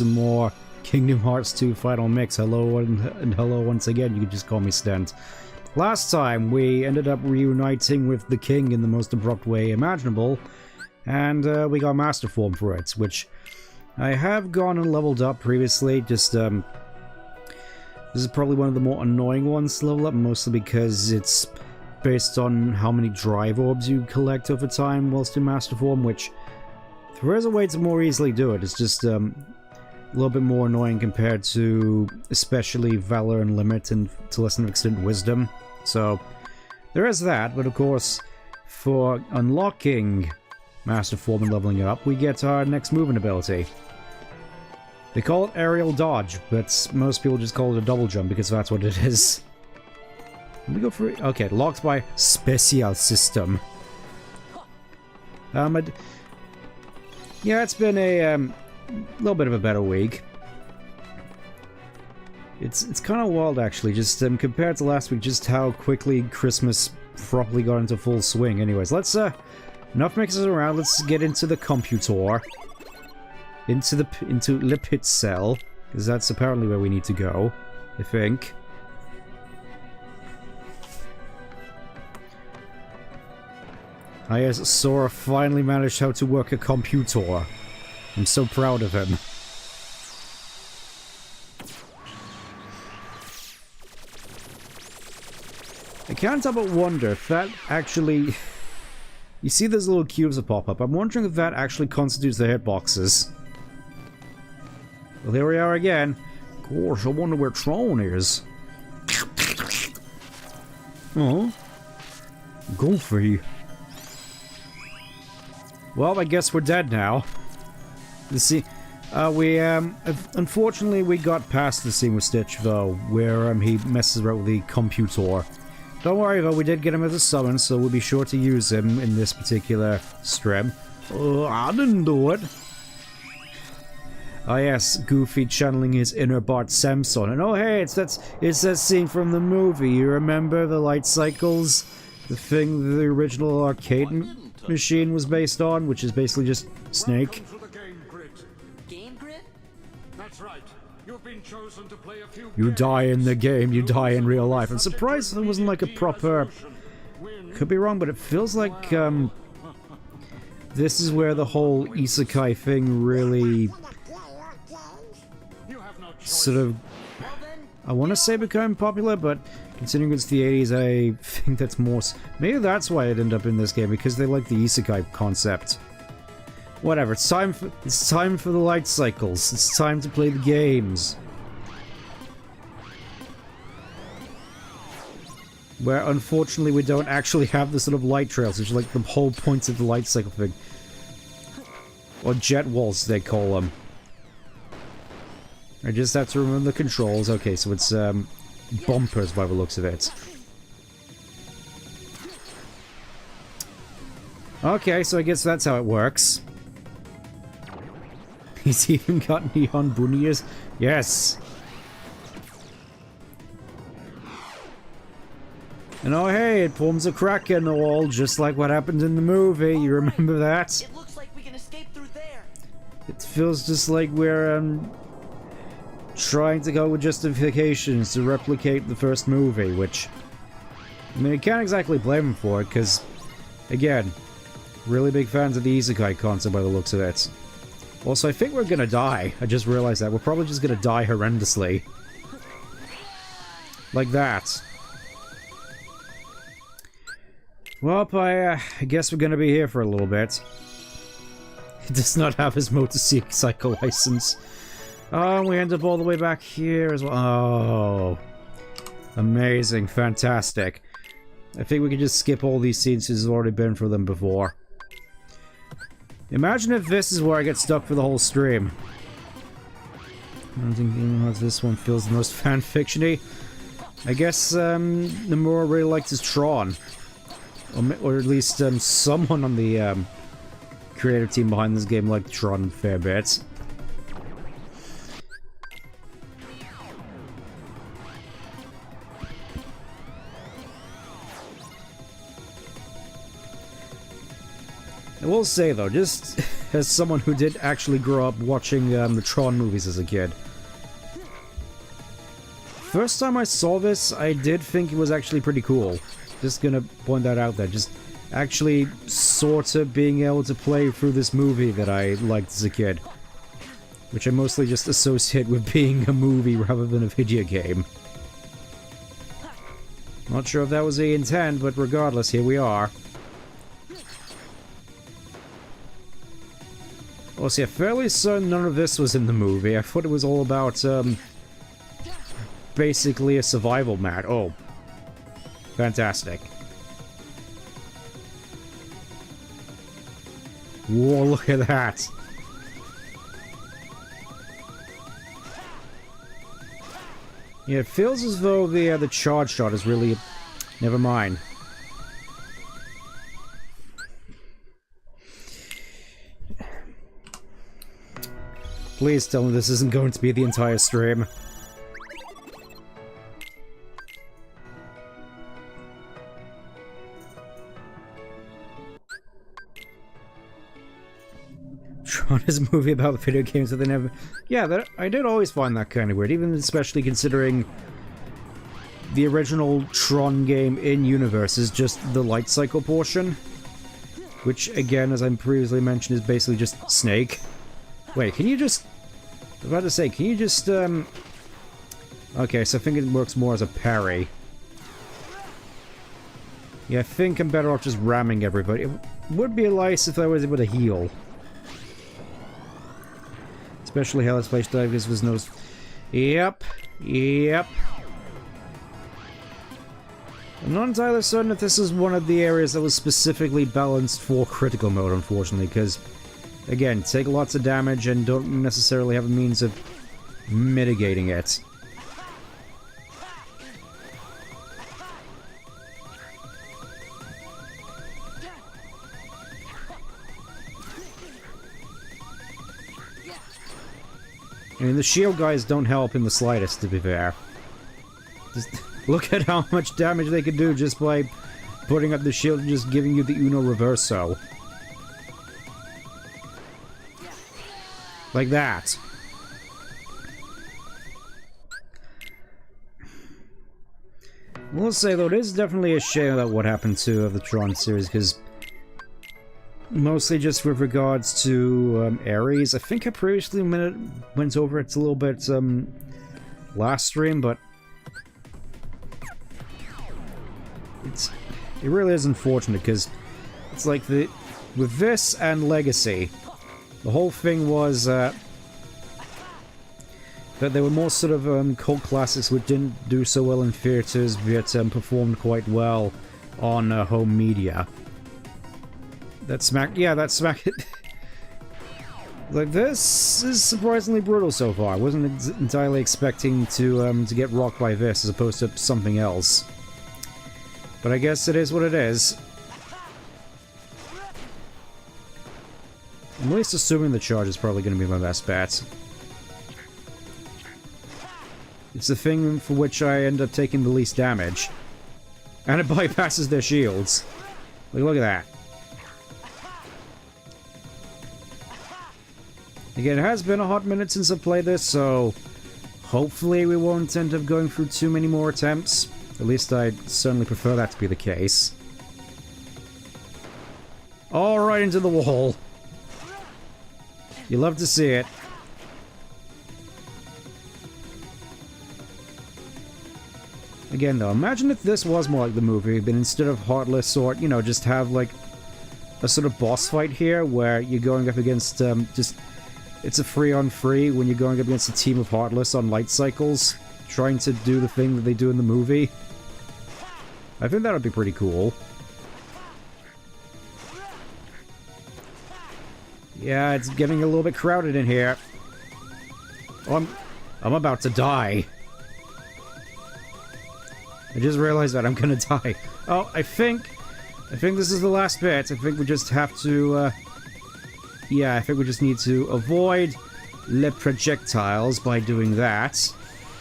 some more Kingdom Hearts 2 Final Mix. Hello and hello once again, you can just call me Stent. Last time we ended up reuniting with the king in the most abrupt way imaginable, and we got Master Form for it, which I have gone and leveled up previously. Just this is probably one of the more annoying ones to level up, mostly because it's based on how many drive orbs you collect over time whilst in Master Form, which there is a way to more easily do it. It's just a little bit more annoying compared to especially Valor and Limit and to less than extent Wisdom. So there is that, but of course for unlocking Master Form and leveling it up, we get our next movement ability. They call it Aerial Dodge, but most people just call it a double jump because that's what it is. Let me go for it. Okay, locked by Special System. Yeah, it's been a little bit of a better week. It's kind of wild actually, just compared to last week, just how quickly Christmas properly got into full swing. Anyways, let's enough mixes around. Let's get into the computer, into Le Pit Cell, because that's apparently where we need to go, I think. Ah yes, Sora finally managed how to work a computer. I'm so proud of him. I can't help but wonder if that actually... You see those little cubes that pop up? I'm wondering if that actually constitutes the hitboxes. Well, here we are again. Gosh, I wonder where Tron is. Oh. Goofy. Well, I guess we're dead now. You see, unfortunately we got past the scene with Stitch, though, where he messes around with the computer. Don't worry, though, we did get him as a summon, so we'll be sure to use him in this particular stream. I didn't do it. Ah yes, Goofy channeling his inner Bart Simpson. And oh hey, it's that scene from the movie. You remember the light cycles? The thing the original arcade machine was based on, which is basically just Snake. You die in the game, you die in real life. I'm surprised there wasn't like a proper... Could be wrong, but it feels like this is where the whole isekai thing really sort of... I want to say became popular, but considering it's the 80s, I think that's more... Maybe that's why it ended up in this game, because they like the isekai concept. Whatever, it's time for the light cycles. It's time to play the games. Where, unfortunately, we don't actually have the sort of light trails, which is like the whole point of the light cycle thing. Or jet walls, they call them. I just have to remember the controls. Okay, so it's, bumpers by the looks of it. Okay, so I guess that's how it works. He's even got neon bunnies. Yes! And oh hey, it forms a crack in the wall, just like what happened in the movie. You remember that? It looks like we can escape through there. It feels just like we're trying to go with justifications to replicate the first movie, which I mean, I can't exactly blame them for it, because again, really big fans of the isekai concept by the looks of it. Also, I think we're gonna die. I just realized that. We're probably just gonna die horrendously. Like that. Well, I guess we're gonna be here for a little bit. He does not have his motorcycle license. Oh, we end up all the way back here as well. Oh. Amazing. Fantastic. I think we can just skip all these scenes since we've already been through them before. Imagine if this is where I get stuck for the whole stream. I don't think this one feels the most fanfiction-y. I guess the more I really liked is Tron. Or at least someone on the creative team behind this game liked Tron a fair bit. I will say though, just as someone who did actually grow up watching the Tron movies as a kid. First time I saw this, I did think it was actually pretty cool. Just gonna point that out there. Just actually sort of being able to play through this movie that I liked as a kid. Which I mostly just associate with being a movie rather than a video game. Not sure if that was the intent, but regardless, here we are. Also, yeah, fairly certain none of this was in the movie. I thought it was all about, basically a survival mat. Oh. Fantastic. Whoa, look at that! Yeah, it feels as though the charge shot is really... Never mind. Please tell me this isn't going to be the entire stream. Tron is a movie about video games that they never... Yeah, I did always find that kind of weird, even especially considering the original Tron game in-universe is just the light cycle portion. Which, again, as I previously mentioned, is basically just Snake. Wait, can you just... I was about to say, can you just, Okay, so I think it works more as a parry. Yeah, I think I'm better off just ramming everybody. It would be nice if I was able to heal. Especially Heartless Place Divers was no... Yep. Yep. I'm not entirely certain if this is one of the areas that was specifically balanced for critical mode, unfortunately, because, again, take lots of damage and don't necessarily have a means of mitigating it. I mean, the shield guys don't help in the slightest, to be fair. Just look at how much damage they can do just by putting up the shield and just giving you the Uno Reverso. Like that. We'll say, though, it is definitely a shame about what happened to the Tron series, because mostly just with regards to Ares. I think I previously went over it a little bit last stream, but it really is unfortunate because it's like with this and Legacy, the whole thing was that they were more sort of cult classics which didn't do so well in theaters, but performed quite well on home media. That smack... Yeah, that smack... Like, this is surprisingly brutal so far. I wasn't entirely expecting to get rocked by this as opposed to something else. But I guess it is what it is. I'm at least assuming the charge is probably going to be my best bet. It's the thing for which I end up taking the least damage. And it bypasses their shields. Like, look at that. Again, it has been a hot minute since I played this, so hopefully we won't end up going through too many more attempts. At least I certainly prefer that to be the case. All right into the wall. You love to see it. Again, though, imagine if this was more like the movie, but instead of Heartless or, you know, just have, like, a sort of boss fight here where you're going up against, just... It's a free-on-free when you're going up against a team of Heartless on light cycles, trying to do the thing that they do in the movie. I think that would be pretty cool. Yeah, it's getting a little bit crowded in here. Oh, I'm about to die. I just realized that I'm gonna die. Oh, I think this is the last bit. I think we just have to, yeah, I think we just need to avoid le projectiles by doing that.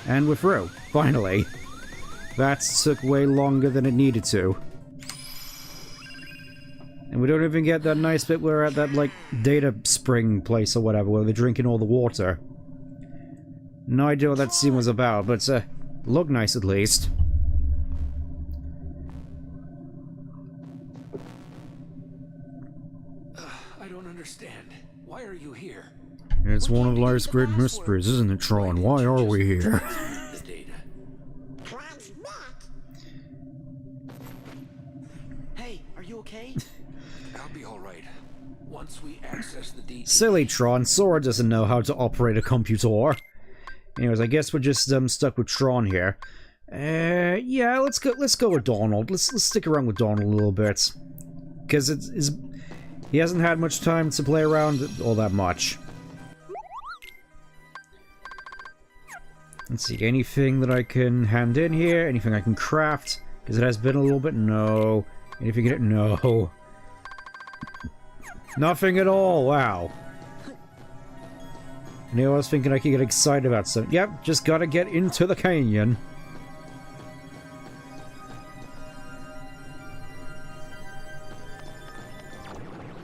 And we're through. Finally. That took way longer than it needed to. And And we don't even get that nice bit where we're at that, like, data spring place or whatever, where they're drinking all the water. No idea what that scene was about, but, looked nice at least. I don't understand. Why are you here? It's one of life's great mysteries, isn't it, Tron? Why are we here? The data. Hey, are you okay? I'll be all right. Once we access the data. Silly Tron, Sora doesn't know how to operate a computer. Anyways, I guess we're just stuck with Tron here. Yeah, let's go with Donald. Let's stick around with Donald a little bit. Because he hasn't had much time to play around all that much. Let's see, anything that I can hand in here? Anything I can craft? Because it has been a little bit... No. Anything in it? No. Nothing at all, wow. I was thinking I could get excited about something. Yep, just gotta get into the canyon.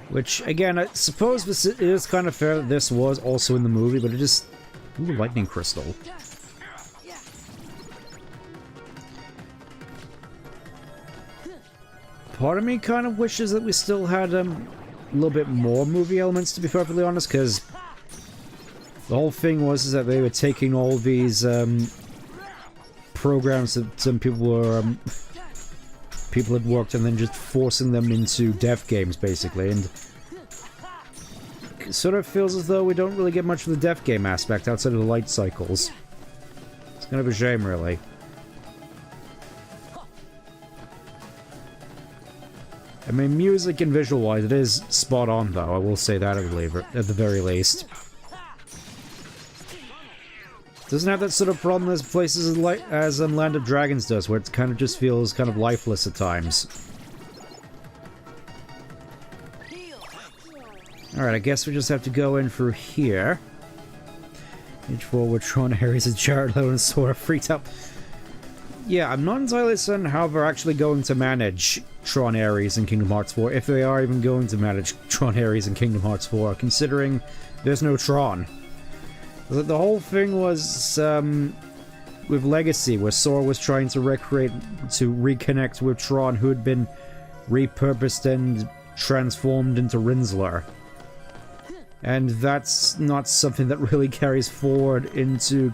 Which, again, I suppose this is kind of fair that this was also in the movie, but it just... Ooh, lightning crystal. Part of me kind of wishes that we still had a little bit more movie elements, to be perfectly honest, because the whole thing was that they were taking all these programs that some people were people had worked and then just forcing them into dev games, basically, and it sort of feels as though we don't really get much of the dev game aspect outside of the light cycles. It's kind of a shame, really. I mean, music and visual-wise, it is spot on, though. I will say that, I believe, at the very least. Doesn't have that sort of problem as places as Land of Dragons does, where it kind of just feels kind of lifeless at times. Alright, I guess we just have to go in through here. Page 4, with Tron, Ares, and Jared Lowe and Sora freaked out. Yeah, I'm not entirely certain how they're actually going to manage Tron, Ares, and Kingdom Hearts 4, if they are even going to manage Tron, Ares, and Kingdom Hearts 4, considering there's no Tron. The whole thing was with Legacy, where Sora was trying to reconnect with Tron, who had been repurposed and transformed into Rinsler. And that's not something that really carries forward into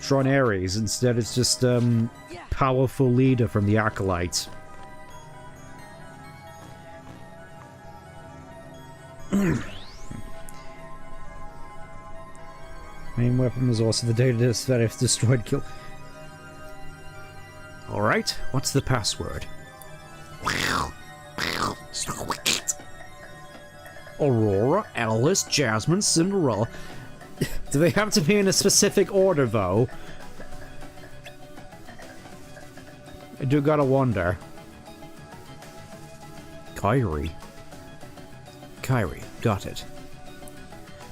Tron Ares. Instead, it's just powerful leader from the Acolyte. Main weapon was also the data disk that if destroyed kill. Alright, what's the password? Aurora, Alice, Jasmine, Cinderella. Do they have to be in a specific order, though? I do gotta wonder. Kyrie, got it.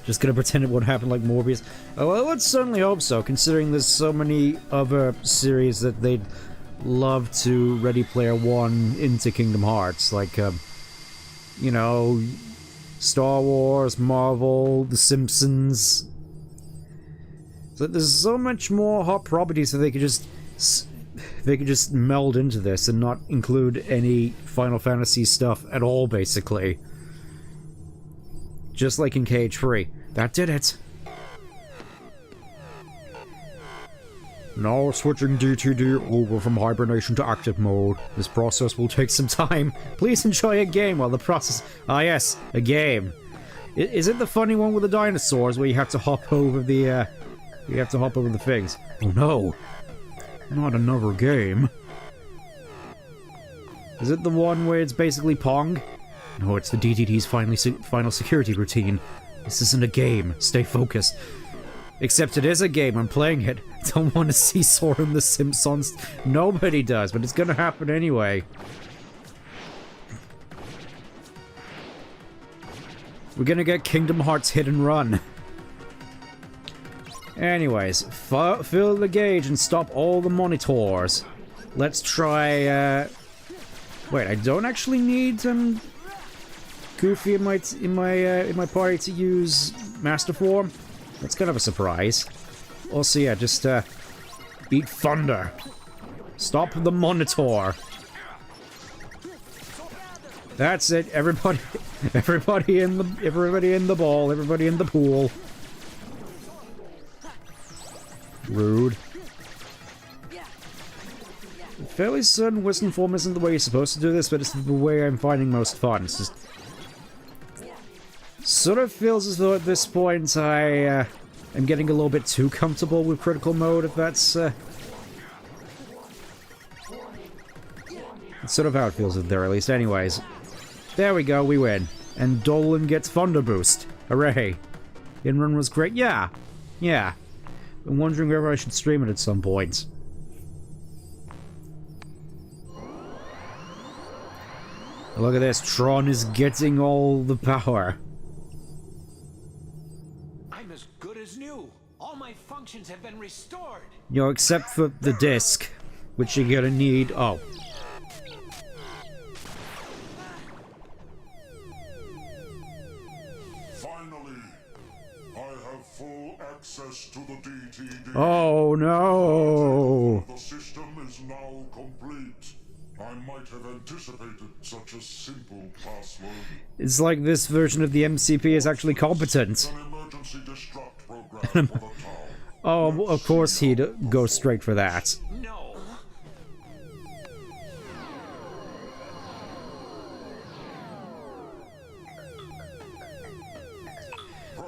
Just gonna pretend it won't happen like Morbius. Oh, well, let's certainly hope so, considering there's so many other series that they'd love to Ready Player One into Kingdom Hearts, like, you know, Star Wars, Marvel, The Simpsons. So there's so much more hot properties that they could just meld into this and not include any Final Fantasy stuff at all, basically. Just like in KH3. That did it. Now switching DTD over from hibernation to active mode. This process will take some time. Please enjoy a game while the process... Ah yes, a game. Is it the funny one with the dinosaurs where you have to hop over the, you have to hop over the things? Oh no. Not another game. Is it the one where it's basically Pong? No, it's the DTD's final security routine. This isn't a game. Stay focused. Except it is a game. I'm playing it. Don't want to see Sora and the Simpsons. Nobody does, but it's gonna happen anyway. We're gonna get Kingdom Hearts hit and run. Anyways, fill the gauge and stop all the monitors. Let's try, wait, I don't actually need, Goofy in my party to use Master Form. That's kind of a surprise. Also, yeah, just eat thunder. Stop the monitor. That's it. Everybody in the ball. Everybody in the pool. Rude. Fairly certain Wisdom Form isn't the way you're supposed to do this, but it's the way I'm finding most fun. It's just sort of feels as though at this point I am getting a little bit too comfortable with critical mode, if that's it's sort of how it feels at there, at least. Anyways, there we go, we win. And Dolan gets Thunder Boost. Hooray. In-run was great. Yeah. I'm wondering whether I should stream it at some point. Look at this, Tron is getting all the power. I'm as good as new. All my functions have been restored. You know, except for the disc, which you're gonna need. Oh. Finally, I have full access to the DTD. Oh no! The system is now complete. I might have anticipated such a simple password. It's like this version of the MCP is actually competent. An emergency destruct program for the town. Oh, of course he'd go straight for that. No.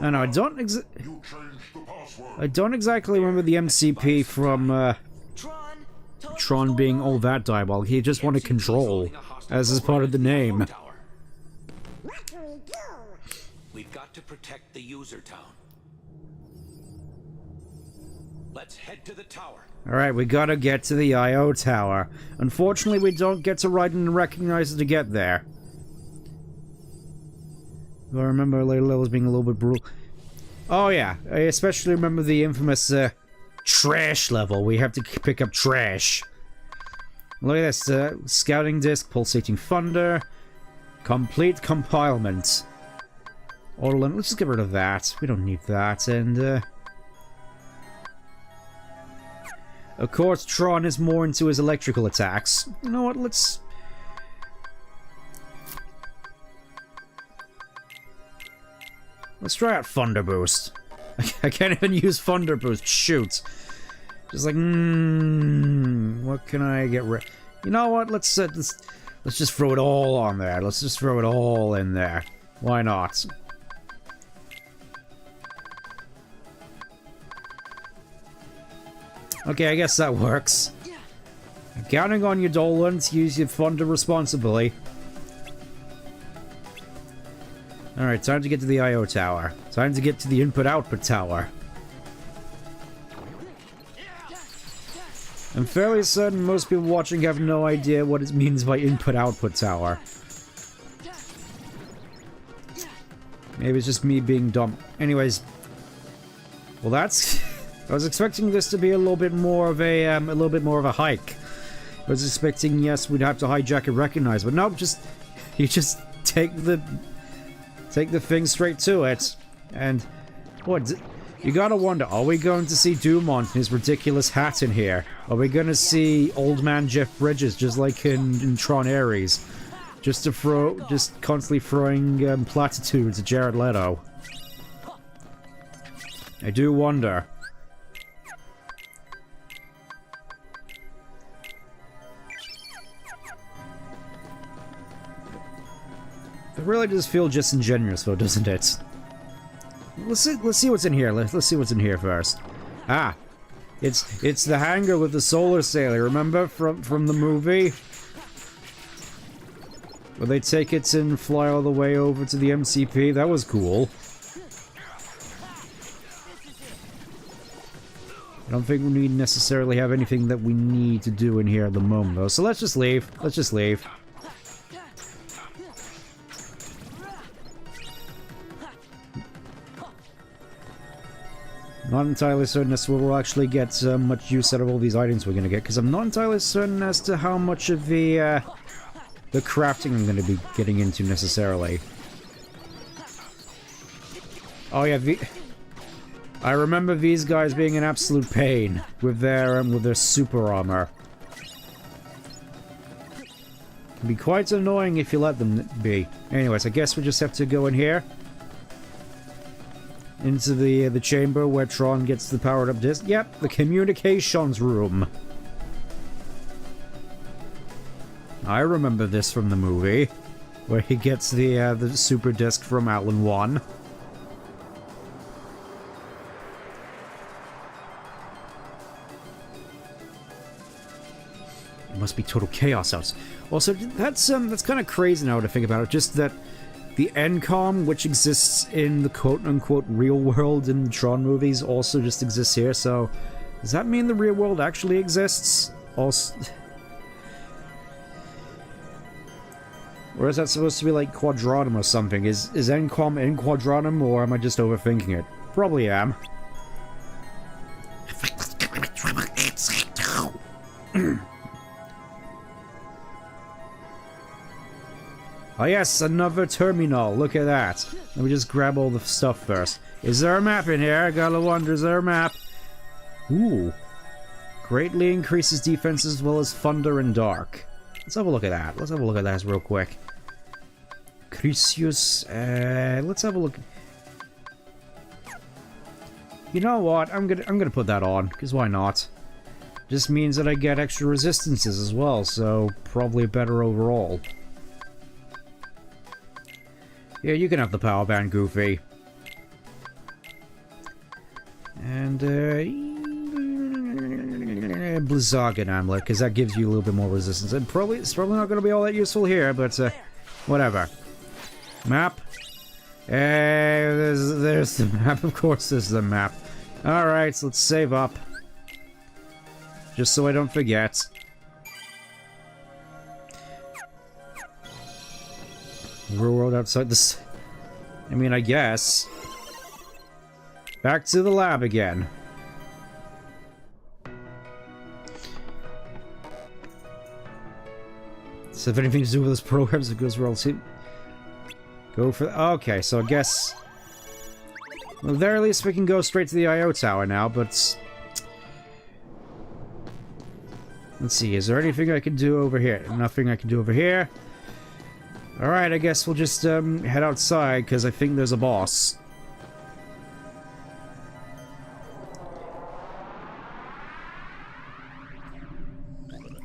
And I don't You changed the password. I don't exactly remember the MCP from Tron being all that diabolical. He just wanted control, as is part of the name. We've got to protect the user town. Let's head to the tower. Alright, we gotta get to the I.O. tower. Unfortunately, we don't get to ride in the recognizer to get there. I remember later levels being a little bit brutal. Oh yeah, I especially remember the infamous trash level. We have to pick up trash. Look at this, scouting disc, pulsating thunder, complete compilement. Auto-limit, let's just get rid of that. We don't need that, and of course, Tron is more into his electrical attacks. You know what, let's try out Thunder Boost. I can't even use Thunder Boost. Shoot. Just like, what can I get rid? You know what? Let's just throw it all on there. Let's just throw it all in there. Why not? Okay, I guess that works. I'm counting on you, Dolan, to use your Thunder responsibly. Alright, time to get to the I.O. tower. Time to get to the input-output tower. I'm fairly certain most people watching have no idea what it means by input-output tower. Maybe it's just me being dumb. Anyways. Well, that's... I was expecting this to be a little bit more of a hike. I was expecting, yes, we'd have to hijack and recognize, but no, you just take the thing straight to it, and what? You gotta wonder, are we going to see Dumont in his ridiculous hat in here? Are we gonna see Old Man Jeff Bridges, just like in Tron Ares? Just constantly throwing platitudes at Jared Leto? I do wonder. It really does feel disingenuous, though, doesn't it? Let's see what's in here. Let's see what's in here first. Ah, it's the hangar with the solar sailor. Remember from the movie where they take it and fly all the way over to the MCP? That was cool. I don't think we necessarily have anything that we need to do in here at the moment, though. So let's just leave. Let's just leave. Not entirely certain as to whether we'll actually get much use out of all these items we're going to get, because I'm not entirely certain as to how much of the crafting I'm going to be getting into necessarily. Oh yeah, I remember these guys being an absolute pain with their super armor. Can be quite annoying if you let them be. Anyways, I guess we just have to go in here. Into the chamber where Tron gets the powered up disc. Yep, the communications room. I remember this from the movie, where he gets the super disc from Alan 1. It must be total chaos out. Also, that's kind of crazy now to think about it. Just that the NCOM, which exists in the quote-unquote real world in the Tron movies, also just exists here, so does that mean the real world actually exists? Also, or is that supposed to be like Quadranum or something? Is NCOM in Quadranum, or am I just overthinking it? Probably am. Oh yes, another terminal. Look at that. Let me just grab all the stuff first. Is there a map in here? I gotta wonder, is there a map? Ooh. Greatly increases defense as well as thunder and dark. Let's have a look at that. Let's have a look at that real quick. Crisius, let's have a look. You know what? I'm gonna put that on, because why not? Just means that I get extra resistances as well, so probably better overall. Yeah, you can have the power band, Goofy. And, Blizzagan Amulet, because that gives you a little bit more resistance. And it's probably not going to be all that useful here, but, whatever. Map. There's the map, of course there's the map. Alright, so let's save up. Just so I don't forget. Real world outside this. I mean, I guess. Back to the lab again. So if anything to do with this program, it goes well. Go for. Okay, so I guess. Well, there at least we can go straight to the I/O tower now. But let's see. Is there anything I can do over here? Nothing I can do over here. Alright, I guess we'll just head outside, because I think there's a boss.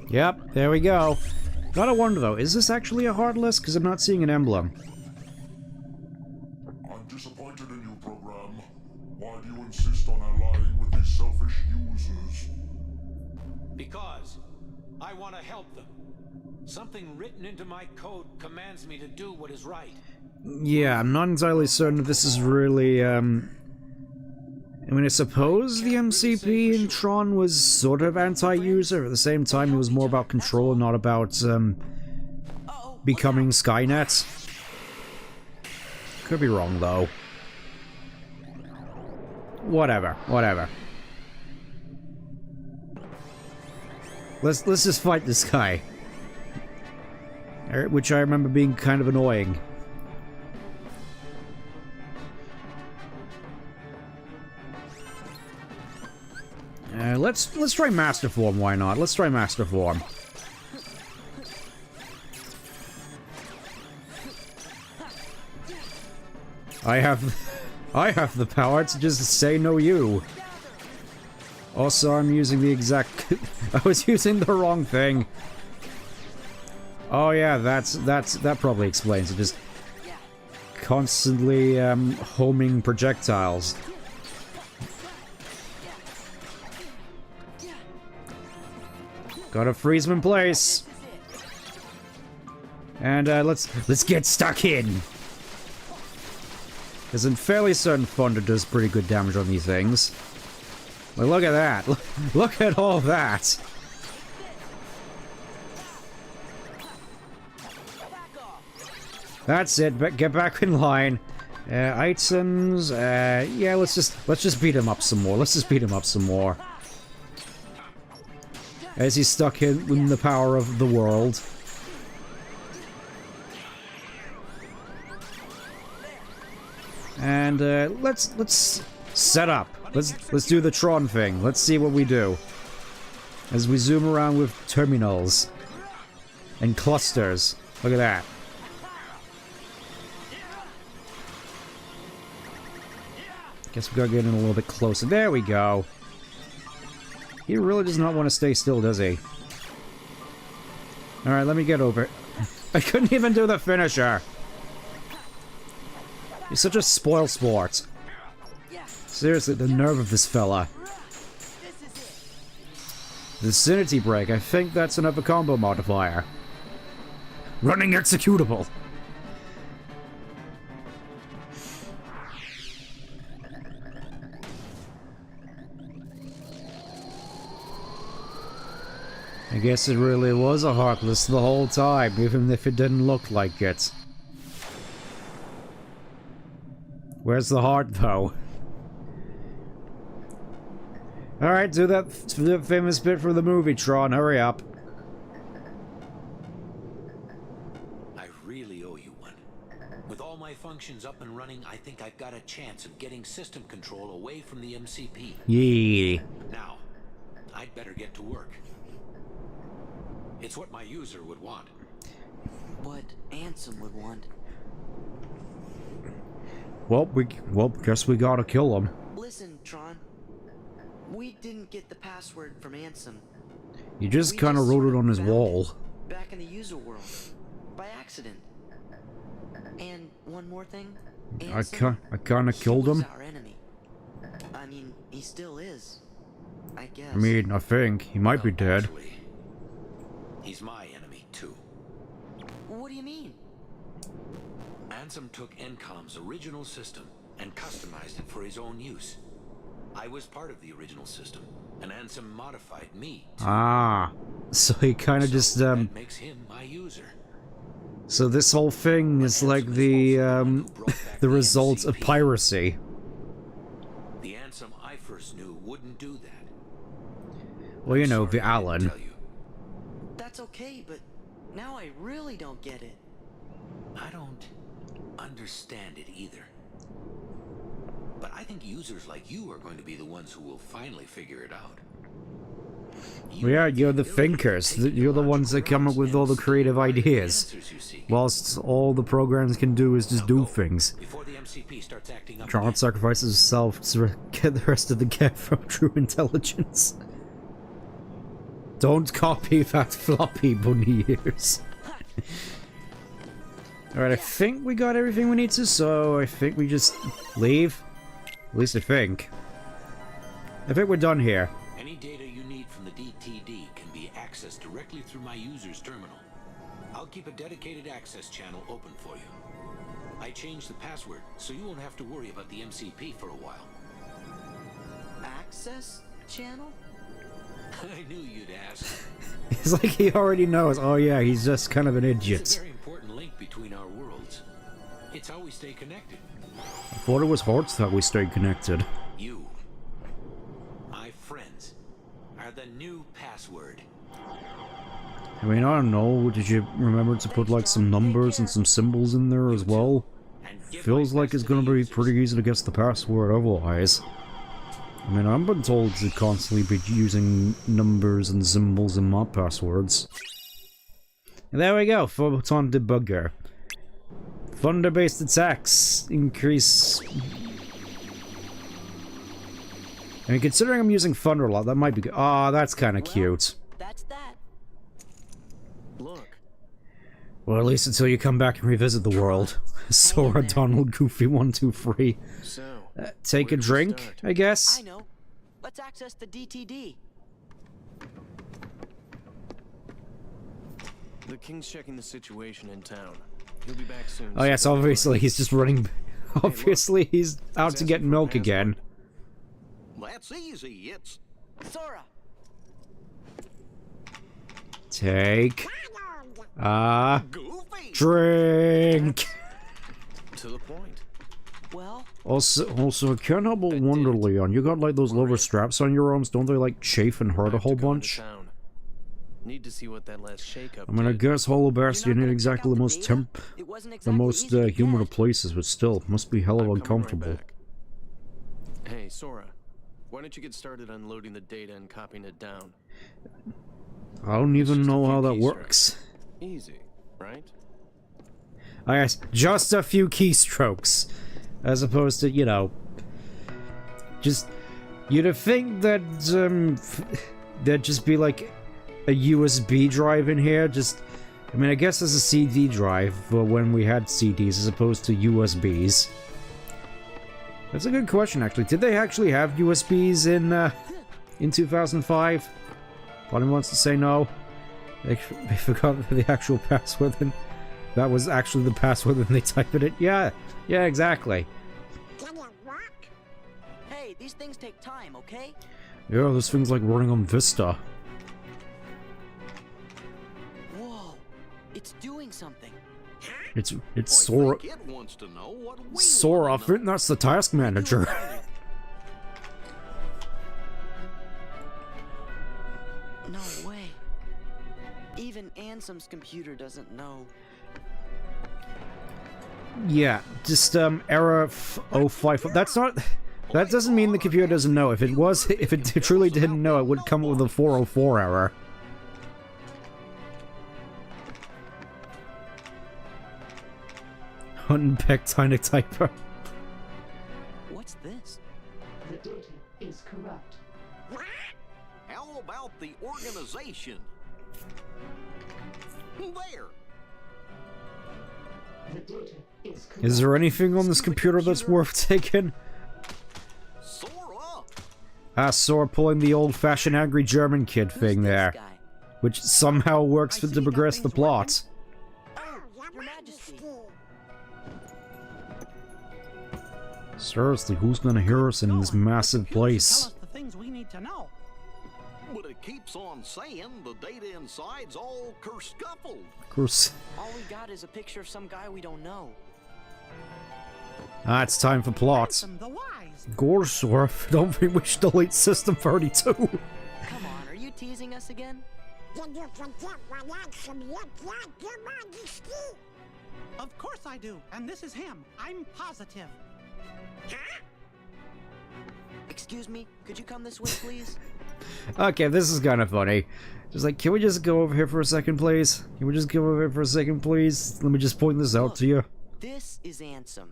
Yep, there we go. Gotta wonder though, is this actually a Heartless? Because I'm not seeing an emblem. I'm disappointed in you, program. Why do you insist on allying with these selfish users? Because I want to help them. Something written into my code commands me to do what is right. Yeah, I'm not entirely certain if this is really, I mean, I suppose the MCP in Tron was sort of anti-user. At the same time, it was more about control, not about, becoming Skynet. Could be wrong, though. Whatever, whatever. Let's just fight this guy. Which I remember being kind of annoying. Let's try Master Form, why not? Let's try Master Form. I have the power to just say no you. Also, I'm using the exact I was using the wrong thing. Oh yeah, that probably explains it. Just constantly homing projectiles. Gotta freeze them in place. And let's get stuck in. Because I'm fairly certain Thunder does pretty good damage on these things. Like, look at that. Look at all that. That's it. Get back in line. Items. Yeah, let's just beat him up some more. Let's just beat him up some more. As he's stuck in the power of the world. And let's set up. Let's do the Tron thing. Let's see what we do. As we zoom around with terminals and clusters. Look at that. Guess we gotta get in a little bit closer. There we go. He really does not want to stay still, does he? Alright, let me get over it. I couldn't even do the finisher. He's such a spoil sport. Seriously, the nerve of this fella. Vicinity break. I think that's another combo modifier. Running executable. I guess it really was a Heartless the whole time, even if it didn't look like it. Where's the heart, though? Alright, do that famous bit from the movie, Tron. Hurry up. I really owe you one. With all my functions up and running, I think I've got a chance of getting system control away from the MCP. Yeah. Now, I'd better get to work. It's what my user would want. What Ansem would want. Well, guess we gotta kill him. Listen, Tron. We didn't get the password from Ansem. You just kind of wrote it on his wall. Back in the user world. By accident. And one more thing. I kind of killed him. Our enemy. I mean, he still is. I guess. I mean, I think he might be dead. Actually, he's my enemy, too. What do you mean? Ansem took Encom's original system and customized it for his own use. I was part of the original system, and Ansem modified me. Ah, so he kind of just that makes him my user. So this whole thing is like the result of piracy. The Ansem I first knew wouldn't do that. Well, you know, the Sorry I didn't Alan. tell you. That's okay, but now I really don't get it. I don't understand it either. But I think users like you are going to be the ones who will finally figure it out. Well, yeah, you're the thinkers. You're the ones that come up with all the creative ideas. Whilst all the programs can do is just do things. Before the MCP starts acting up Tron sacrifices himself to get the rest of the get from true intelligence. Don't copy that floppy bunny ears. Alright, I think we got everything we need to, so I think we just leave. At least I think. I think we're done here. Any data you need from the DTD can be accessed directly through my user's terminal. I'll keep a dedicated access channel open for you. I changed the password, so you won't have to worry about the MCP for a while. Access channel? I knew you'd ask. It's like he already knows. Oh yeah, he's just kind of an It's a idiot. very important link between our worlds. It's how we stay connected. I thought it was Hearts that we stayed connected. You, my friends, are the new password. I mean, I don't know, did you remember to put like some numbers and some symbols in there as well? And give Feels my like best it's to gonna the be users. pretty easy to guess the password otherwise. I mean, I've been told to constantly be using numbers and symbols in my passwords. And there we go, Photon Debugger. Thunder-based attacks increase... I mean, considering I'm using Thunder a lot, that might be good. Ah, that's kind of cute. That's that. Look. Well, at least until you come back and revisit the world. Sora, Donald, Goofy, 1, 2, 3. So, Take a where do we drink, start? I guess? I know. Let's access the DTD. The king's checking the situation in town. He'll be back soon. Oh yes, obviously he's just running... Obviously he's out to get milk again. That's easy. It's Sora! Take... goofy. drink! To the point. Well, Also, I can't help but wonder, Leon, you got like those lower straps on your arms, don't they like chafe and hurt a whole To go into bunch? town. Need to see what that last shakeup I mean, I did. guess Hollow Bastion You're ain't not gonna check exactly out the the most data? It wasn't the exactly most easy to human of get. places, but still, must be hell of I'm coming right uncomfortable. back. Hey, Sora. Why don't you get started unloading the data and copying it down? I don't It's even just a know few how that keystrokes. works. Easy, right? I guess just a few keystrokes, as opposed to, you know, just you'd think that there'd just be like a USB drive in here. Just, I mean, I guess there's a CD drive for when we had CDs as opposed to USBs. That's a good question, actually. Did they actually have USBs in 2005? Bonnie wants to say no. They forgot the actual password, and that was actually the password when they typed it in. Yeah, exactly. Hey, these things take time, okay? Yeah, this thing's like running on Vista. Whoa, it's doing something. It's I Sora. think it wants to know what we Sora, I wanna know. think that's the task manager. No way. Even Ansem's computer doesn't know. Yeah, just error 054. That's not. That doesn't mean the computer doesn't know. If it truly didn't know, it would come up with a 404 error. Unpeck tiny typer. What's this? The data is corrupt. How about the organization? There. The data is corrupt. Is there anything on this computer that's worth taking? Sora. Sora pulling the old-fashioned angry German kid Who's thing this there, guy? which somehow works to progress the plot. Oh, Your Majesty. Seriously, who's gonna hear us in this massive place? Tell us the things we need to know. But it keeps on saying the data inside's all kerscuffled. Of course. All we got is a picture of some guy we don't know. It's time for plot. Ansem the Wise. Gore, Sora, don't think we should delete System 32. Come on, are you teasing us again? Did you forget what Ansem looked like, Your Majesty? Of course I do, and this is him. I'm positive. Excuse me, could you come this way, please? Okay, this is kind of funny. Just like, can we just go over here for a second, please? Can we just go over here for a second, please? Let me just point this out to you. This is Ansem.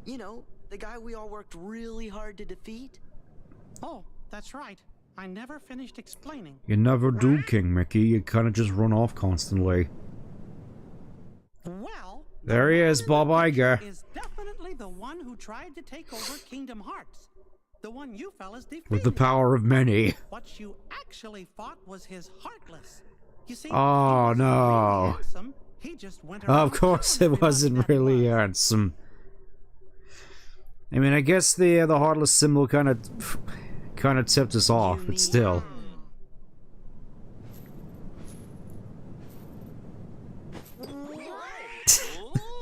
You know, the guy we all worked really hard to defeat. Oh, that's right. I never finished explaining. You never do, King Mickey. You kind of just run off constantly. Well, There he is, Bob Iger. is definitely the one who tried to take over Kingdom Hearts. The one you fellas defeated. With the power of many. What you actually fought was his Heartless. You see, Oh, he wasn't no. really handsome. He just went Of around course telling it everybody wasn't that really was. handsome. I mean, I guess the Heartless symbol kind of tipped us off, but still.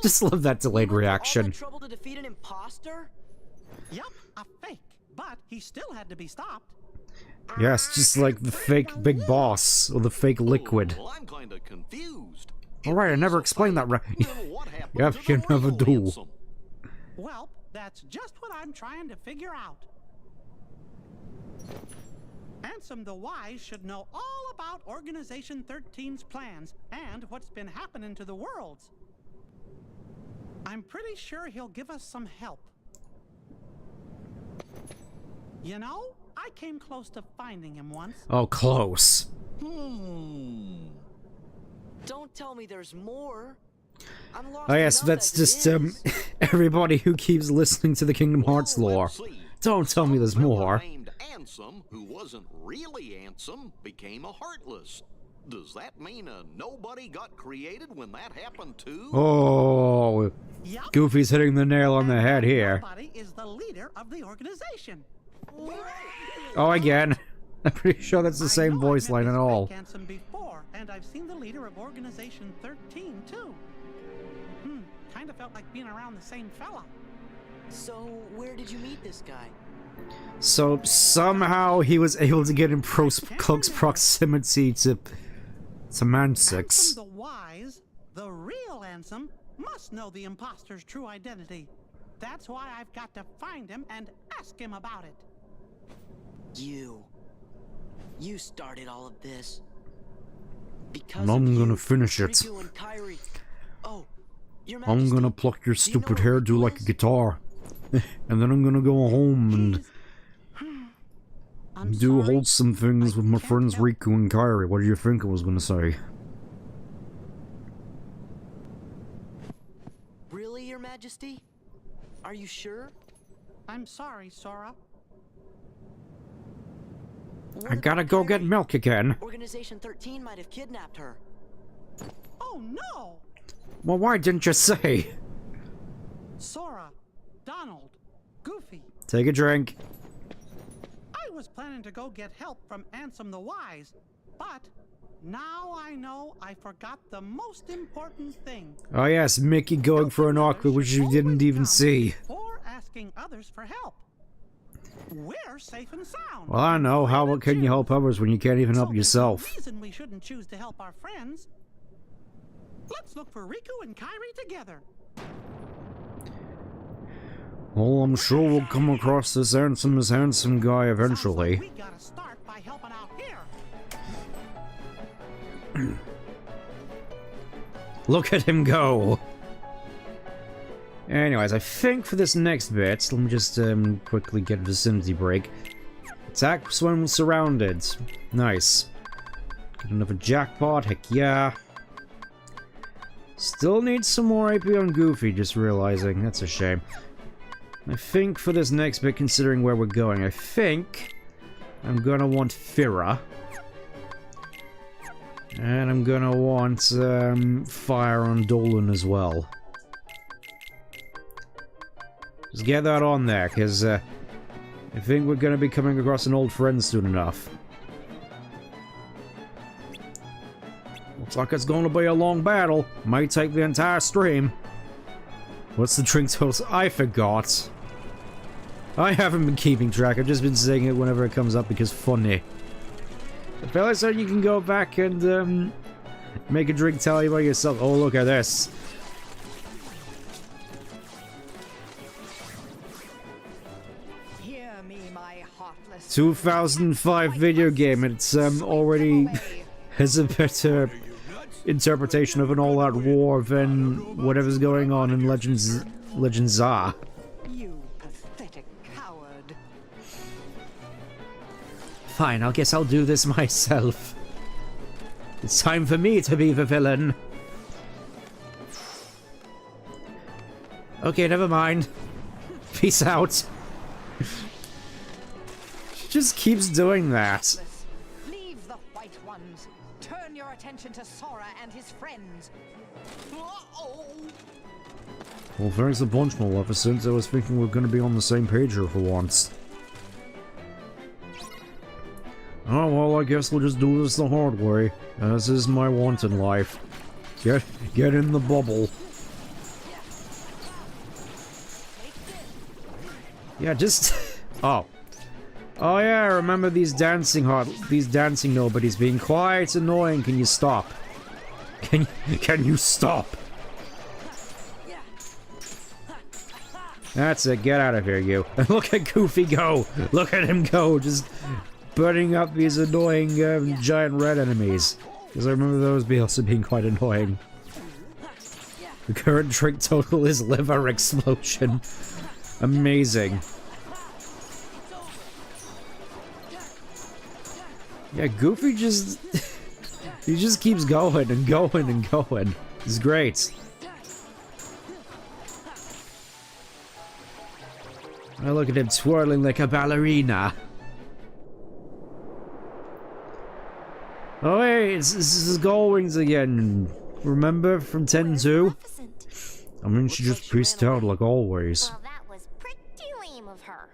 Just love that delayed All that reaction. trouble to defeat an imposter? Yup, a fake. But he still had to be stopped. Yes, just like the fake Big Boss, or the fake Liquid. Well, I'm kind of confused. Alright, I never explained that right. Then what happened Yep, to you the never real do. Ansem? Well, that's just what I'm trying to figure out. Ansem the Wise should know all about Organization 13's plans and what's been happening to the worlds. I'm pretty sure he'll give us some help. You know, I came close to finding him once. Oh, close. Don't tell me there's more. I'm lost Oh yes, enough that's as it just is. everybody who keeps listening to the Kingdom Hearts Well, lore. let's see. Don't tell me there's Some fella more. named Ansem, who wasn't really Ansem, became a Heartless. Does that mean a nobody got created when that happened too? Oh, Yup. Goofy's hitting the nail on the head here. Nobody is the leader of the organization. Oh, again. I'm pretty sure that's the I same know voice I've line met at this all. fake Ansem before, and I've seen the leader of Organization 13 too. Kind of felt like being around the same fella. So, where did you meet this guy? So somehow he was able to get in close proximity to Semantics. Ansem the Wise, the real Ansem, must know the imposter's true identity. That's why I've got to find him and ask him about it. You started all of this. Because And I'm of gonna you, finish it. Riku and Kairi. Oh, Your I'm Majesty, gonna pluck your do you know stupid where hairdo Riku like a is? guitar. And then I'm gonna go home and I'm do sorry, wholesome things I with my can't friends help- Riku and Kairi. What do you think I was gonna say? Really, Your Majesty? Are you sure? I'm sorry, Sora. What I gotta about go get Kairi? milk again. Organization 13 might have kidnapped her. Oh no! Well, why didn't you say? Sora, Donald, Goofy. Take a drink. I was planning to go get help from Ansem the Wise, but now I know I forgot the most important thing. Oh yes, Mickey going for an aqua, which you didn't even see. Or asking others for help. We're safe and sound. Well, I know. How can you help others when you can't even help So there's yourself? no reason we shouldn't choose to help our friends. Let's look for Riku and Kairi together. Well, I'm sure we'll come across this handsome guy eventually. Sounds like we gotta start by helping out here. Look at him go! Anyways, I think for this next bit, let me just quickly get a vicinity break. Attacks when surrounded. Nice. Get another jackpot, heck yeah. Still need some more AP on Goofy, just realizing. That's a shame. I think for this next bit, considering where we're going, I think I'm gonna want Fira. And I'm gonna want fire on Dolan as well. Just get that on there, because I think we're gonna be coming across an old friend soon enough. Looks like it's gonna be a long battle. Might take the entire stream. What's the drink total? I forgot. I haven't been keeping track. I've just been saying it whenever it comes up because funny. The fella said you can go back and make a drink tally by yourself. Oh, look at this. Hear me, my heartless. 2005 video game. It's already has a better interpretation of an all-out war than whatever's going on in Legends are. You pathetic coward. Fine, I guess I'll do this myself. It's time for me to be the villain. Okay, never mind. Peace out. She just keeps doing that. Leave the white ones. Turn your attention to Sora and his friends. Well, thanks a bunch, Maleficent. I was thinking we were going to be on the same page here for once. Oh, well, I guess we'll just do this the hard way. As is my want in life. Get in the bubble. Yeah, just... Oh. Oh yeah, I remember these dancing nobodies being quite annoying. Can you stop? Can you stop? That's it, get out of here, you. And look at Goofy go! Look at him go, just burning up these annoying giant red enemies. Because I remember those also being quite annoying. The current drink total is liver explosion. Amazing. Yeah, Goofy just... he just keeps going and going and going. It's great. Now look at him twirling like a ballerina. Oh hey, this is Gullwings again. Remember from 10-2? I mean, she just pieced out like always. Well, that was pretty lame of her.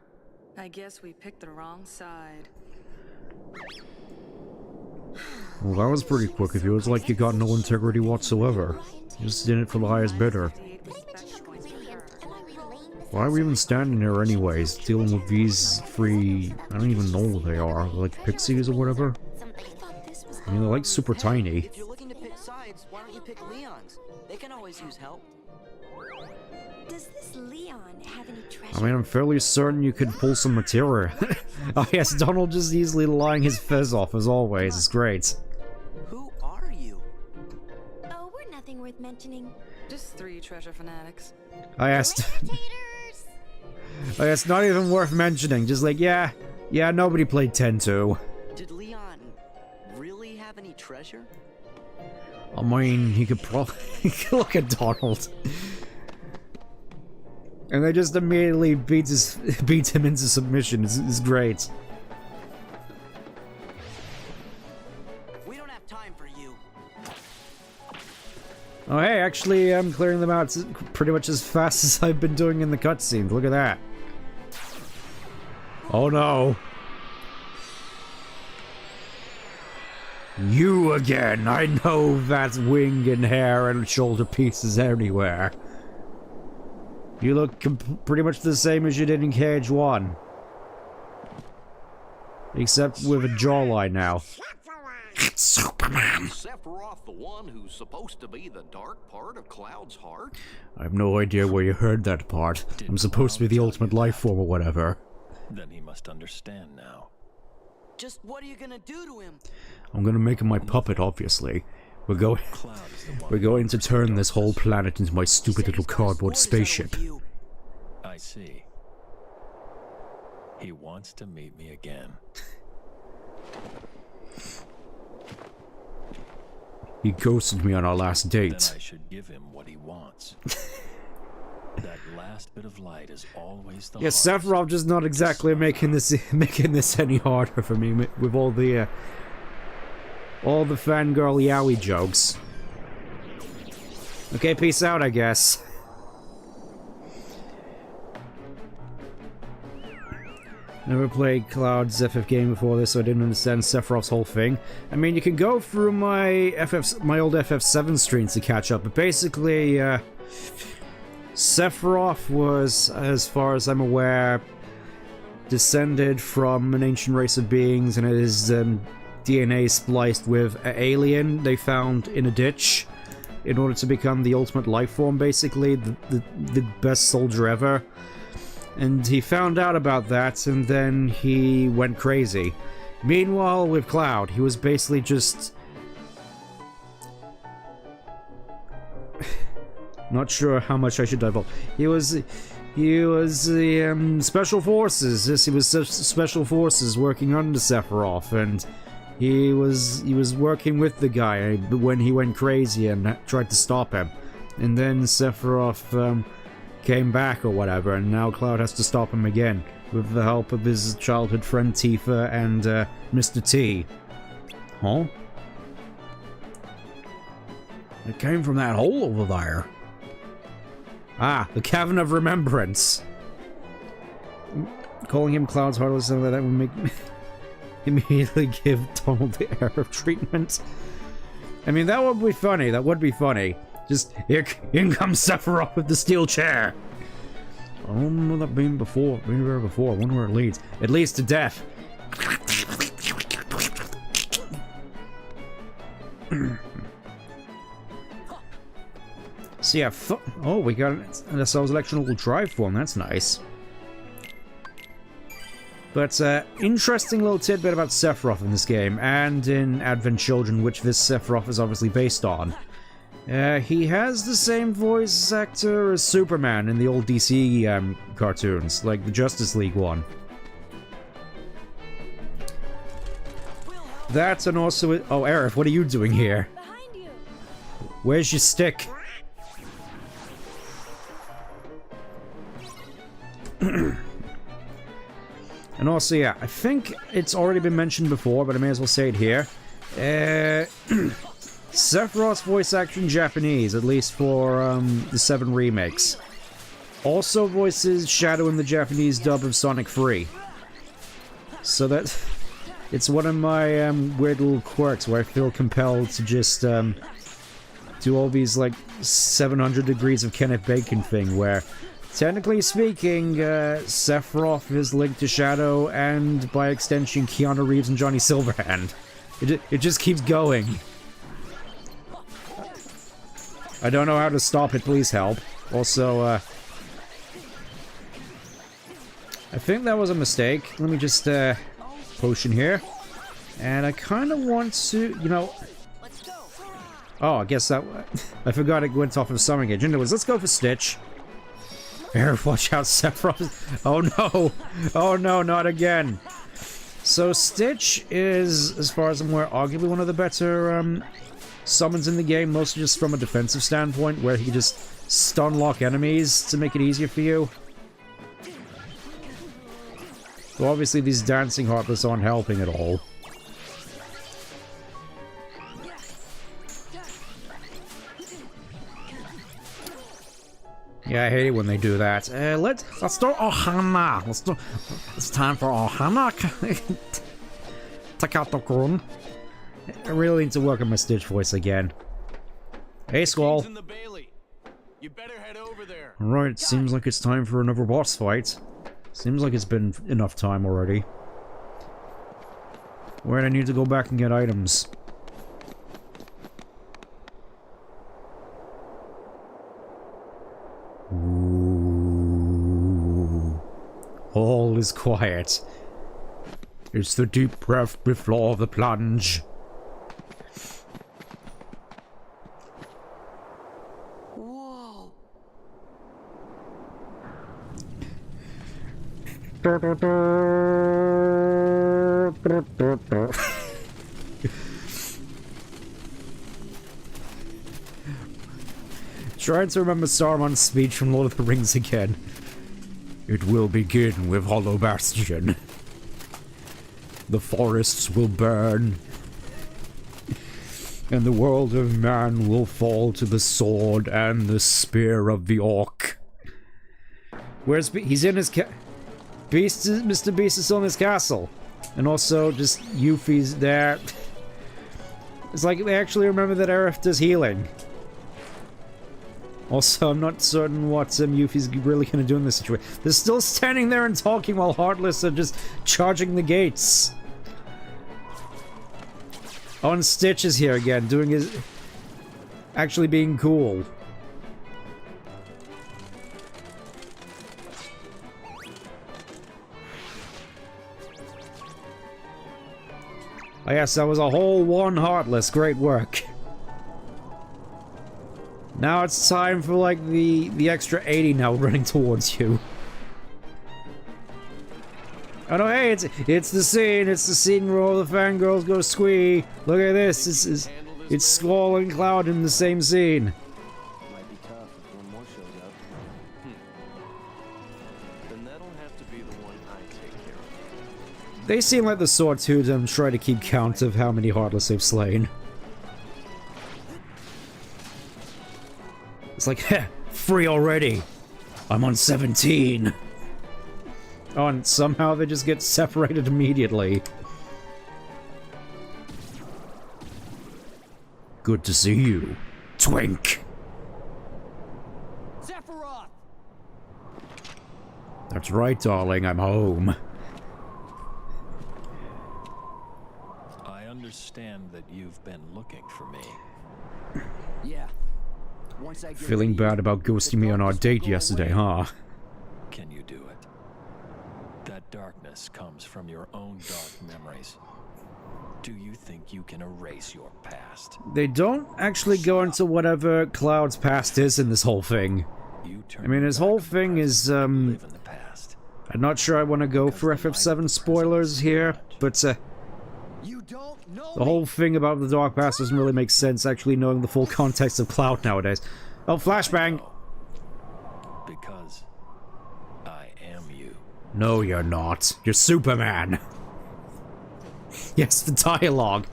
I guess we picked the wrong side. Well, that was pretty quick of you. It's like you got no integrity whatsoever. Just in it for the highest bidder. Why are we even standing here anyways, dealing with these three... I don't even know what they are, like pixies or whatever? I mean, they're like super tiny. If you're looking to pick sides, why don't you pick Leon's? They can always use help. Does this Leon have any treasure? I mean, I'm fairly certain you could pull some material. Oh yes, Donald just easily lying his fizz off as always. It's great. Who are you? Oh, we're nothing worth mentioning. Just 3 treasure fanatics. I asked. Oh, it's not even worth mentioning. Just like, yeah, nobody played 10-2. Did Leon really have any treasure? I mean, he could probably look at Donald. And they just immediately beat him into submission. It's great. We don't have time for you. Oh hey, actually I'm clearing them out pretty much as fast as I've been doing in the cutscenes. Look at that. Oh no. You again. I know that wing and hair and shoulder pieces anywhere. You look pretty much the same as you did in Cage 1. Except with a jawline now. Superman! Sephiroth the one who's supposed to be the dark part of Cloud's heart? I have no idea where you heard that part. I'm supposed to be the ultimate life form or whatever. Then he must understand now. Just what are you gonna do to him? I'm gonna make him my puppet, obviously. We're going to turn this whole planet into my stupid little cardboard spaceship. I see. He wants to meet me again. He ghosted me on our last date. Then I should give him what he wants. That last bit of light is always the Yes, Sephiroth just not exactly making this any harder for me with all the fangirl yaoi jokes. Okay, peace out, I guess. Never played Cloud's FF game before this, so I didn't understand Sephiroth's whole thing. I mean, you can go through my old FF7 streams to catch up, but basically, Sephiroth was, as far as I'm aware, descended from an ancient race of beings, and his DNA spliced with an alien they found in a ditch in order to become the ultimate life form, basically, the best soldier ever. And he found out about that, and then he went crazy. Meanwhile, with Cloud, he was basically just... Not sure how much I should divulge. He was the Special Forces. Yes, he was Special Forces working under Sephiroth, and he was working with the guy when he went crazy and tried to stop him. And then Sephiroth came back or whatever, and now Cloud has to stop him again with the help of his childhood friend Tifa and Mr. T. Huh? It came from that hole over there. Ah, the Cavern of Remembrance. Calling him Cloud's Heartless, that would make immediately give Donald the Arab treatment. I mean, that would be funny. That would be funny. Just, in comes Sephiroth with the steel chair. I don't remember that being before. Been there before. I wonder where it leads. It leads to death. So yeah, oh, we got an ourselves electrical drive form. That's nice. But interesting little tidbit about Sephiroth in this game, and in Advent Children, which this Sephiroth is obviously based on. He has the same voice actor as Superman in the old DC cartoons, like the Justice League one. That and also... Oh, Aerith, what are you doing here? Where's your stick? And also, yeah, I think it's already been mentioned before, but I may as well say it here. Sephiroth's voice actor in Japanese, at least for the 7 remakes. Also voices Shadow in the Japanese dub of Sonic 3. So that... It's one of my weird little quirks where I feel compelled to just do all these, like, 700 degrees of Kenneth Bacon thing, where, technically speaking, Sephiroth is linked to Shadow, and by extension, Keanu Reeves and Johnny Silverhand. It just keeps going. I don't know how to stop it, please help. Also, I think that was a mistake. Let me just, potion here. And I kind of want to, you know... Oh, I guess that... I forgot it went off of summoning agent. Anyways, let's go for Stitch. Here, watch out, Sephiroth. Oh no! Oh no, not again! So Stitch is, as far as I'm aware, arguably one of the better, summons in the game, mostly just from a defensive standpoint, where he can just stun lock enemies to make it easier for you. So obviously these dancing Heartless aren't helping at all. Yeah, I hate it when they do that. Let's do Ohana. It's time for Ohana. Take out the gun. I really need to work on my Stitch voice again. Hey, Squall. You better head over there. Right, seems like it's time for another boss fight. Seems like it's been enough time already. Where do I need to go back and get items? Ooh. All is quiet. It's the deep breath before the plunge. Whoa. Trying to remember Saruman's speech from Lord of the Rings again. It will begin with Hollow Bastion. The forests will burn. And the world of man will fall to the sword and the spear of the orc. Where's he's in his Mr. Beast is still in his castle. And also just Yuffie's there. It's like they actually remember that Aerith does healing. Also, I'm not certain what Yuffie's really going to do in this situation. They're still standing there and talking while Heartless are just charging the gates. Oh, and Stitch is here again, doing his... actually being cool. Oh yes, that was a whole one Heartless. Great work. Now it's time for, like, the extra 80 now running towards you. Oh no, hey, it's the scene where all the fangirls go squee. Look at this, it's Squall and Cloud in the same scene. Might be tough if one more shows up. Then that'll have to be the one I take care of. They seem like the sort who try to keep count of how many Heartless they've slain. It's like, heh, free already. I'm on 17. Oh, and somehow they just get separated immediately. Good to see you, Twink. Sephiroth! That's right, darling, I'm home. I understand that you've been looking for me. Yeah. Feeling bad about ghosting me on our date yesterday, huh? Can you do it? That darkness comes from your own dark memories. Do you think you can erase your past? They don't actually go into whatever Cloud's past is in this whole thing. I mean, his whole thing is, I'm not sure I want to go for FF7 spoilers here, but, the whole thing about the Dark Past doesn't really make sense, actually knowing the full context of Cloud nowadays. Oh, flashbang! Because I am you. No, you're not. You're Superman. Yes, the dialogue.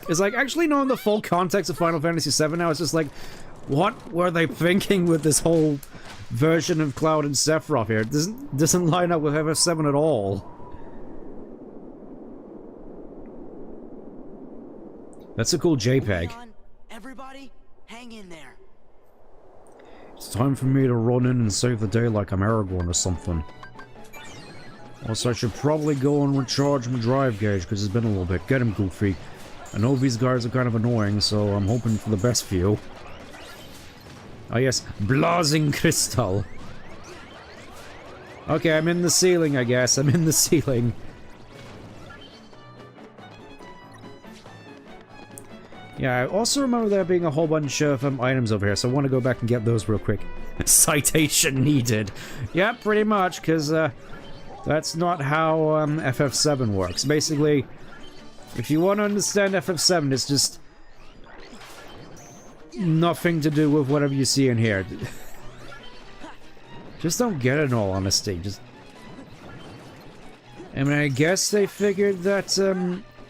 It's like, actually knowing the full context of Final Fantasy VII now, it's just like, what were they thinking with this whole version of Cloud and Sephiroth here? It doesn't line up with FF7 at all. That's a cool JPEG. Everybody, hang in there. It's time for me to run in and save the day like I'm Aragorn or something. Also, I should probably go and recharge my drive gauge, because it's been a little bit. Get him, Goofy. I know these guards are kind of annoying, so I'm hoping for the best for you. Oh yes, Blazing Crystal. Okay, I'm in the ceiling, I guess. I'm in the ceiling. Yeah, I also remember there being a whole bunch of items over here, so I want to go back and get those real quick. Citation needed. Yeah, pretty much, because that's not how FF7 works. Basically, if you want to understand FF7, it's just nothing to do with whatever you see in here. Just don't get it in all honesty. Just, I mean, I guess they figured that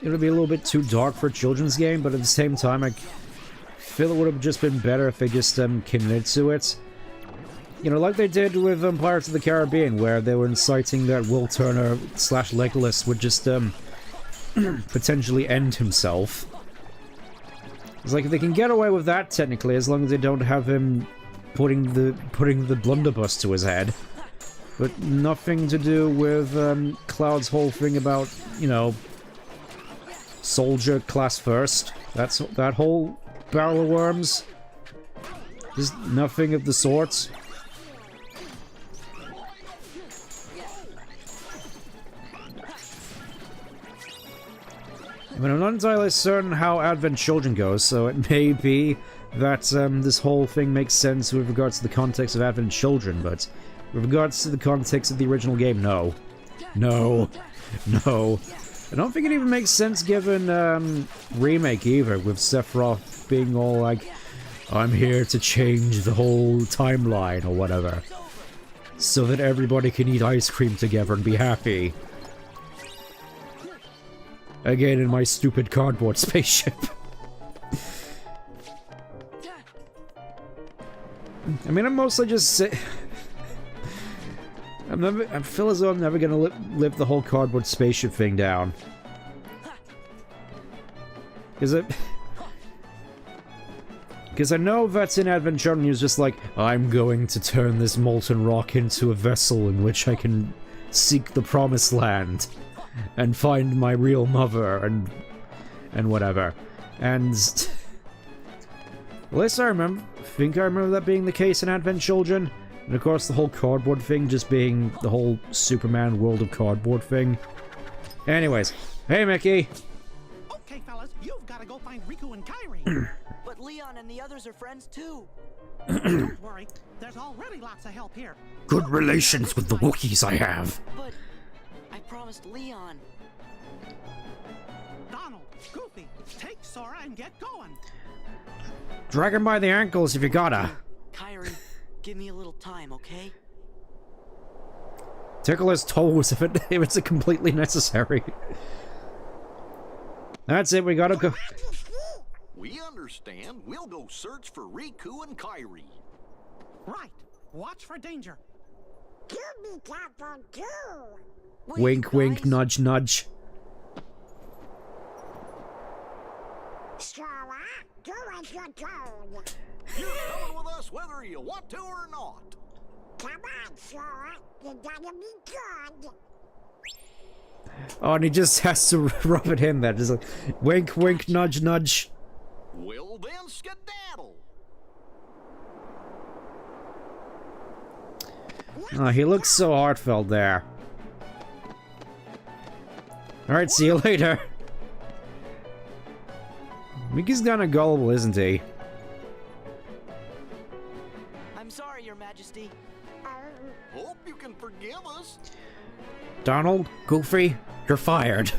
it'll be a little bit too dark for a children's game, but at the same time, I feel it would have just been better if they just committed to it. You know, like they did with Pirates of the Caribbean, where they were inciting that Will Turner / Legolas would just potentially end himself. It's like they can get away with that technically, as long as they don't have him putting the blunderbuss to his head. But nothing to do with Cloud's whole thing about, you know, soldier class first. That's that whole barrel of worms. Just nothing of the sorts. I mean, I'm not entirely certain how Advent Children goes, so it may be that this whole thing makes sense with regards to the context of Advent Children, but with regards to the context of the original game, no. No. No. I don't think it even makes sense given Remake either, with Sephiroth being all like, I'm here to change the whole timeline or whatever, so that everybody can eat ice cream together and be happy. Again, in my stupid cardboard spaceship. I mean, I'm mostly just I feel as though I'm never gonna live the whole cardboard spaceship thing down. Because I know that in Advent Children he was just like, I'm going to turn this molten rock into a vessel in which I can seek the promised land and find my real mother and whatever. And at least I think I remember that being the case in Advent Children. And of course the whole cardboard thing just being the whole Superman World of Cardboard thing. Anyways, hey Mickey! Okay fellas, you've got to go find Riku and Kairi. But Leon and the others are friends too. Don't worry, there's already lots of help here. Good relations with the Wookiees I have. But I promised Leon. Donald, Goofy, take Sora and get going. Drag him by the ankles if you gotta. Kairi, give me a little time, okay? Tickle his toes if it's completely necessary. That's it, we gotta go. We understand. We'll go search for Riku and Kairi. Right. Watch for danger. You be careful too. Wink, wink, nudge, nudge. Sora, do as you're told. You're coming with us whether you want to or not. Come on, Sora. You gotta be good. Oh, and he just has to rub it in there. Just like, wink, wink, nudge, nudge. Well then, skedaddle. Oh, he looks so heartfelt there. Alright, see you later. Mickey's kinda gullible, isn't he? I'm sorry, Your Majesty. Hope you can forgive us. Donald, Goofy, you're fired.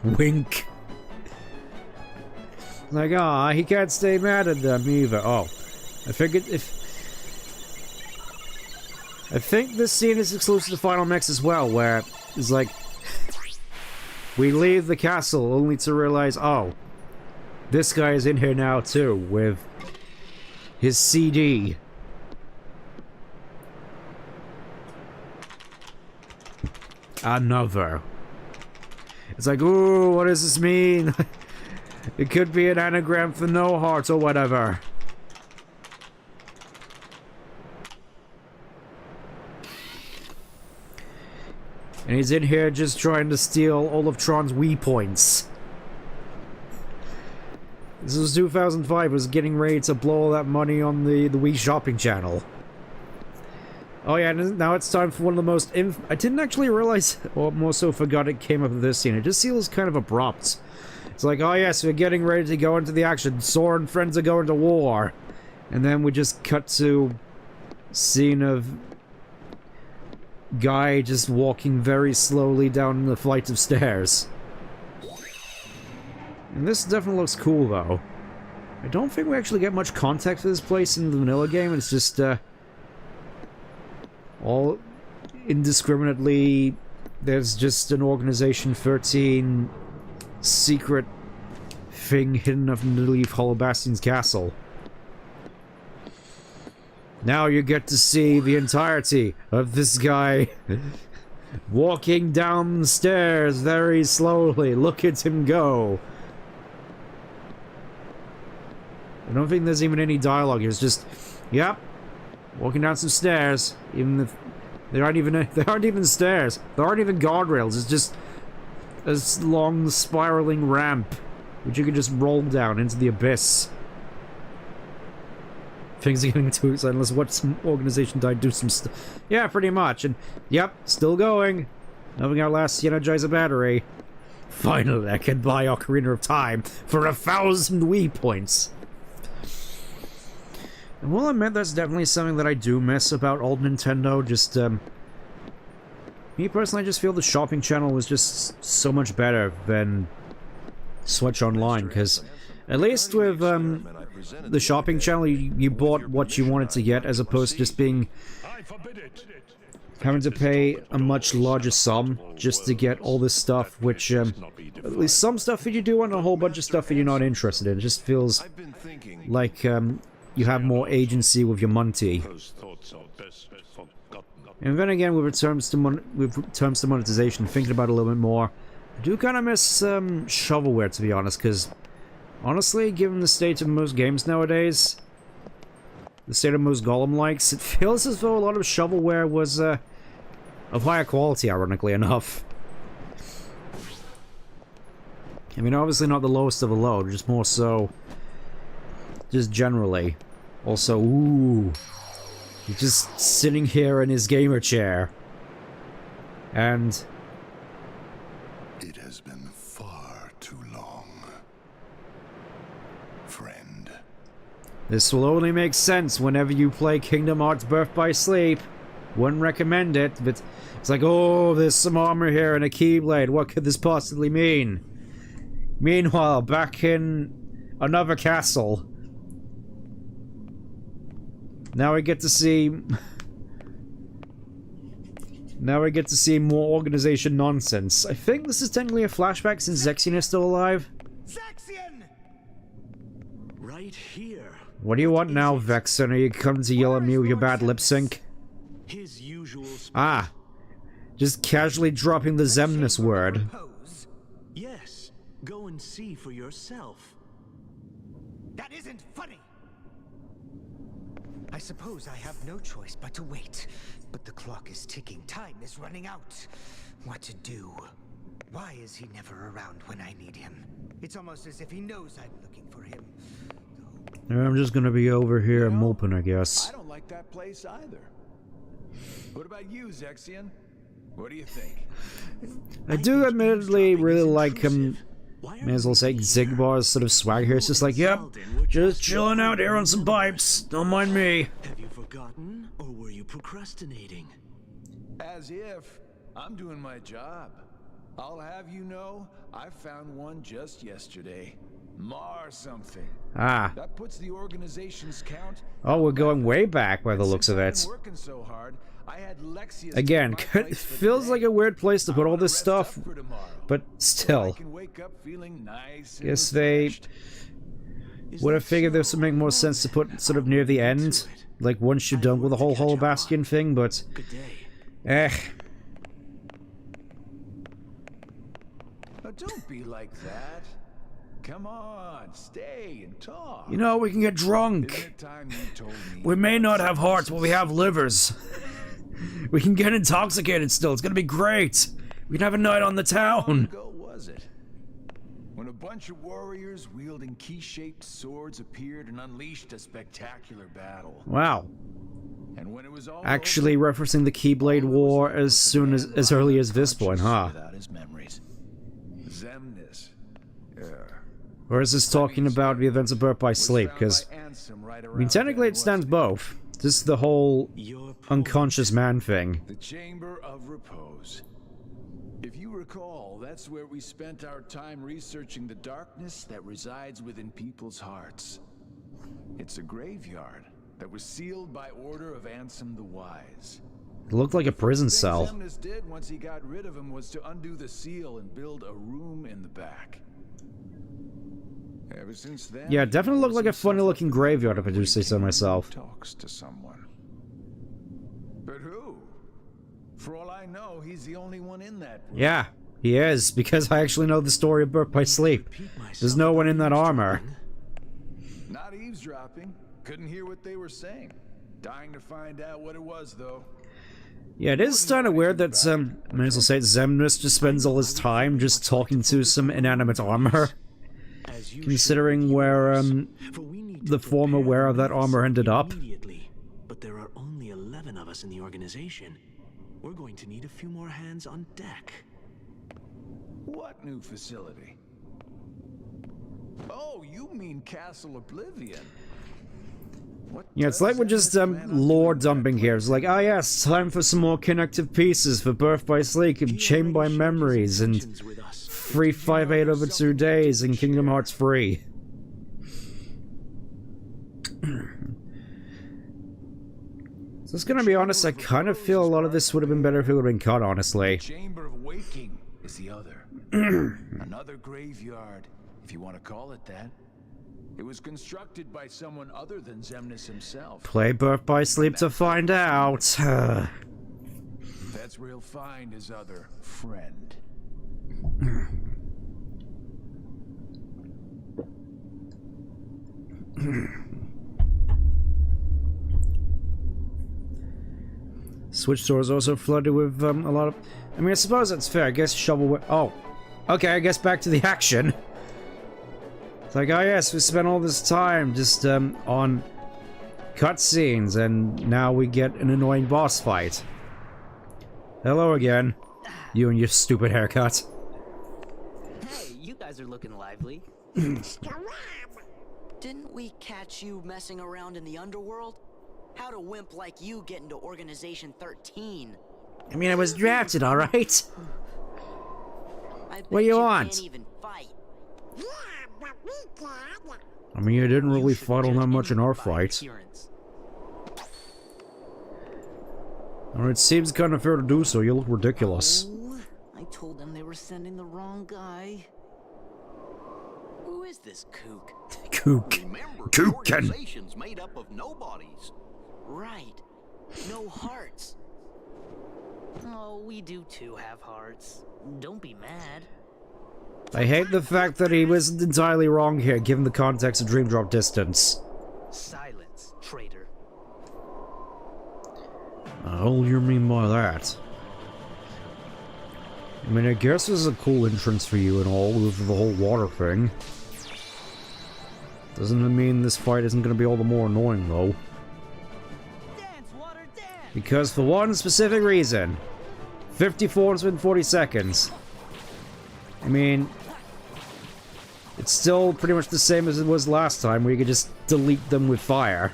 Wink. Like, aw, he can't stay mad at them either. Oh, I figured I think this scene is exclusive to Final Mix as well, where it's like, we leave the castle only to realize, oh, this guy is in here now too, with his CD. Another. It's like, ooh, what does this mean? It could be an anagram for no heart or whatever. And he's in here just trying to steal all of Tron's Wii points. This was 2005, was getting ready to blow all that money on the Wii shopping channel. Oh yeah, and now it's time for one of the most I didn't actually realize, or more so forgot it came up with this scene. It just feels kind of abrupt. It's like, oh yes, we're getting ready to go into the action. Sora and friends are going to war. And then we just cut to scene of guy just walking very slowly down the flight of stairs. And this definitely looks cool, though. I don't think we actually get much context for this place in the vanilla game. It's just, all indiscriminately... There's just an Organization 13 secret thing hidden underneath Hollow Bastion's castle. Now you get to see the entirety of this guy walking down the stairs very slowly. Look at him go. I don't think there's even any dialogue. It's just, yep, walking down some stairs. Even if they aren't even stairs. There aren't even guardrails. It's just a long spiraling ramp, which you can just roll down into the abyss. Things are getting too exciting. Let's watch some Organization die do some stuff. Yeah, pretty much. And, yep, still going. Nothing outlasts the Energizer battery. Finally, I can buy Ocarina of Time for 1,000 Wii points. And well, I admit that's definitely something that I do miss about old Nintendo. Just, me personally, I just feel the shopping channel was just so much better than Switch Online, because at least with, the shopping channel, you bought what you wanted to get, as opposed to just having to pay a much larger sum just to get all this stuff, which, at least some stuff that you do want, and a whole bunch of stuff that you're not interested in. It just feels like, you have more agency with your money. And then again, with terms to monetization, thinking about it a little bit more, I do kind of miss, shovelware, to be honest, because honestly, given the state of most games nowadays, the state of most Golem-likes, it feels as though a lot of shovelware was, of higher quality, ironically enough. I mean, obviously not the lowest of the low, just more so, just generally. Also, ooh, he's just sitting here in his gamer chair. And it has been far too long, friend. This will only make sense whenever you play Kingdom Hearts Birth by Sleep. Wouldn't recommend it, but it's like, oh, there's some armor here and a keyblade. What could this possibly mean? Meanwhile, back in another castle, now we get to see... Now we get to see more Organization nonsense. I think this is technically a flashback since Zexion is still alive. Zexion! Right here. What do you want now, Vexen? Are you coming to yell at me with your bad lip sync? His usual ah! Just casually dropping the Zemnis word. Yes, go and see for yourself. That isn't funny! I suppose I have no choice but to wait. But the clock is ticking. Time is running out. What to do? Why is he never around when I need him? It's almost as if he knows I'm looking for him. I'm just gonna be over here moping, I guess. I don't like that place either. What about you, Zexion? What do you think? I do admittedly really like may as well say Zigbar's sort of swag here. It's just like, yep, just chilling out here on some pipes. Don't mind me. Have you forgotten, or were you procrastinating? As if. I'm doing my job. I'll have you know, I found one just yesterday. Mar something. Ah. That puts the organization's count. Oh, we're going way back by the looks of it. Working so hard, I had Lexia's again, it feels like a weird place to put all this stuff, but still. Guess they would have figured this would make more sense to put sort of near the end, like once you're done with the whole Hollow Bastion thing, but don't be like that. Come on, stay and talk. You know, we can get drunk. We may not have hearts, but we have livers. We can get intoxicated still. It's gonna be great. We can have a night on the How long town. ago was it? When a bunch of warriors wielding key-shaped swords appeared and unleashed a spectacular battle. Wow. And when it was all Actually referencing the Keyblade War as early as this point, huh? without his memories. Zemnis. Or is this talking about the events of Birth by Sleep? Because, I mean, technically it stands both. This is the whole unconscious man thing. The Chamber of Repose. If you recall, that's where we spent our time researching the darkness that resides within people's hearts. It's a graveyard that was sealed by order of Ansem the Wise. It looked like a prison cell. What Zemnis did once he got rid of him was to undo the seal and build a room in the back. Ever since then, Yeah, it definitely looked like a funny looking graveyard if I do say so myself. Talks to someone. But who? For all I know, he's the only one in that room. Yeah, he is, because I actually know the story of Birth by Sleep. There's no one in that armor. Not eavesdropping. Couldn't hear what they were saying. Dying to find out what it was, though. Yeah, it is kind of weird that, I may as well say, Zemnis just spends all his time just talking to some inanimate armor. Considering where, the former wearer of that armor ended up. But there are only 11 of us in the organization. We're going to need a few more hands on deck. What new facility? Oh, you mean Castle Oblivion. Yeah, it's like we're just, lore dumping here. It's like, ah yes, time for some more connective pieces for Birth by Sleep and Chained by Memories and 358 over 2 days and Kingdom Hearts 3. So it's gonna be honest, I kind of feel a lot of this would have been better if it would have been cut, honestly. Chamber of Waking is the other. Another graveyard, if you want to call it that. It was constructed by someone other than Zemnis himself. Play Birth by Sleep to find out. That's where he'll find his other friend. Switch store is also flooded with a lot of... I mean, I suppose that's fair. I guess shovelware... Oh. Okay, I guess back to the action. It's like, oh yes, we spent all this time just on cutscenes, and now we get an annoying boss fight. Hello again. You and your stupid haircut. Hey, you guys are looking lively. Didn't we catch you messing around in the underworld? How'd a wimp like you get into Organization 13? I mean, I was drafted, alright? What do you want? Can't even fight. I mean, you didn't really fight all that much in our fight. It seems kind of fair to do so. You look ridiculous. Oh, I told them they were sending the wrong guy. Who is this kook? Kook. Remember, the Kookin. organization's made up of nobodies. Right. No hearts. Oh, we do too have hearts. Don't be mad. I hate the fact that he wasn't entirely wrong here, given the context of Dream Drop Distance. Silence, traitor. What do you mean by that? I mean, I guess this is a cool entrance for you and all, with the whole water thing. Doesn't it mean this fight isn't going to be all the more annoying, though? Because for one specific reason, 5440 seconds. I mean, it's still pretty much the same as it was last time, where you could just delete them with fire.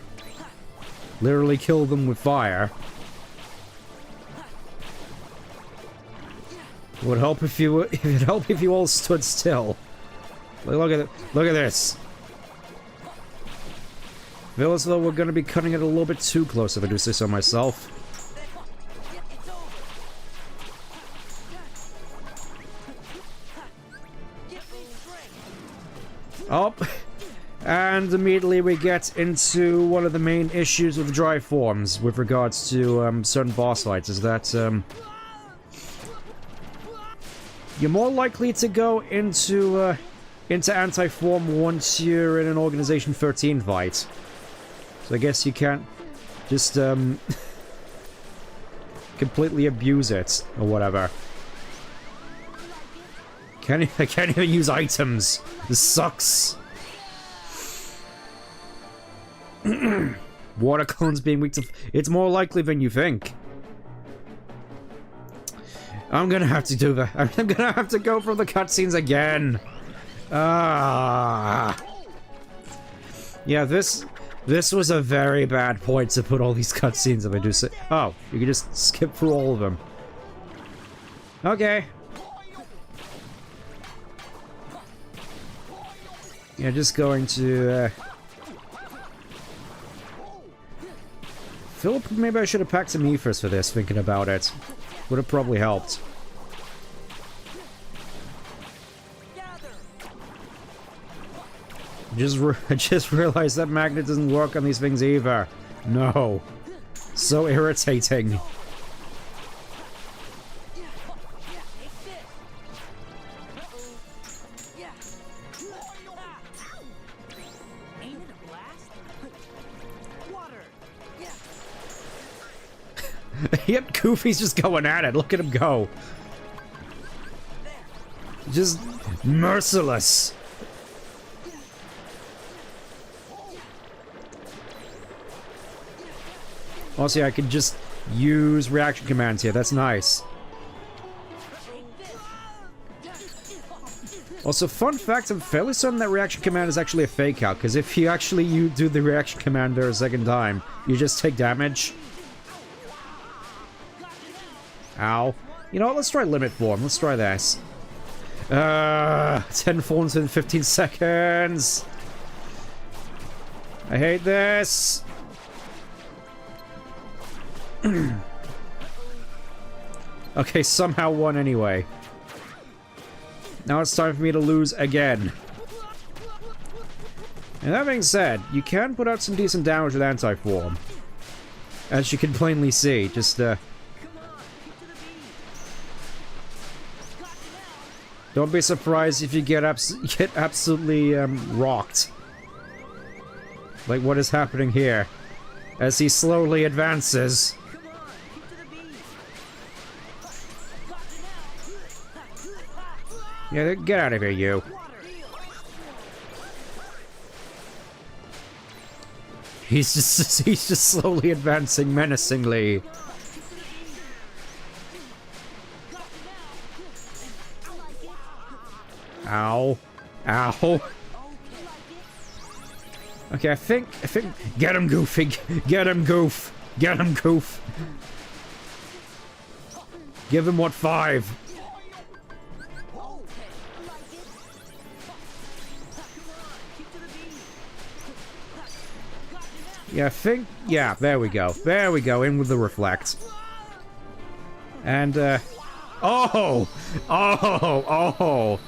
Literally kill them with fire. It would help if you all stood still. Look at this. Feel as though we're going to be cutting it a little bit too close, if I do say so myself. Oh, and immediately we get into one of the main issues with the dry forms with regards to certain boss fights, is that you're more likely to go into anti-form once you're in an Organization 13 fight. So I guess you can't just completely abuse it, or whatever. I can't even use items. This sucks. Water clones being weak to... It's more likely than you think. I'm gonna have to do that. I'm gonna have to go for the cutscenes again. Ah. Yeah, this was a very bad point to put all these cutscenes if I do say... Oh, you can just skip through all of them. Okay. Yeah, just going to... Philip, maybe I should have packed some ethers for this, thinking about it. Would have probably helped. I just realized that magnet doesn't work on these things either. No. So irritating. Yep, Goofy's just going at it. Look at him go. Just merciless. Also, I could just use reaction commands here. That's nice. Also, fun fact, I'm fairly certain that reaction command is actually a fake out, because if you do the reaction command there a second time, you just take damage. Ow. You know what, let's try limit form. Let's try this. 10 forms in 15 seconds. I hate this. Okay, somehow won anyway. Now it's time for me to lose again. And that being said, you can put out some decent damage with anti-form. As you can plainly see, just don't be surprised if you get absolutely rocked. Like what is happening here. As he slowly advances. Yeah, get out of here, you. He's just slowly advancing menacingly. Ow. Ow. Okay, I think... Get him, Goofy! Get him, Goof! Get him, Goof! Give him what, 5? Yeah, I think... Yeah, there we go. There we go, in with the reflect. And, Oh! Oh!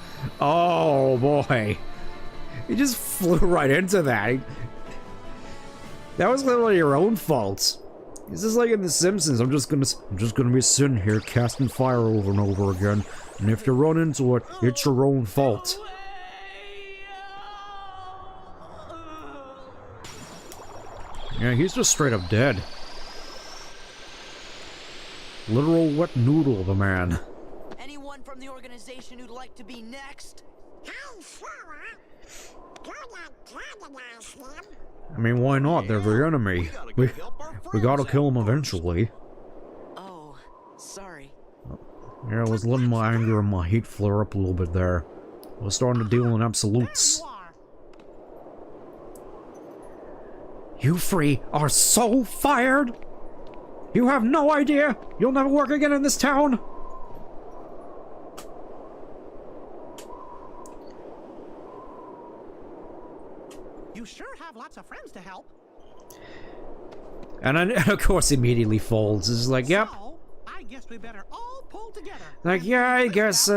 Oh, boy. You just flew right into that. That was literally your own fault. This is like in The Simpsons. I'm just gonna be sitting here casting fire over and over again. And if you run into it, it's your own fault. Yeah, he's just straight up dead. Literal wet noodle, the man. Anyone from the organization who'd like to be next? I mean, why not? They're the enemy. We gotta kill them eventually. Oh, sorry. Yeah, I was letting my anger and my hate flare up a little bit there. I was starting to deal in absolutes. You three are so fired! You have no idea! You'll never work again in this town! You sure have lots of friends to help. And of course immediately folds. It's like, yep. So, I guess we better all pull together. Like, yeah, I guess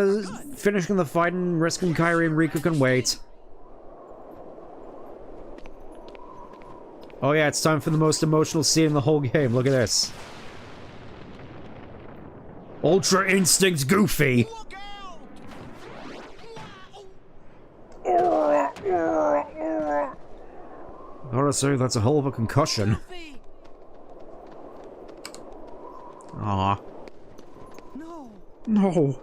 finishing the fight and risking Kyrie and Riku can wait. Oh yeah, it's time for the most emotional scene in the whole game. Look at this. Ultra Instinct Goofy! I gotta say, that's a hell of a concussion. Aw. No.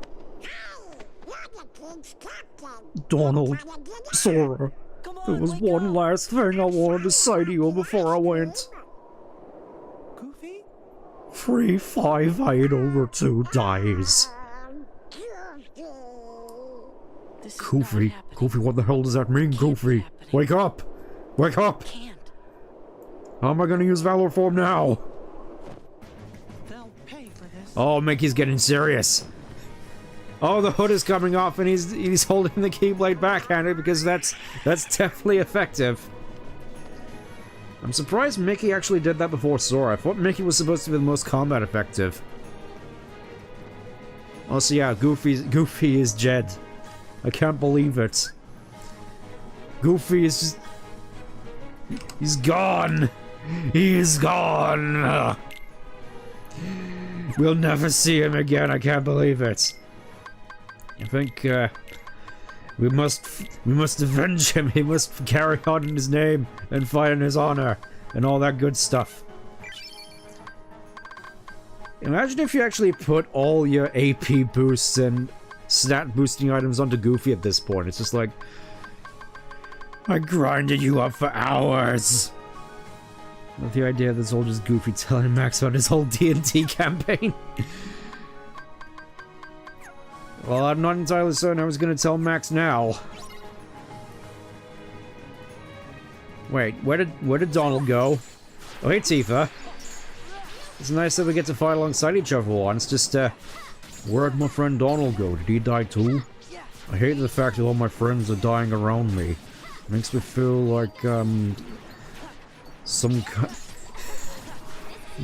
Donald, Sora, there was one last thing I wanted to say to you before I went. Goofy? 3582 dies. Goofy, Goofy, what the hell does that mean, Goofy? Wake up! Wake up! How am I gonna use Valor Form now? They'll pay for this. Oh, Mickey's getting serious. Oh, the hood is coming off and he's holding the Keyblade backhanded because that's definitely effective. I'm surprised Mickey actually did that before Sora. I thought Mickey was supposed to be the most combat effective. Oh, so yeah, Goofy is dead. I can't believe it. Goofy is just... He's gone! He's gone! We'll never see him again, I can't believe it. I think, we must avenge him. He must carry on in his name and fight in his honor and all that good stuff. Imagine if you actually put all your AP boosts and stat boosting items onto Goofy at this point. It's just like, I grinded you up for hours. With the idea that it's all just Goofy telling Max about his whole D&D campaign. Well, I'm not entirely certain I was gonna tell Max now. Wait, where did Donald go? Oh, hey, Tifa. It's nice that we get to fight alongside each other once. Just, where'd my friend Donald go? Did he die too? I hate the fact that all my friends are dying around me. Makes me feel like, no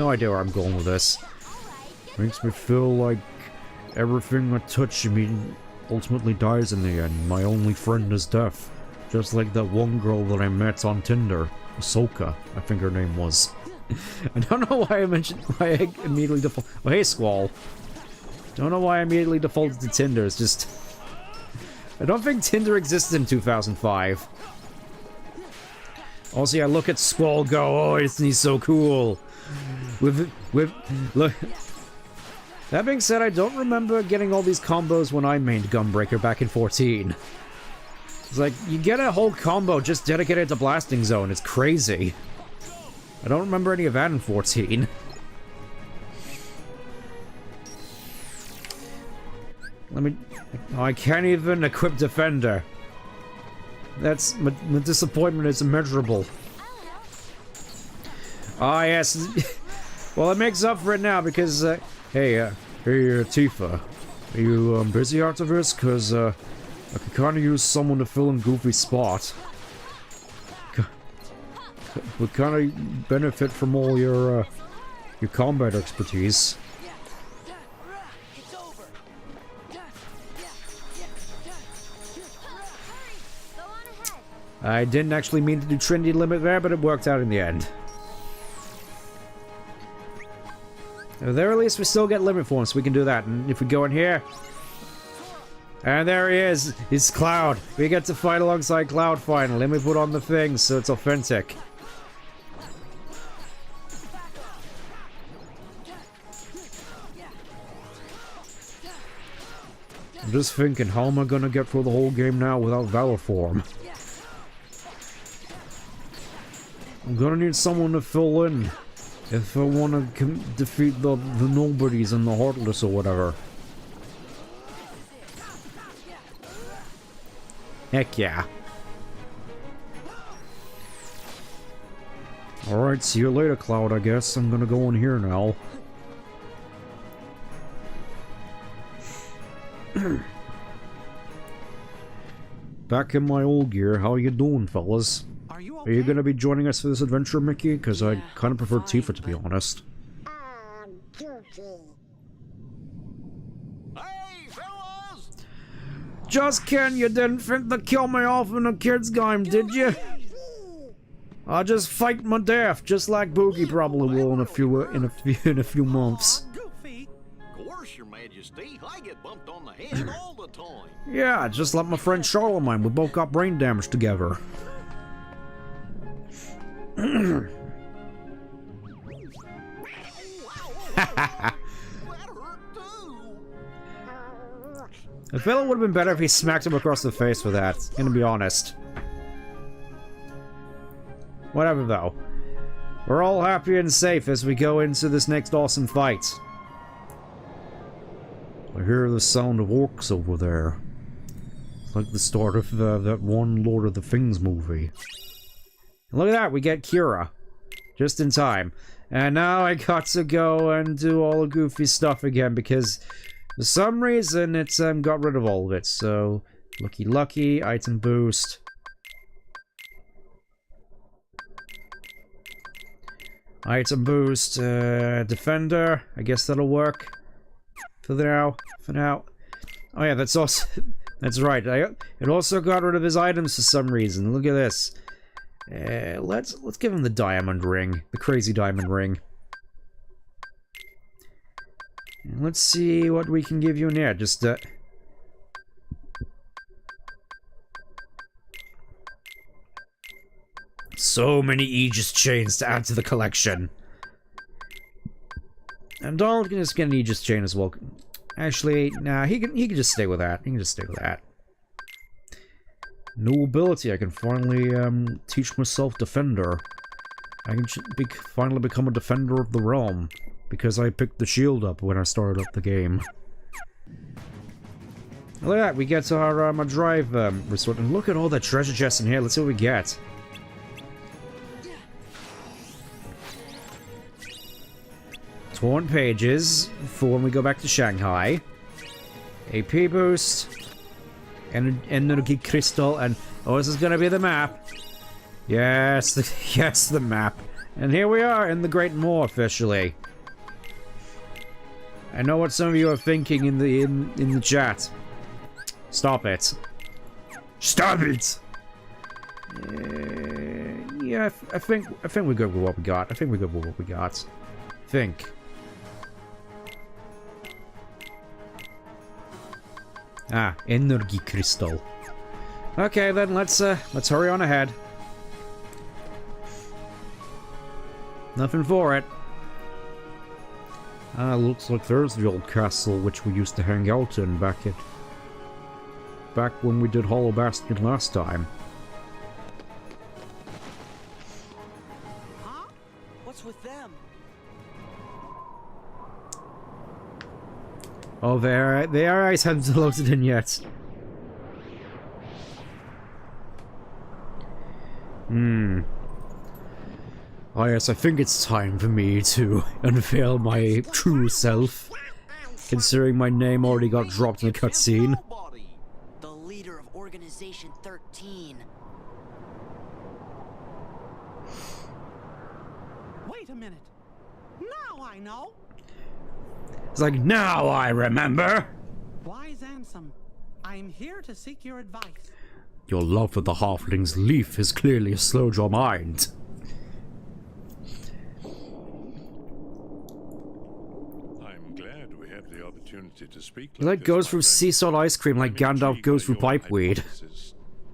idea where I'm going with this. Makes me feel like everything I touch ultimately dies in the end. My only friend is death. Just like that one girl that I met on Tinder. Ahsoka, I think her name was. I don't know why I immediately default. Oh, hey, Squall. Don't know why I immediately defaulted to Tinder. It's just... I don't think Tinder existed in 2005. Also, yeah, look at Squall go. Oh, isn't he so cool? Look... That being said, I don't remember getting all these combos when I mained Gunbreaker back in 14. It's like, you get a whole combo just dedicated to Blasting Zone. It's crazy. I don't remember any of that in 14. I can't even equip Defender. That's... My disappointment is immeasurable. Ah, yes. Well, it makes up for it now because, hey, Tifa. Are you, busy after this? Cause, I could kinda use someone to fill in Goofy's spot. Would kinda benefit from all your combat expertise. I didn't actually mean to do Trinity Limit there, but it worked out in the end. At the very least, we still get Limit Form, so we can do that. And if we go in here... And there he is! He's Cloud! We get to fight alongside Cloud finally. Let me put on the thing so it's authentic. I'm just thinking, how am I gonna get through the whole game now without Valor Form? I'm gonna need someone to fill in if I want to defeat the nobodies and the Heartless or whatever. Heck yeah. Alright, see you later, Cloud, I guess. I'm gonna go in here now. Back in my old gear, how you doing, fellas? Are you Are you gonna be joining us for this adventure, Mickey? Because I kind of prefer Tifa, to be honest. Hey, fellas! Just Ken, you didn't think to kill me off in a kid's game, did you? I'll just fight my death, just like Boogie probably will in a few months. Of course, Your Majesty. I get bumped on the head all the time. Yeah, just like my friend Charlemagne. We both got brain damage together. I feel it would have been better if he smacked him across the face with that, gonna be honest. Whatever though. We're all happy and safe as we go into this next awesome fight. I hear the sound of orcs over there. It's like the start of that one Lord of the Things movie. And look at that, we get Kira. Just in time. And now I got to go and do all the goofy stuff again because for some reason it's got rid of all of it. So, lucky, item boost. Item boost, defender. I guess that'll work. For now. Oh yeah, that's also... that's right. It also got rid of his items for some reason. Look at this. Let's give him the diamond ring. The crazy diamond ring. And let's see what we can give you in here. Just, so many Aegis chains to add to the collection. And Donald can just get an Aegis chain as well. Actually, nah, he can just stay with that. He can just stay with that. New ability, I can finally teach myself Defender. I can finally become a Defender of the Realm. Because I picked the shield up when I started up the game. Look at that, we get our drive restored. And look at all the treasure chests in here, let's see what we get. Torn pages for when we go back to Shanghai. AP boost. Energy crystal, and oh, this is gonna be the map. Yes, yes, the map. And here we are in the Great Moor officially. I know what some of you are thinking in the chat. Stop it. Stop it. Yeah, I think we're good with what we got. Ah, energy crystal. Okay, then let's hurry on ahead. Nothing for it. Looks like there's the old castle which we used to hang out in back when we did Hollow Bastion last time. Huh? What's with them? Oh, the AIs haven't loaded in yet. Oh yes, I think it's time for me to unveil my true self. Considering my name already got dropped in the cutscene. The leader of Organization 13. Wait a minute. Now I know. It's like, now I remember! Wise Ansem, I'm here to seek your advice. Your love for the Halfling's leaf has clearly slowed your mind. I'm glad we have the opportunity to speak. Like goes through sea salt ice cream like Gandalf goes through pipeweed.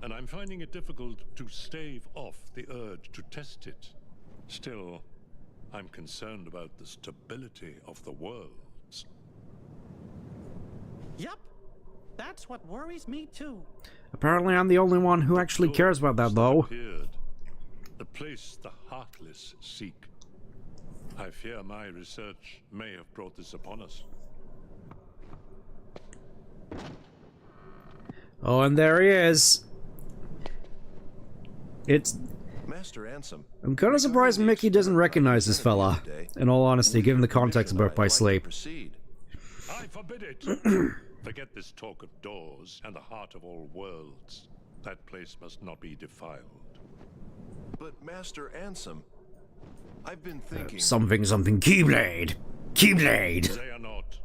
And I'm finding it difficult to stave off the urge to test it. Still, I'm concerned about the stability of the worlds. Yep, that's what worries me too. Apparently I'm the only one who actually cares about that, though. The place the Heartless seek. I fear my research may have brought this upon us. Oh, and there he is. It's... Master Ansem. I'm kind of surprised Mickey doesn't recognize this fella. In all honesty, given the context of Birth by Sleep. I forbid it! Forget this talk of doors and the heart of all worlds. That place must not be defiled. But Master Ansem, I've been thinking... Something, Keyblade! Keyblade! They are not.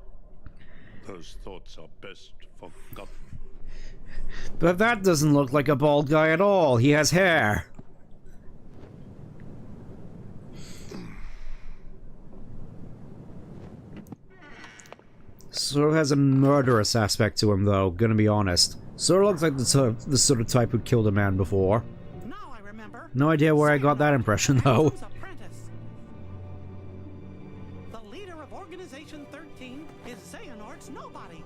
Those thoughts are best forgotten. But that doesn't look like a bald guy at all. He has hair. Sort of has a murderous aspect to him, though, gonna be honest. Sort of looks like the sort of type who killed a man before. Now I remember. No idea where I got that impression, though. The leader of Organization 13 is Xehanort's nobody.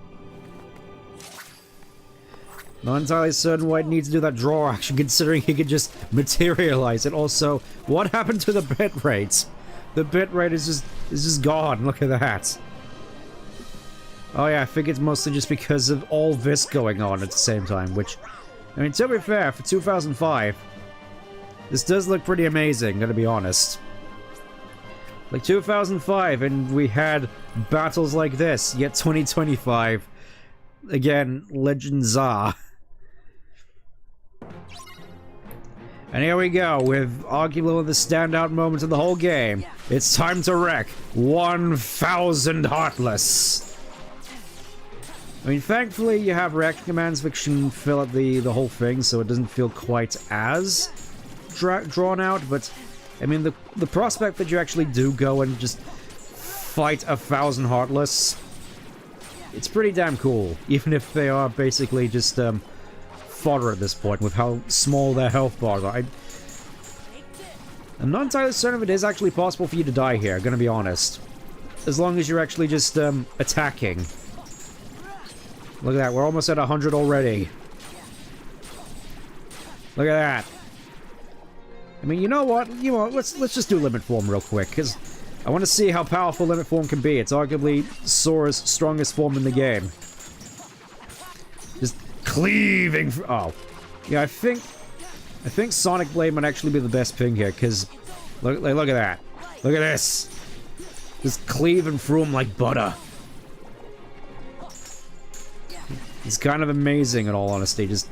Not entirely certain why it needs to do that draw action, considering he could just materialize it. Also, what happened to the bit rate? The bit rate is just gone. Look at that. Oh yeah, I think it's mostly just because of all this going on at the same time, which, I mean, to be fair, for 2005, this does look pretty amazing, gonna be honest. Like 2005, and we had battles like this, yet 2025, again, legends are. And here we go, with arguably one of the standout moments of the whole game. It's time to wreck 1,000 Heartless. I mean, thankfully you have reaction commands which can fill up the whole thing, so it doesn't feel quite as drawn out, but I mean, the prospect that you actually do go and just fight 1,000 Heartless, it's pretty damn cool, even if they are basically just fodder at this point with how small their health bars are. I'm not entirely certain if it is actually possible for you to die here, gonna be honest. As long as you're actually just attacking. Look at that, we're almost at 100 already. Look at that. I mean, you know what? Let's just do Limit Form real quick, because I want to see how powerful Limit Form can be. It's arguably Sora's strongest form in the game. Just cleaving. Oh, yeah. I think Sonic Blade might actually be the best thing here, because look at that. Look at this. Just cleaving through him like butter. It's kind of amazing, in all honesty. Just.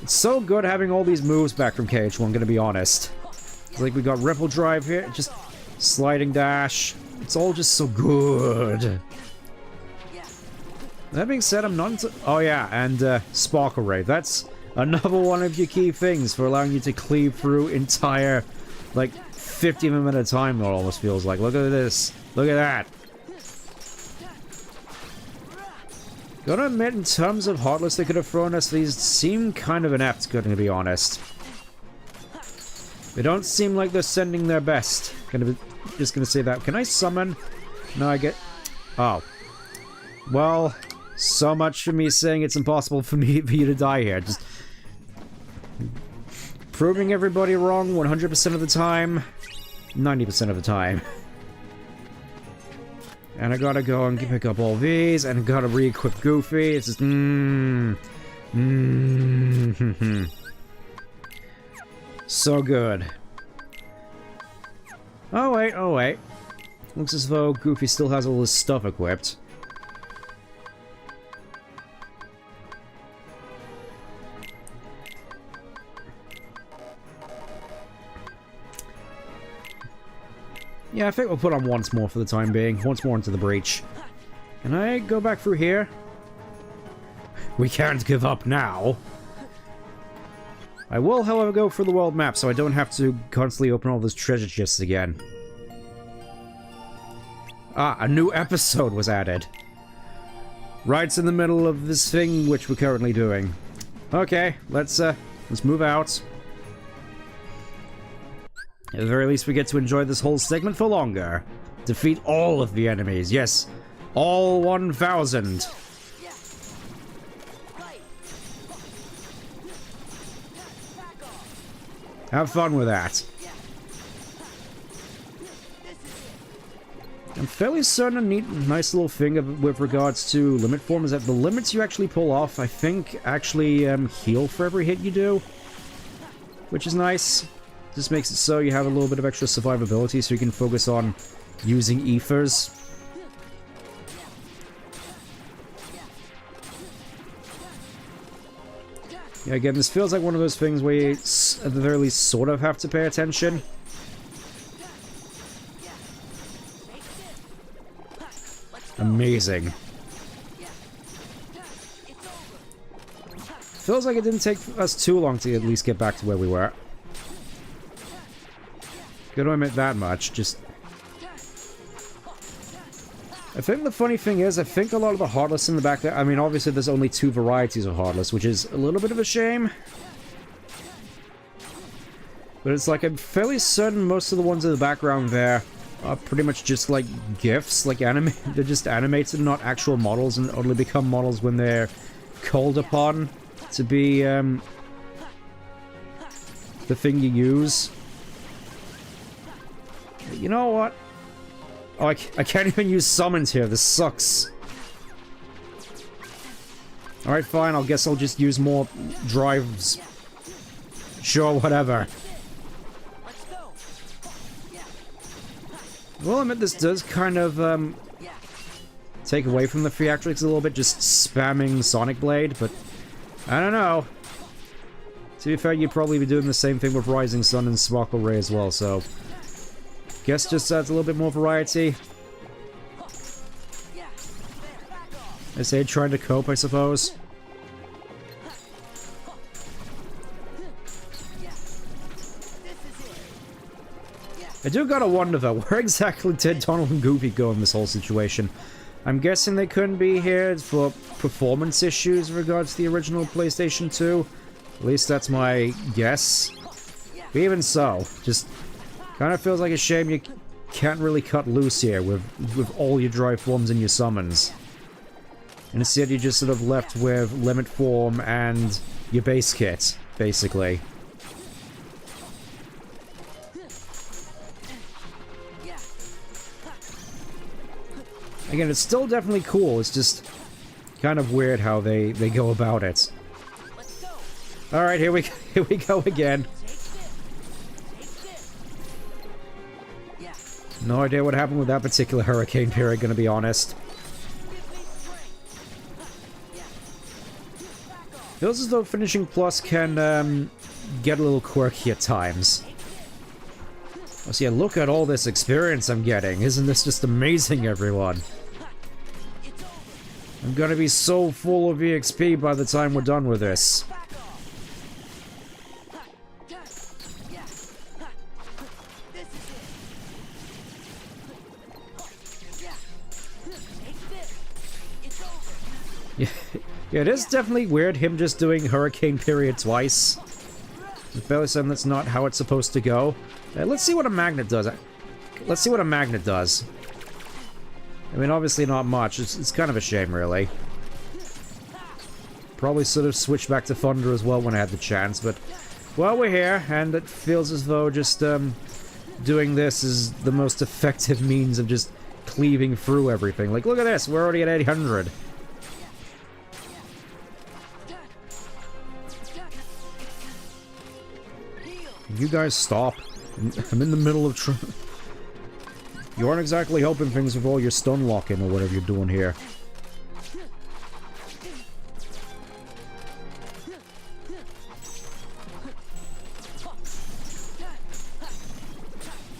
It's so good having all these moves back from KH1, gonna be honest. It's like we got Ripple Drive here, just sliding dash. It's all just so good. That being said, I'm not into... Oh yeah, and Sparkle Ray. That's another one of your key things for allowing you to cleave through entire, like, 50 of them at a time, it almost feels like. Look at this. Look at that. Gotta admit, in terms of Heartless they could have thrown us, these seem kind of inept, to be honest. They don't seem like they're sending their best. Just gonna say that. Can I summon? No, I get... Oh. Well, so much for me saying it's impossible for you to die here. Just... proving everybody wrong 100% of the time. 90% of the time. And I gotta go and pick up all these, and I gotta re-equip Goofy. It's just, so good. Oh wait. Looks as though Goofy still has all his stuff equipped. Yeah, I think we'll put on once more for the time being. Once more into the breach. Can I go back through here? We can't give up now. I will, however, go for the world map so I don't have to constantly open all those treasure chests again. Ah, a new episode was added. Right in the middle of this thing which we're currently doing. Okay, let's move out. At the very least, we get to enjoy this whole segment for longer. Defeat all of the enemies. Yes, all 1,000. Have fun with that. I'm fairly certain a nice little thing with regards to limit form is that the limits you actually pull off, I think, actually heal for every hit you do. Which is nice. This makes it so you have a little bit of extra survivability so you can focus on using ethers. Yeah, again, this feels like one of those things where you, at the very least, sort of have to pay attention. Amazing. Feels like it didn't take us too long to at least get back to where we were. Gotta admit that much, just... I think the funny thing is, I think a lot of the Heartless in the back there... I mean, obviously there's only 2 varieties of Heartless, which is a little bit of a shame. But it's like, I'm fairly certain most of the ones in the background there are pretty much just like GIFs, like anime. They're just animated, not actual models, and only become models when they're called upon to be the thing you use. You know what? Oh, I can't even use summons here. This sucks. Alright, fine. I guess I'll just use more drives. Sure, whatever. Well, I admit this does kind of, take away from the theatrics a little bit, just spamming Sonic Blade, but I don't know. To be fair, you'd probably be doing the same thing with Rising Sun and Sparkle Ray as well, so guess just adds a little bit more variety. I say trying to cope, I suppose. I do gotta wonder though, where exactly did Donald and Goofy go in this whole situation? I'm guessing they couldn't be here for performance issues in regards to the original PlayStation 2. At least that's my guess. But even so, just kind of feels like a shame you can't really cut loose here with all your drive forms and your summons. And instead you're just sort of left with limit form and your base kit, basically. Again, it's still definitely cool, it's just kind of weird how they go about it. Alright, here we go again. No idea what happened with that particular hurricane period, gonna be honest. Feels as though finishing Plus can get a little quirky at times. Oh, so yeah, look at all this experience I'm getting. Isn't this just amazing, everyone? I'm gonna be so full of EXP by the time we're done with this. Yeah, it is definitely weird him just doing Hurricane Period twice. With Belly saying that's not how it's supposed to go. Let's see what a magnet does. Let's see what a magnet does. I mean, obviously not much. It's kind of a shame, really. Probably sort of switched back to Thunder as well when I had the chance, but... Well, we're here, and it feels as though just, doing this is the most effective means of just cleaving through everything. Like, look at this! We're already at 800. You guys stop. I'm in the middle of You aren't exactly helping things with all your stun locking or whatever you're doing here.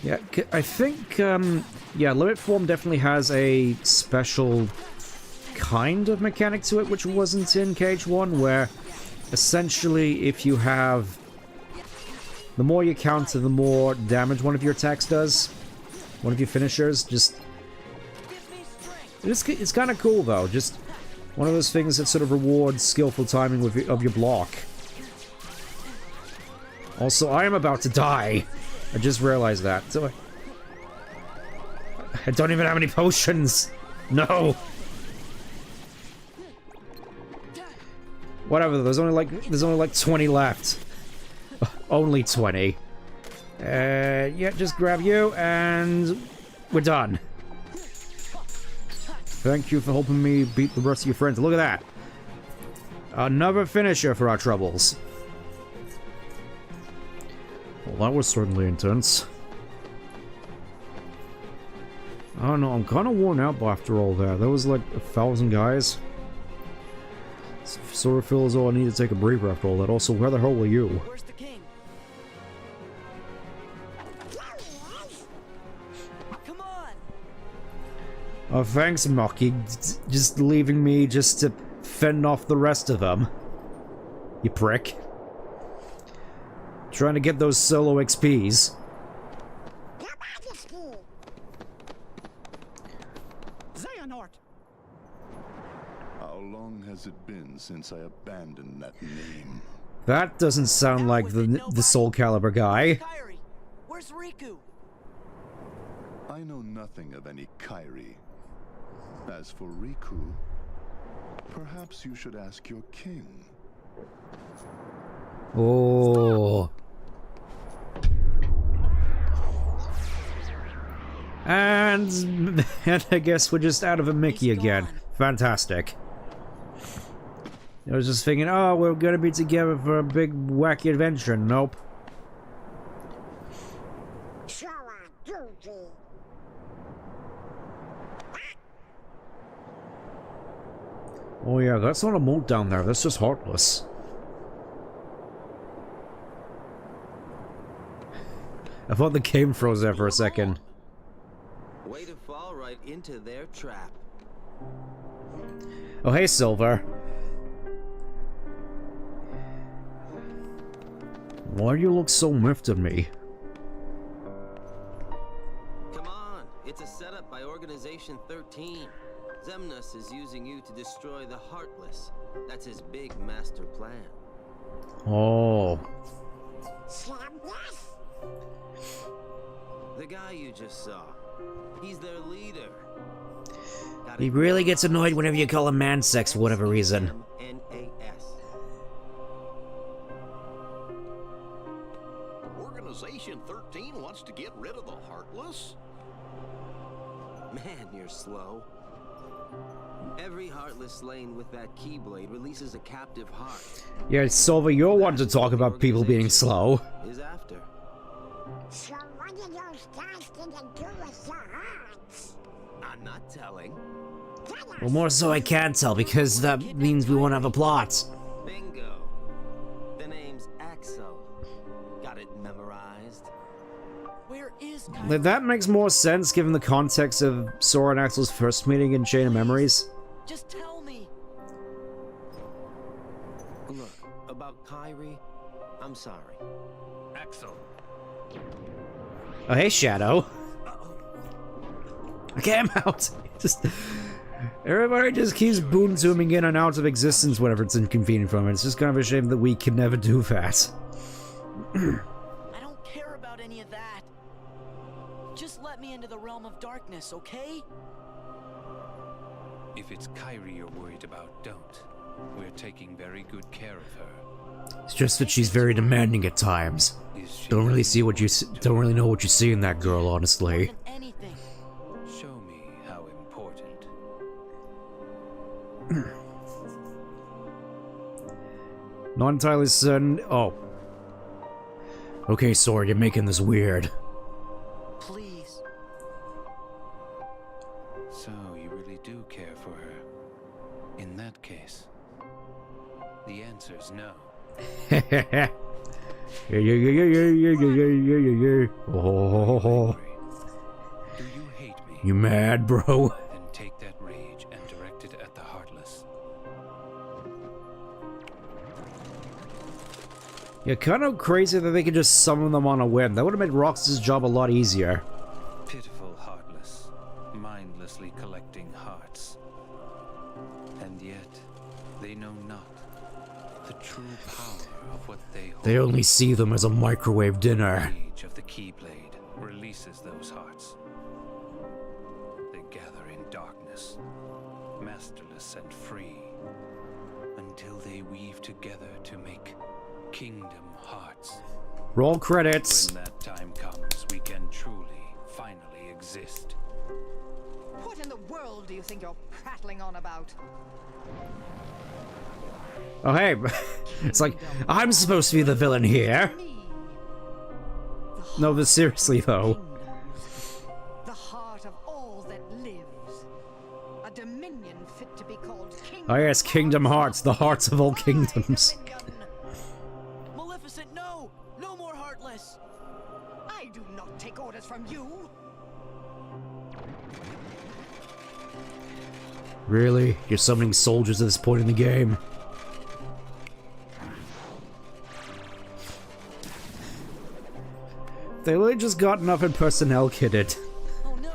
Yeah, I think, yeah, Limit Form definitely has a special kind of mechanic to it, which wasn't in Cage 1, where essentially if you have... The more you counter, the more damage one of your attacks does. One of your finishers, just... It's kind of cool, though. Just one of those things that sort of rewards skillful timing of your block. Also, I am about to die. I just realized that. So I don't even have any potions. No. Whatever. There's only like 20 left. Only 20. Yeah, just grab you, and we're done. Thank you for helping me beat the rest of your friends. Look at that. Another finisher for our troubles. Well, that was certainly intense. I don't know, I'm kind of worn out after all that. That was like 1,000 guys. Sort of feels as though I need to take a breather after all that. Also, where the hell were you? Where's the king? Come on! Oh, thanks, Mocky. Just leaving me just to fend off the rest of them. You prick. Trying to get those solo XPs. Xehanort! How long has it been since I abandoned that name? That doesn't sound like the Soul Calibur guy. Where's Riku? I know nothing of any Kyrie. As for Riku, perhaps you should ask your king. Oh. And I guess we're just out of a Mickey again. Fantastic. I was just thinking, oh, we're gonna be together for a big wacky adventure. Nope. Oh yeah, that's not a moat down there, that's just Heartless. I thought the game froze there for a second. Way to fall right into their trap. Oh hey, Silver. Why do you look so miffed at me? Come on, it's a setup by Organization 13. Xemnas is using you to destroy the Heartless. That's his big master plan. Oh. The guy you just saw. He's their leader. He really gets annoyed whenever you call him man sex for whatever reason. N-A-S. Organization 13 wants to get rid of the Heartless? Man, you're slow. Every Heartless slain with that Keyblade releases a captive heart. Yeah, Silver, you're one to talk about people being slow. Is after. So what are those guys gonna do with the hearts? I'm not telling. Well, more so I can't tell, because that means we won't have a plot. Bingo. The name's Axel. Got it memorized? Where is That makes more sense given the context of Sora and Axel's first meeting in Chain of Memories. Just tell me. Look, about Kyrie, I'm sorry. Axel. Oh, hey, Shadow. Get him out. Just everybody just keeps boon zooming in and out of existence whenever it's inconvenient for him. It's just kind of a shame that we can never do that. I don't care about any of that. Just let me into the realm of darkness, okay? If it's Kyrie you're worried about, don't. We're taking very good care of her. It's just that she's very demanding at times. Don't really see what you don't really know what you see in that girl, honestly. Show me how important. Not entirely certain. Oh. Okay, Sora, you're making this weird. Please. So you really do care for her. In that case, the answer's no. Yeah. Oh. You mad, bro? Then take that rage and direct it at the Heartless. Yeah, kind of crazy that they could just summon them on a whim. That would have made Rox's job a lot easier. Pitiful Heartless, mindlessly collecting hearts. And yet, they know not the true power of what they hold. They only see them as a microwave dinner. The rage of the Keyblade releases those hearts. They gather in darkness, masterless and free, until they weave together to make Kingdom Hearts. Roll credits. When that time comes, we can truly, finally exist. What in the world do you think you're prattling on about? Oh, hey. It's like, I'm supposed to be the villain here. No, but seriously, though. The heart of all that lives. A dominion fit to be called Kingdom. Oh, yes, Kingdom Hearts, the hearts of all kingdoms. Maleficent, no! No more Heartless! I do not take orders from you. Really? You're summoning soldiers at this point in the game? They really just got enough in personnel kitted. Oh no!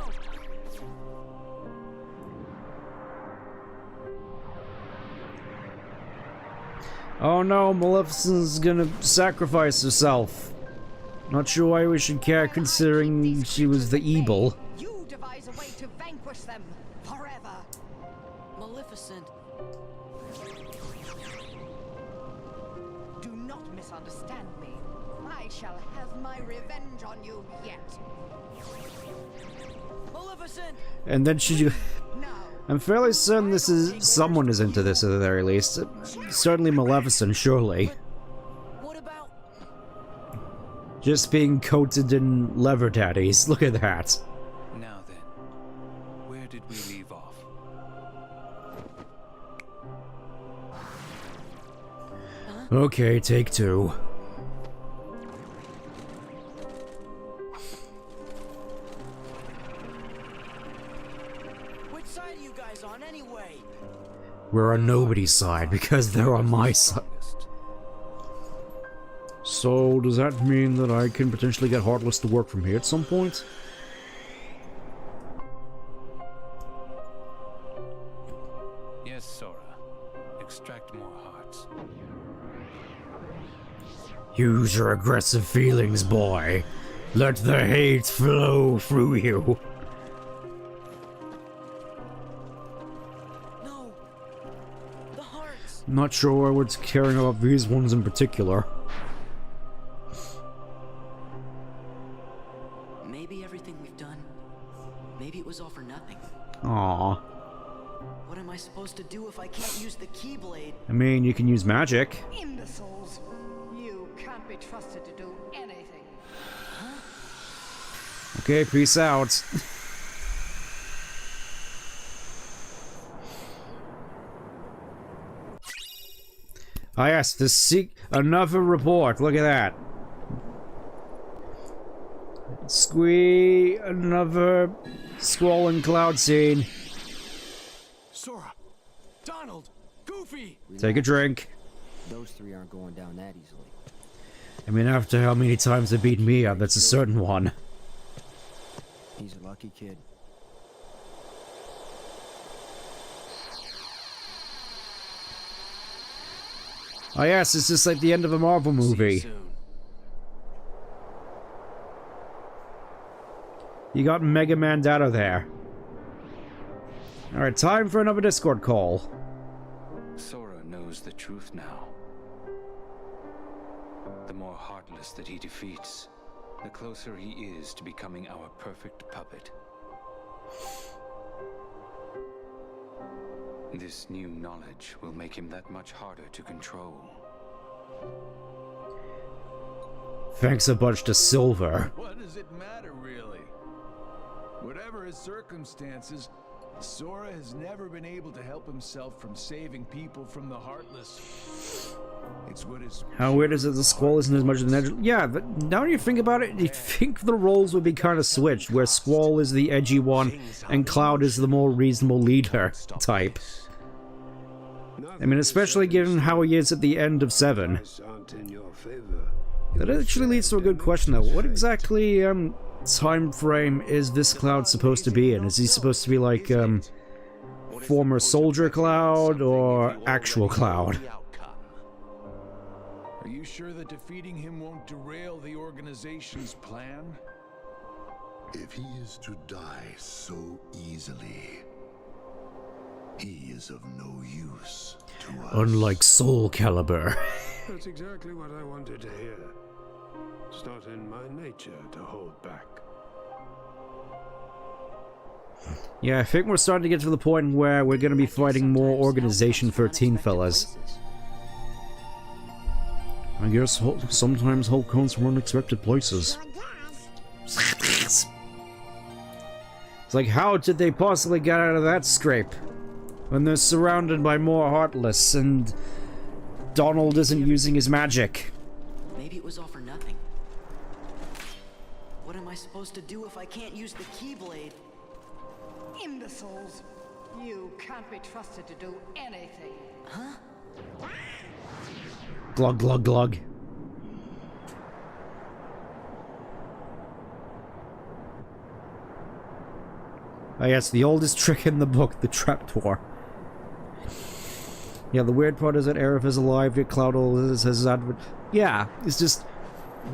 Oh no, Maleficent's gonna sacrifice herself. Not sure why we should care considering she was the evil. You way to vanquish them forever. Maleficent. Do not misunderstand me. I shall have my revenge on you yet. Maleficent! And then I'm fairly certain this is someone is into this at the very least. Certainly Maleficent, surely. What about... Just being coated in leather daddies. Look at that. Now then, where did we leave off? Okay, take two. Which side are you guys on anyway? We're on nobody's side because they're on my side. So, does that mean that I can potentially get Heartless to work from here at some point? Yes, Sora. Extract more hearts. Use your aggressive feelings, boy. Let the hate flow through you. No. The hearts. Not sure I was caring about these ones in particular. Maybe everything we've done, maybe it was all for nothing. Aww. What am I supposed to do if I can't use the Keyblade? I mean, you can use magic. Imbeciles. You can't be trusted to do anything. Okay, peace out. Ah yes, another report, look at that. Another scrolling cloud scene. Sora, Donald, Goofy. Take a drink. Those three aren't going down that easily. I mean, after how many times they beat me up, that's a certain one. He's a lucky kid. Oh yes, it's just like the end of a Marvel movie. You got Mega Man Data there. Alright, time for another Discord call. Sora knows the truth now. The more Heartless that he defeats, the closer he is to becoming our perfect puppet. This new knowledge will make him that much harder to control. Thanks a bunch to Silver. What does it matter, really? Whatever his circumstances, Sora has never been able to help himself from saving people from the Heartless. It's what is... How weird is it the Squall isn't as much of an edge? Yeah, but now you think about it, you think the roles would be kind of switched, where Squall is the edgy one, and Cloud is the more reasonable leader type. I mean, especially given how he is at the end of 7. That actually leads to a good question, though. What exactly, time frame is this Cloud supposed to be in? Is he supposed to be like, former soldier Cloud, or actual Cloud? Are you sure that defeating him won't derail the organization's plan? If he is to die so easily, he is of no use to us. Unlike Soul Calibur. That's exactly what I wanted to hear. It's not in my nature to hold back. Yeah, I think we're starting to get to the point where we're gonna be fighting more Organization 13 fellas. I guess sometimes hope comes from unexpected places. It's like, how did they possibly get out of that scrape? When they're surrounded by more Heartless, and Donald isn't using his magic. Maybe it was all for nothing. What am I supposed to do if I can't use the Keyblade? Imbeciles. You can't be trusted to do anything. Huh? Glug glug glug. Oh yes, the oldest trick in the book, the trapdoor. Yeah, the weird part is that Aerith is alive, yet Cloud has his advert. Yeah, it's just...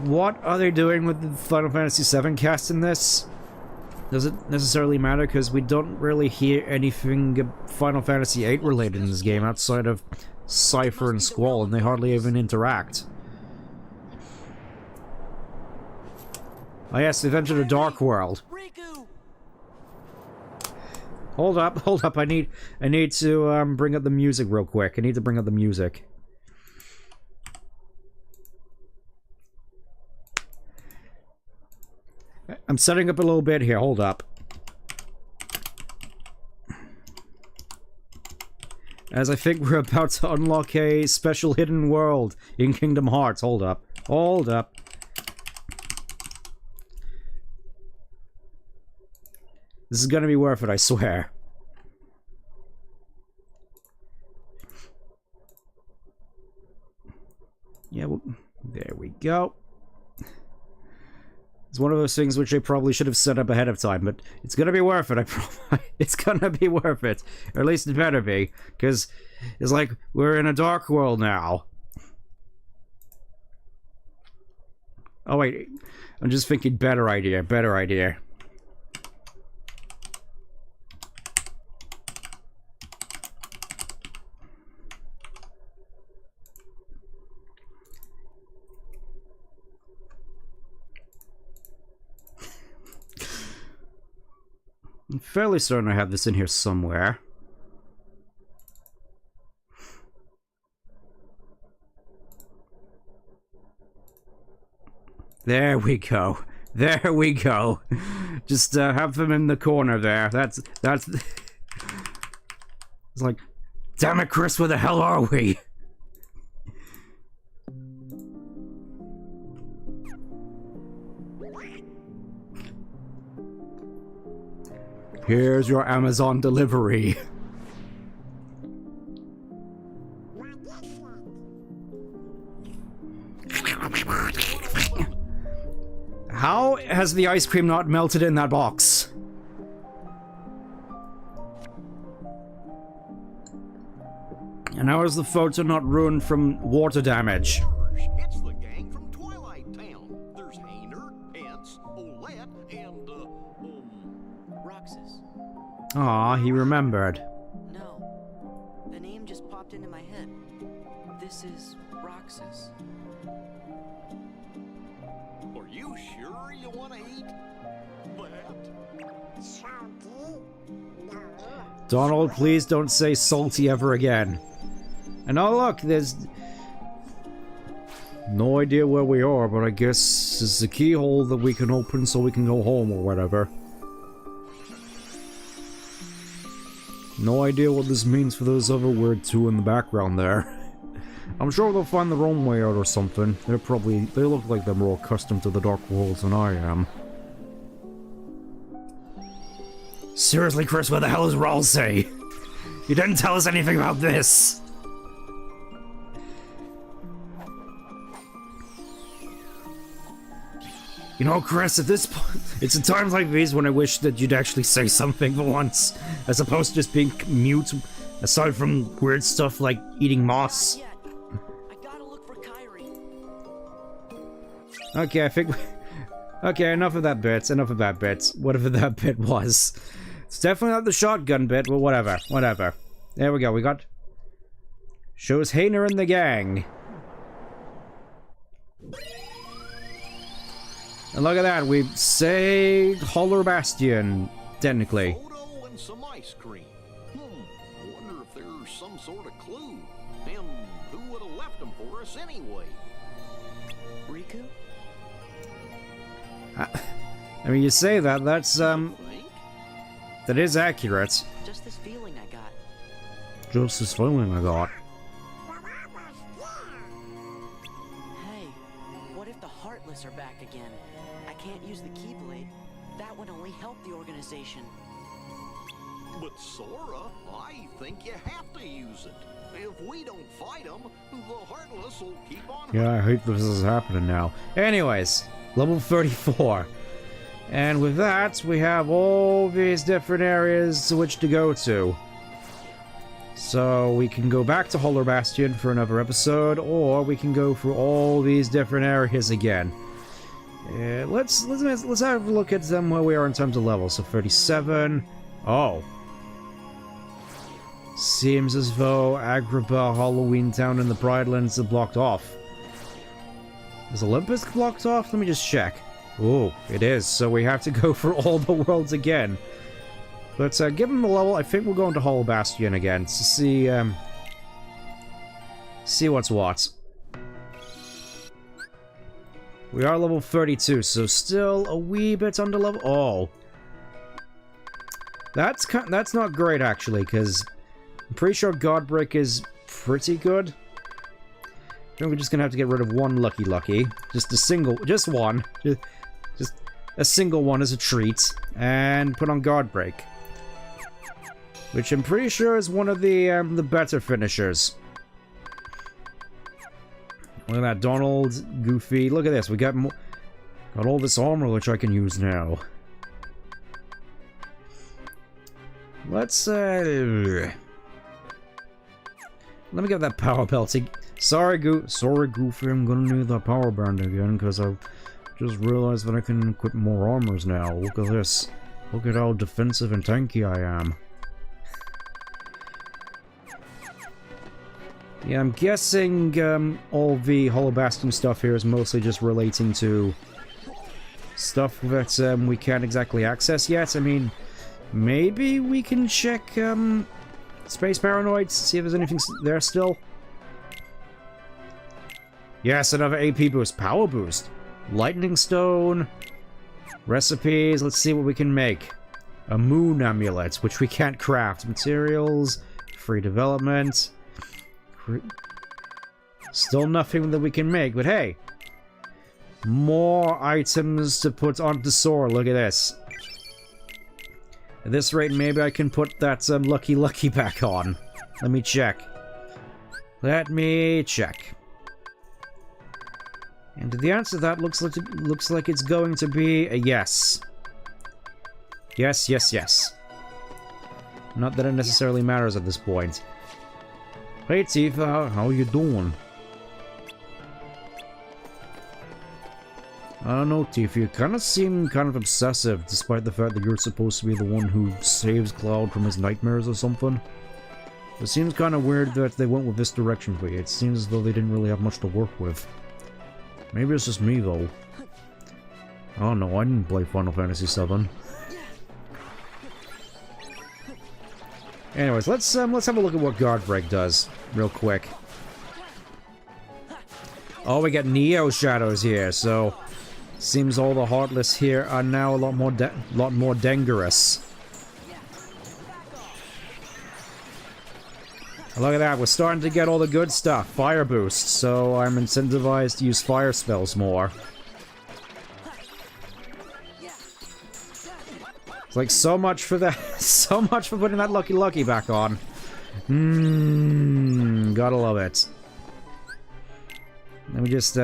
What are they doing with the Final Fantasy VII cast in this? does it necessarily matter? Because we don't really hear anything Final Fantasy VIII related in this game outside of Cypher and Squall, and they hardly even interact. Oh yes, they've entered a dark world. Hold up, I need to bring up the music real quick. I need to bring up the music. I'm setting up a little bit here, hold up. As I think we're about to unlock a special hidden world in Kingdom Hearts. Hold up. Hold up. This is gonna be worth it, I swear. Yeah, well, there we go. It's one of those things which I probably should have set up ahead of time, but it's gonna be worth it, it's gonna be worth it. Or at least it better be, because it's like, we're in a dark world now. Oh wait, I'm just thinking better idea, better idea. I'm fairly certain I have this in here somewhere. There we go. There we go. Just have them in the corner there. That's... It's like, damn it, Chris, where the hell are we? Here's your Amazon delivery. How has the ice cream not melted in that box? And how is the photo not ruined from water damage? It's the gang from Twilight Town. There's Hayner, Pence, Olette, and, Roxas. Aw, he remembered. No. The name just popped into my head. This is Roxas. Are you sure you want to eat that? Salty? No. Donald, please don't say salty ever again. And oh look, there's... no idea where we are, but I guess it's the keyhole that we can open so we can go home or whatever. No idea what this means for those other weird two in the background there. I'm sure they'll find their own way out or something. They look like they're more accustomed to the dark worlds than I am. Seriously, Chris, where the hell is Ralsei? You didn't tell us anything about this! You know, Chris, at this point, it's at times like these when I wish that you'd actually say something for once, as opposed to just being mute, aside from weird stuff like eating moss. Okay, I think... okay, enough of that bit, whatever that bit was. It's definitely not the shotgun bit, but whatever, whatever. There we go, we got... shows Hayner and the gang. And look at that, we've saved Holler Bastion, technically. Photo and some ice cream. Wonder if there's some sort of clue. And who would have left them for us anyway? Riku? I mean, you say that, that's, that is accurate. Just this feeling I got. Just this feeling I got. Hey, what if the Heartless are back again? I can't use the Keyblade. That would only help the organization. But Sora, I think you have to use it. If we don't fight them, the Heartless will keep on. Yeah, I hate this is happening now. Anyways, level 34. And with that, we have all these different areas to which to go to. So we can go back to Holler Bastion for another episode, or we can go through all these different areas again. Let's have a look at where we are in terms of levels. So 37. Oh. Seems as though Agrabah, Halloween Town, and the Pride Lands are blocked off. Is Olympus blocked off? Let me just check. Oh, it is. So we have to go for all the worlds again. But given the level, I think we'll go into Hollow Bastion again to see what's what. We are level 32, so still a wee bit under level. Oh, that's not great actually, because I'm pretty sure Godbreak is pretty good. I think we're just gonna have to get rid of one Lucky. Just one. Just a single one as a treat, and put on Godbreak, which I'm pretty sure is one of the better finishers. Look at that, Donald, Goofy. Look at this. We got all this armor which I can use now. Let's let me get that power belt. Sorry, Goofy. I'm gonna need that power band again because I just realized that I can equip more armors now. Look at this. Look at how defensive and tanky I am. Yeah, I'm guessing all the Hollow Bastion stuff here is mostly just relating to stuff that we can't exactly access yet. I mean, maybe we can check Space Paranoids, see if there's anything there still. Yes, another AP boost, power boost, lightning stone, recipes. Let's see what we can make. A moon amulet, which we can't craft. Materials, free development. Still nothing that we can make, but hey, more items to put onto Sora. Look at this. At this rate, maybe I can put that Lucky back on. Let me check. Let me check. And the answer to that looks like it's going to be a yes. Yes. Not that it necessarily matters at this point. Hey Tifa, how you doing? I don't know, Tifa, you kind of seem kind of obsessive, despite the fact that you're supposed to be the one who saves Cloud from his nightmares or something. It seems kind of weird that they went with this direction for you. It seems as though they didn't really have much to work with. Maybe it's just me, though. I don't know, I didn't play Final Fantasy VII. Anyways, let's have a look at what Godbreak does, real quick. Oh, we got Neo shadows here, so seems all the Heartless here are now a lot more dangerous. Look at that, we're starting to get all the good stuff. Fire boost, so I'm incentivized to use fire spells more. It's like so much for that, so much for putting that Lucky back on. Gotta love it. Let me just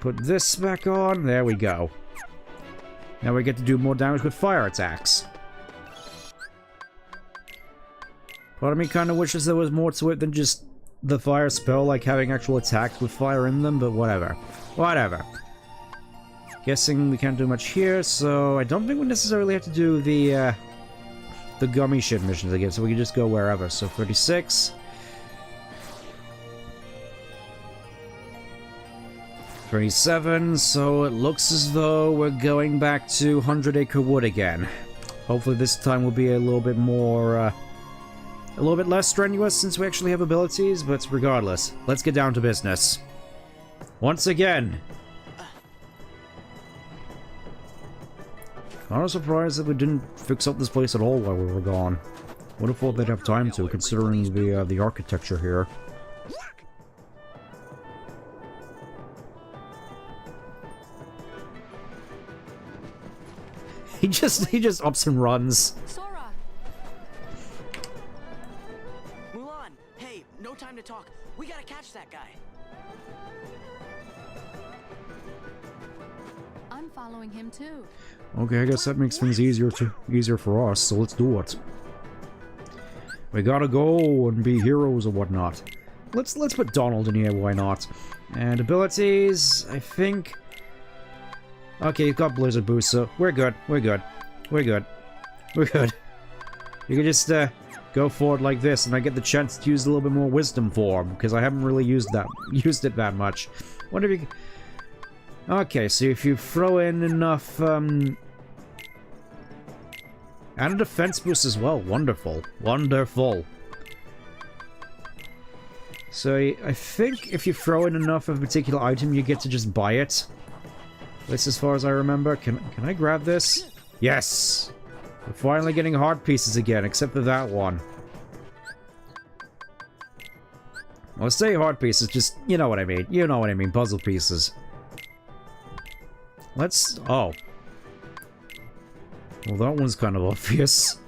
put this back on. There we go. Now we get to do more damage with fire attacks. Part of me kind of wishes there was more to it than just the fire spell, like having actual attacks with fire in them, but whatever. Whatever. Guessing we can't do much here, so I don't think we necessarily have to do the gummy ship missions again, so we can just go wherever. So 36. 37, so it looks as though we're going back to 100 Acre Wood again. Hopefully this time will be a little bit more, a little bit less strenuous since we actually have abilities, but regardless, let's get down to business. Once again. Kind of surprised that we didn't fix up this place at all while we were gone. Would have thought they'd have time to, considering the architecture here. He just ups and runs. Sora! Mulan, hey, no time to talk. We gotta catch that guy. I'm following him too. Okay, I guess that makes things easier for us, so let's do it. We gotta go and be heroes or whatnot. Let's put Donald in here, why not? And abilities, I think Okay, you've got Blizzard Boost, so we're good. We're good. We're good. We're good. You can just go forward like this, and I get the chance to use a little bit more Wisdom Form, because I haven't really used it that much. Wonder if you... Okay, so if you throw in enough, and a defense boost as well. Wonderful. Wonderful. So, I think if you throw in enough of a particular item, you get to just buy it. At least as far as I remember. Can I grab this? Yes! We're finally getting heart pieces again, except for that one. Well, I say heart pieces, just, you know what I mean. You know what I mean, puzzle pieces. Let's... oh. Well, that one's kind of obvious.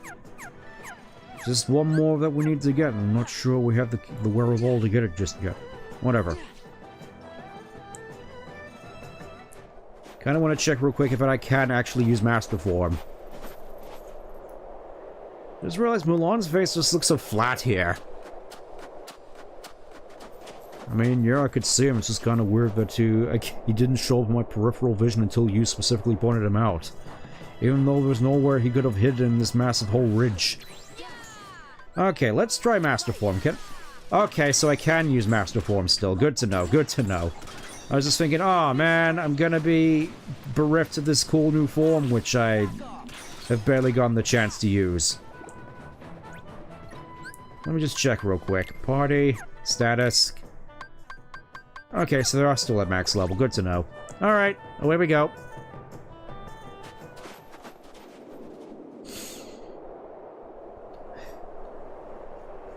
Just one more that we need to get. I'm not sure we have the wherewithal to get it just yet. Whatever. Kind of want to check real quick if I can actually use Master Form. Just realized Mulan's face just looks so flat here. I mean, yeah, I could see him. It's just kind of weird that he didn't show up in my peripheral vision until you specifically pointed him out. Even though there's nowhere he could have hidden this massive whole ridge. Okay, let's try Master Form. Okay, so I can use Master Form still. Good to know, good to know. I was just thinking, oh man, I'm gonna be bereft of this cool new form, which I have barely gotten the chance to use. Let me just check real quick. Party, status. Okay, so they are still at max level. Good to know. Alright, away we go.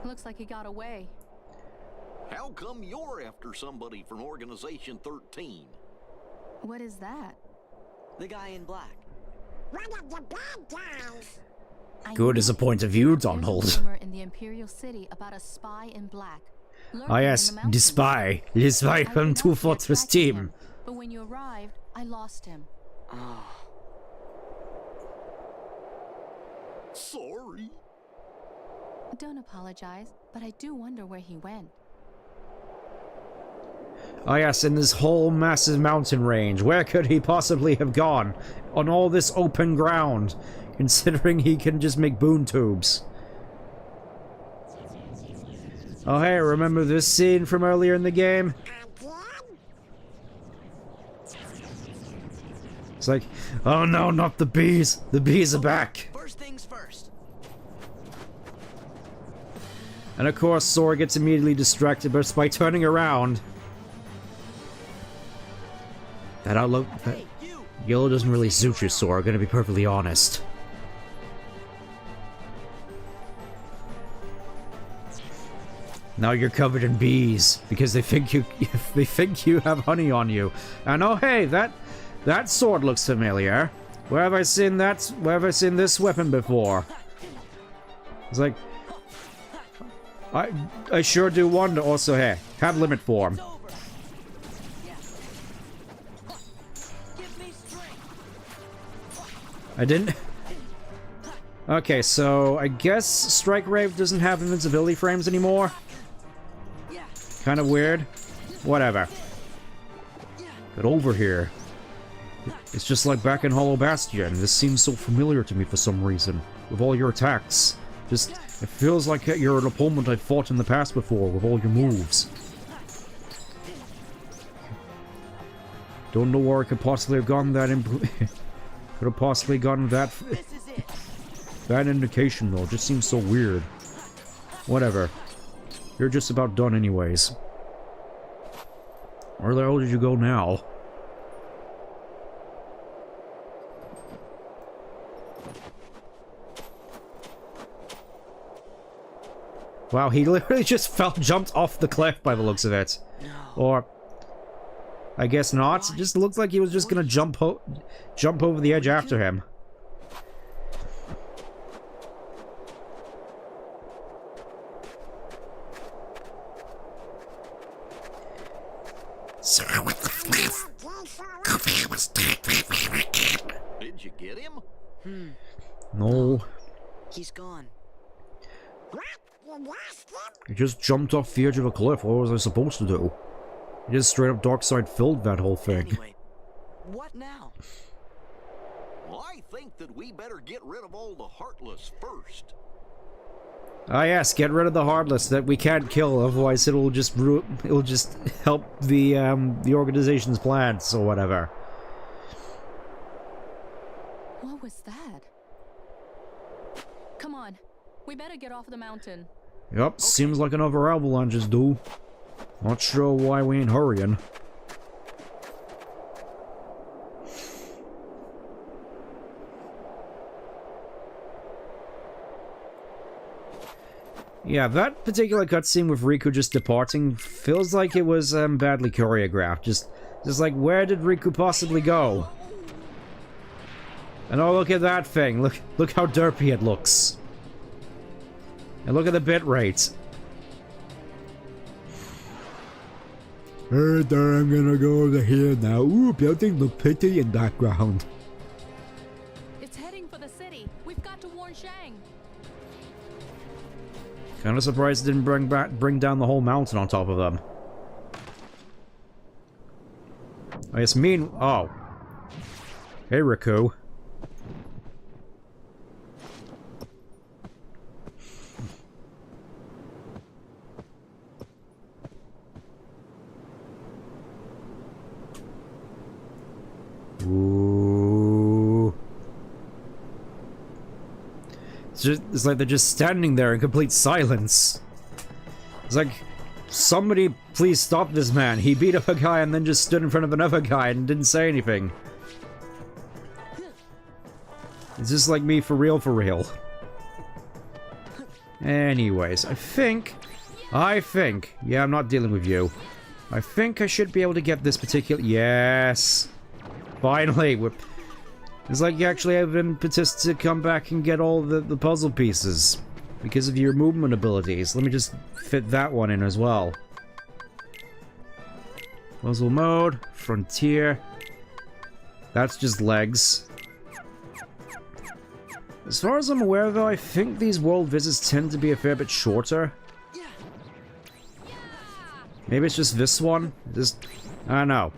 Looks like he got away. How come you're after somebody from Organization 13? What is that? The guy in black. One of the bad guys. Good as a point of view, Donald. There's a rumor in the Imperial City about a spy in black. Ah yes, the spy. The spy from Two Fortress team. But when you arrived, I lost him. Sorry. Don't apologize, but I do wonder where he went. Ah yes, in this whole massive mountain range. Where could he possibly have gone? On all this open ground, considering he can just make boon tubes. Oh hey, remember this scene from earlier in the game? It's like, oh no, not the bees! The bees are back! First things first. And of course, Sora gets immediately distracted by turning around. That outlook... Yellow doesn't really suit you, Sora, gonna be perfectly honest. Now you're covered in bees, because they think you have honey on you. And oh hey, that sword looks familiar. Where have I seen this weapon before? It's like... I sure do wonder. Also, hey, have limit form. I didn't... Okay, so I guess Strike Rave doesn't have invincibility frames anymore. Kind of weird. Whatever. Get over here. It's just like back in Hollow Bastion. This seems so familiar to me for some reason. With all your attacks. Just, it feels like you're an opponent I've fought in the past before with all your moves. Don't know where I could possibly have gotten that could have possibly gotten that indication though. It just seems so weird. Whatever. You're just about done anyways. Where the hell did you go now? Wow, he literally just jumped off the cliff by the looks of it. No. Or... I guess not. It just looked like he was just gonna jump over the edge after him. Sora with the fluff. Goofy was dead. Did you get him? No. He's gone. He just jumped off the edge of a cliff. What was I supposed to do? He just straight up dark side filled that whole thing. Anyway, what now? I think that we better get rid of all the Heartless first. Ah yes, get rid of the Heartless that we can't kill, otherwise it'll just help the organization's plans or whatever. What was that? Come on, we better get off the mountain. Yup, seems like another avalanche is due. Not sure why we ain't hurrying. Yeah, that particular cutscene with Riku just departing feels like it was badly choreographed. Just like, where did Riku possibly go? And oh, look at that thing. Look how derpy it looks. And look at the bit rate. I'm gonna go over here now. Ooh, building look pretty in background. It's heading for the city. We've got to warn Shang. Kinda surprised it didn't bring down the whole mountain on top of them. I guess oh. Hey, Riku. Ooh. It's like they're just standing there in complete silence. It's like, somebody please stop this man. He beat up a guy and then just stood in front of another guy and didn't say anything. It's just like me for real, for real. Anyways, I think, yeah, I'm not dealing with you. I think I should be able to get this particular, yes. Finally, it's like you actually have an impetus to come back and get all the puzzle pieces because of your movement abilities. Let me just fit that one in as well. Puzzle mode, frontier. That's just legs. As far as I'm aware, though, I think these world visits tend to be a fair bit shorter. Maybe it's just this one? I don't know.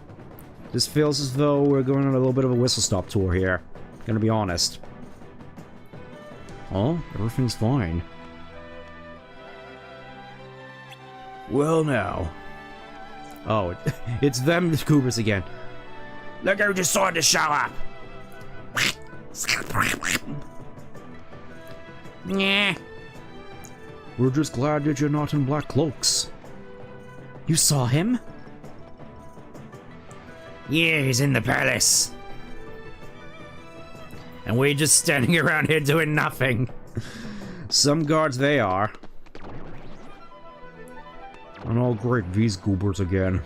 This feels as though we're going on a little bit of a whistle-stop tour here. Gonna be honest. Oh, everything's fine. Well now. Oh, it's them, the Coopers again. Look who decided to show up! Nah. We're just glad that you're not in black cloaks. You saw him? Yeah, he's in the palace. And we're just standing around here doing nothing. Some guards they are. And oh great, these goobers again.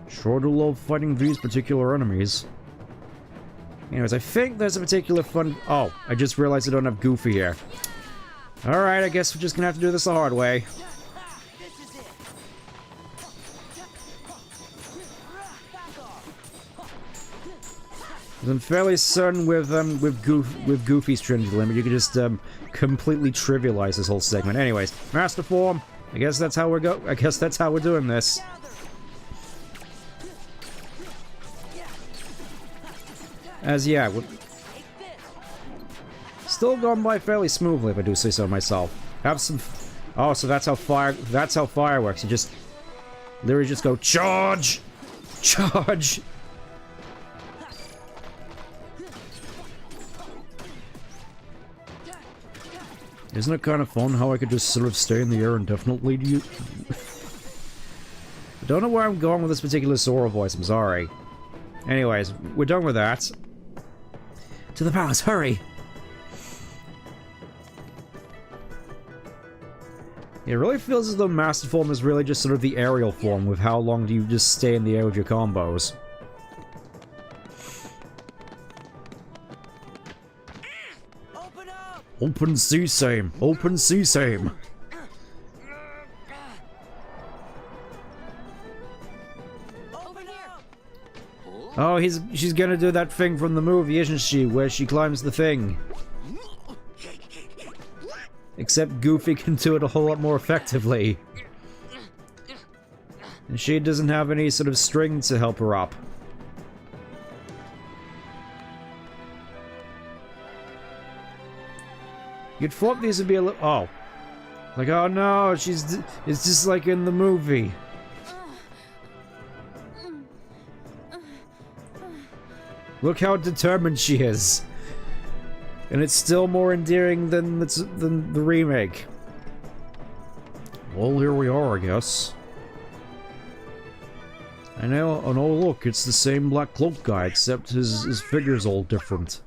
Sure do love fighting these particular enemies. Anyways, I think there's a particular fun... Oh, I just realized I don't have Goofy here. Alright, I guess we're just gonna have to do this the hard way. I'm fairly certain with Goofy's Trinity Limit, you can just completely trivialize this whole segment. Anyways, Master Form. I guess that's how we're doing this. As yeah, still going by fairly smoothly if I do say so myself. Have some. Oh, so that's how fire works. You just literally just go charge, charge. Isn't it kind of fun how I could just sort of stay in the air indefinitely? I don't know where I'm going with this particular Sora voice, I'm sorry. Anyways, we're done with that. To the palace, hurry! It really feels as though Master Form is really just sort of the aerial form with how long do you just stay in the air with your combos. Open sea same. Open sea same. Oh, she's gonna do that thing from the movie, isn't she? Where she climbs the thing. Except Goofy can do it a whole lot more effectively. And she doesn't have any sort of string to help her up. You'd thought these would be a little... Oh. Like, oh no, it's just like in the movie. Look how determined she is. And it's still more endearing than the remake. Well, here we are, I guess. I know, and oh look, it's the same Black Cloak guy, except his figure's all different.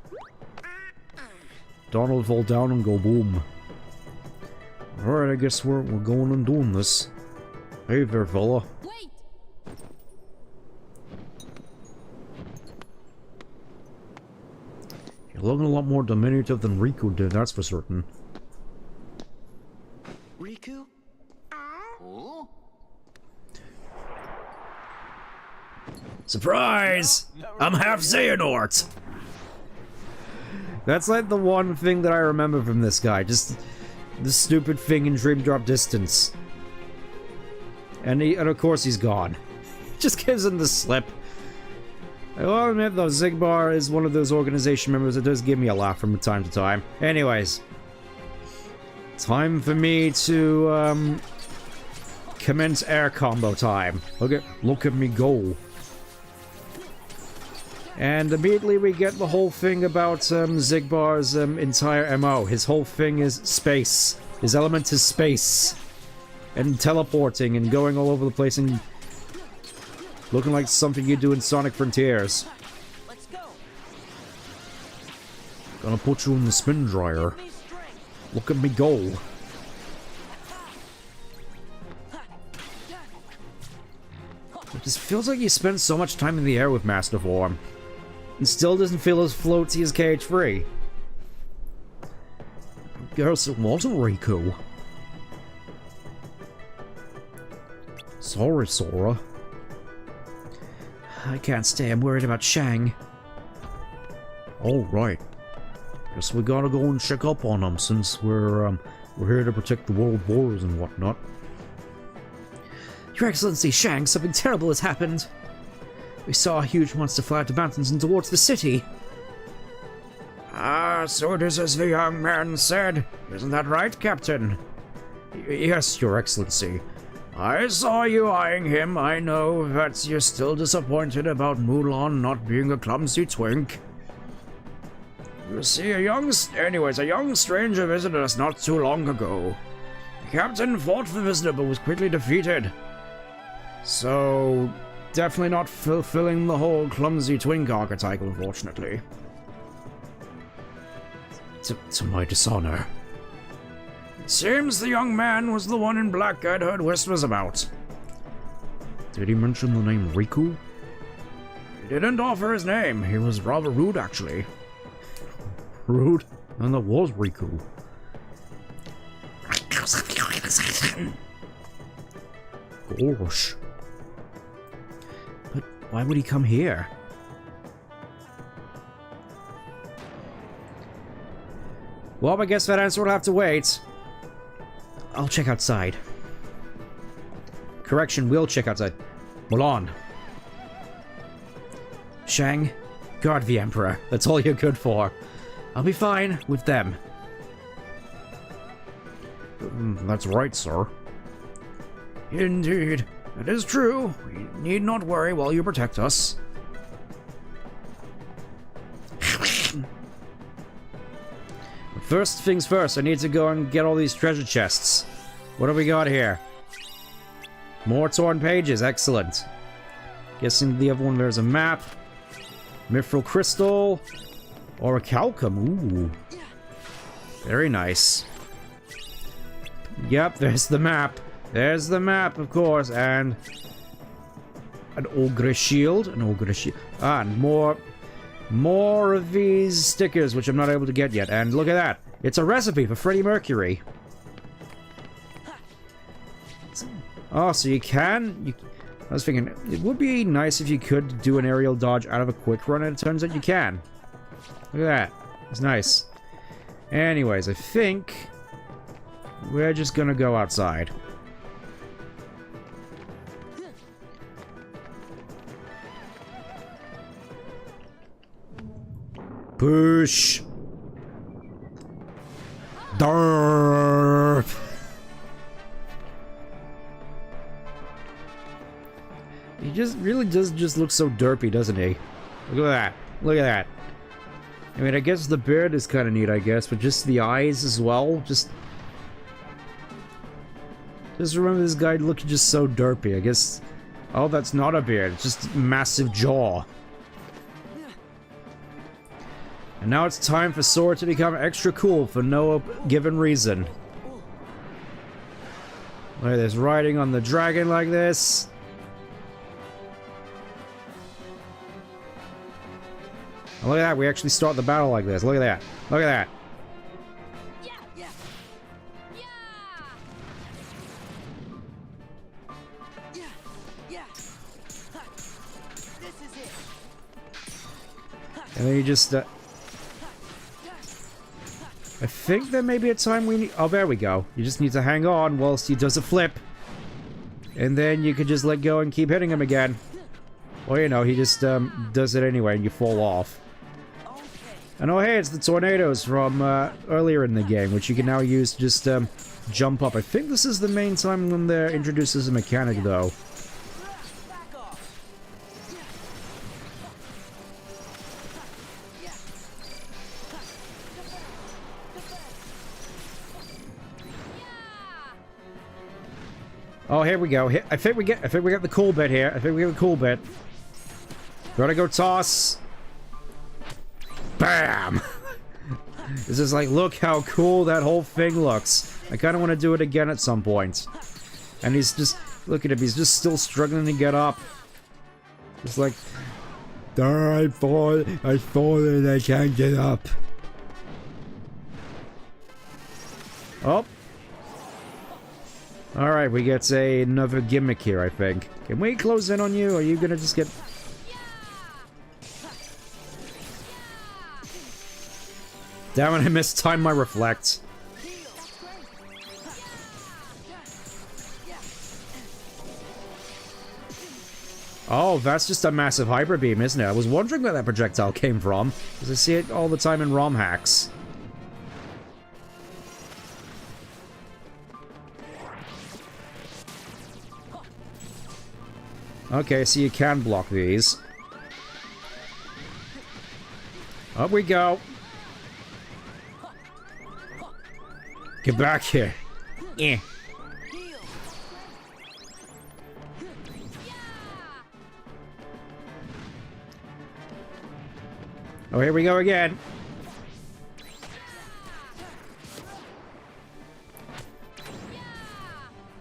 Donald fall down and go boom. Alright, I guess we're going and doing this. Hey there, fella. Wait! You're looking a lot more diminutive than Riku did, that's for certain. Riku? Huh? Surprise! I'm half Xehanort! That's like the one thing that I remember from this guy, just the stupid thing in Dream Drop Distance. And of course he's gone. Just gives him the slip. I will admit though, Xigbar is one of those organization members that does give me a laugh from time to time. Anyways. Time for me to, commence air combo time. Look at me go. And immediately we get the whole thing about Xigbar's entire MO. His whole thing is space. His element is space. And teleporting and going all over the place and looking like something you do in Sonic Frontiers. Let's go. Gonna put you in the spin dryer. Look at me go. It just feels like you spend so much time in the air with Master Form. And still doesn't feel as floaty as KH3. I guess it wasn't Riku. Sorry, Sora. I can't stay, I'm worried about Shang. Alright. Guess we gotta go and check up on him since we're here to protect the world borders and whatnot. Your Excellency, Shang, something terrible has happened. We saw a huge monster fly out the mountains and towards the city. Ah, so it is as the young man said. Isn't that right, Captain? Yes, Your Excellency. I saw you eyeing him. I know that you're still disappointed about Mulan not being a clumsy twink. You see, a young stranger visited us not too long ago. The captain fought the visitor but was quickly defeated. So, definitely not fulfilling the whole clumsy twink archetype, unfortunately. To my dishonor. It seems the young man was the one in black I'd heard whispers about. Did he mention the name Riku? He didn't offer his name. He was rather rude, actually. Rude? And that was Riku. Gosh. But why would he come here? Well, I guess that answer will have to wait. I'll check outside. Correction, we'll check outside. Mulan. Shang, guard the Emperor. That's all you're good for. I'll be fine with them. That's right, sir. Indeed. It is true. We need not worry while you protect us. First things first, I need to go and get all these treasure chests. What have we got here? More torn pages, excellent. Guessing the other one there's a map. Mithril crystal. Or a calcum, ooh. Very nice. Yep, there's the map. There's the map, of course, and... an ogre shield. An ogre shield. Ah, and more of these stickers, which I'm not able to get yet. And look at that. It's a recipe for Freddie Mercury. Oh, so you can... I was thinking, it would be nice if you could do an aerial dodge out of a quick run, and it turns out you can. Look at that. It's nice. Anyways, I think... we're just gonna go outside. Push! Derp. He just really does just look so derpy, doesn't he? Look at that. Look at that. I mean, I guess the beard is kind of neat, I guess, but just the eyes as well. Just remember this guy looking just so derpy. I guess. Oh, that's not a beard. It's just massive jaw. And now it's time for Sora to become extra cool for no given reason. Look at this, riding on the dragon like this. And look at that, we actually start the battle like this. Look at that. Look at that. And then you just, I think there may be a time we need... Oh, there we go. You just need to hang on whilst he does a flip. And then you can just let go and keep hitting him again. Well, you know, he just, does it anyway and you fall off. And oh, hey, it's the tornadoes from, earlier in the game, which you can now use to just, jump up. I think this is the main time when they're introduced as a mechanic, though. Oh, here we go. I think we get the cool bit here. I think we get the cool bit. Gotta go toss. Bam! It's just like, look how cool that whole thing looks. I kind of want to do it again at some point. And he's just, look at him, he's just still struggling to get up. It's like, I fall and I can't get up. Oh. Alright, we get another gimmick here, I think. Can we close in on you? Are you gonna just get... Damn it, I mistimed my reflect. Oh, that's just a massive hyper beam, isn't it? I was wondering where that projectile came from, because I see it all the time in ROM hacks. Okay, so you can block these. Up we go. Get back here. Eh. Oh, here we go again.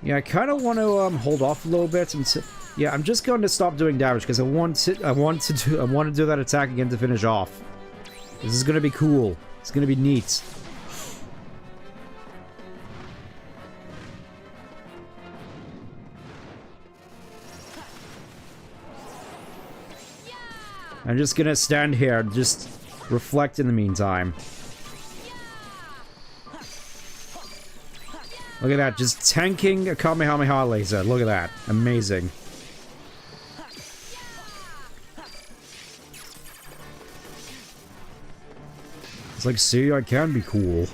Yeah, I kind of want to hold off a little bit until... Yeah, I'm just going to stop doing damage because I want to do that attack again to finish off. This is going to be cool. It's going to be neat. I'm just going to stand here and just reflect in the meantime. Look at that, just tanking a Kamehameha laser. Look at that. Amazing. It's like, see, I can be cool.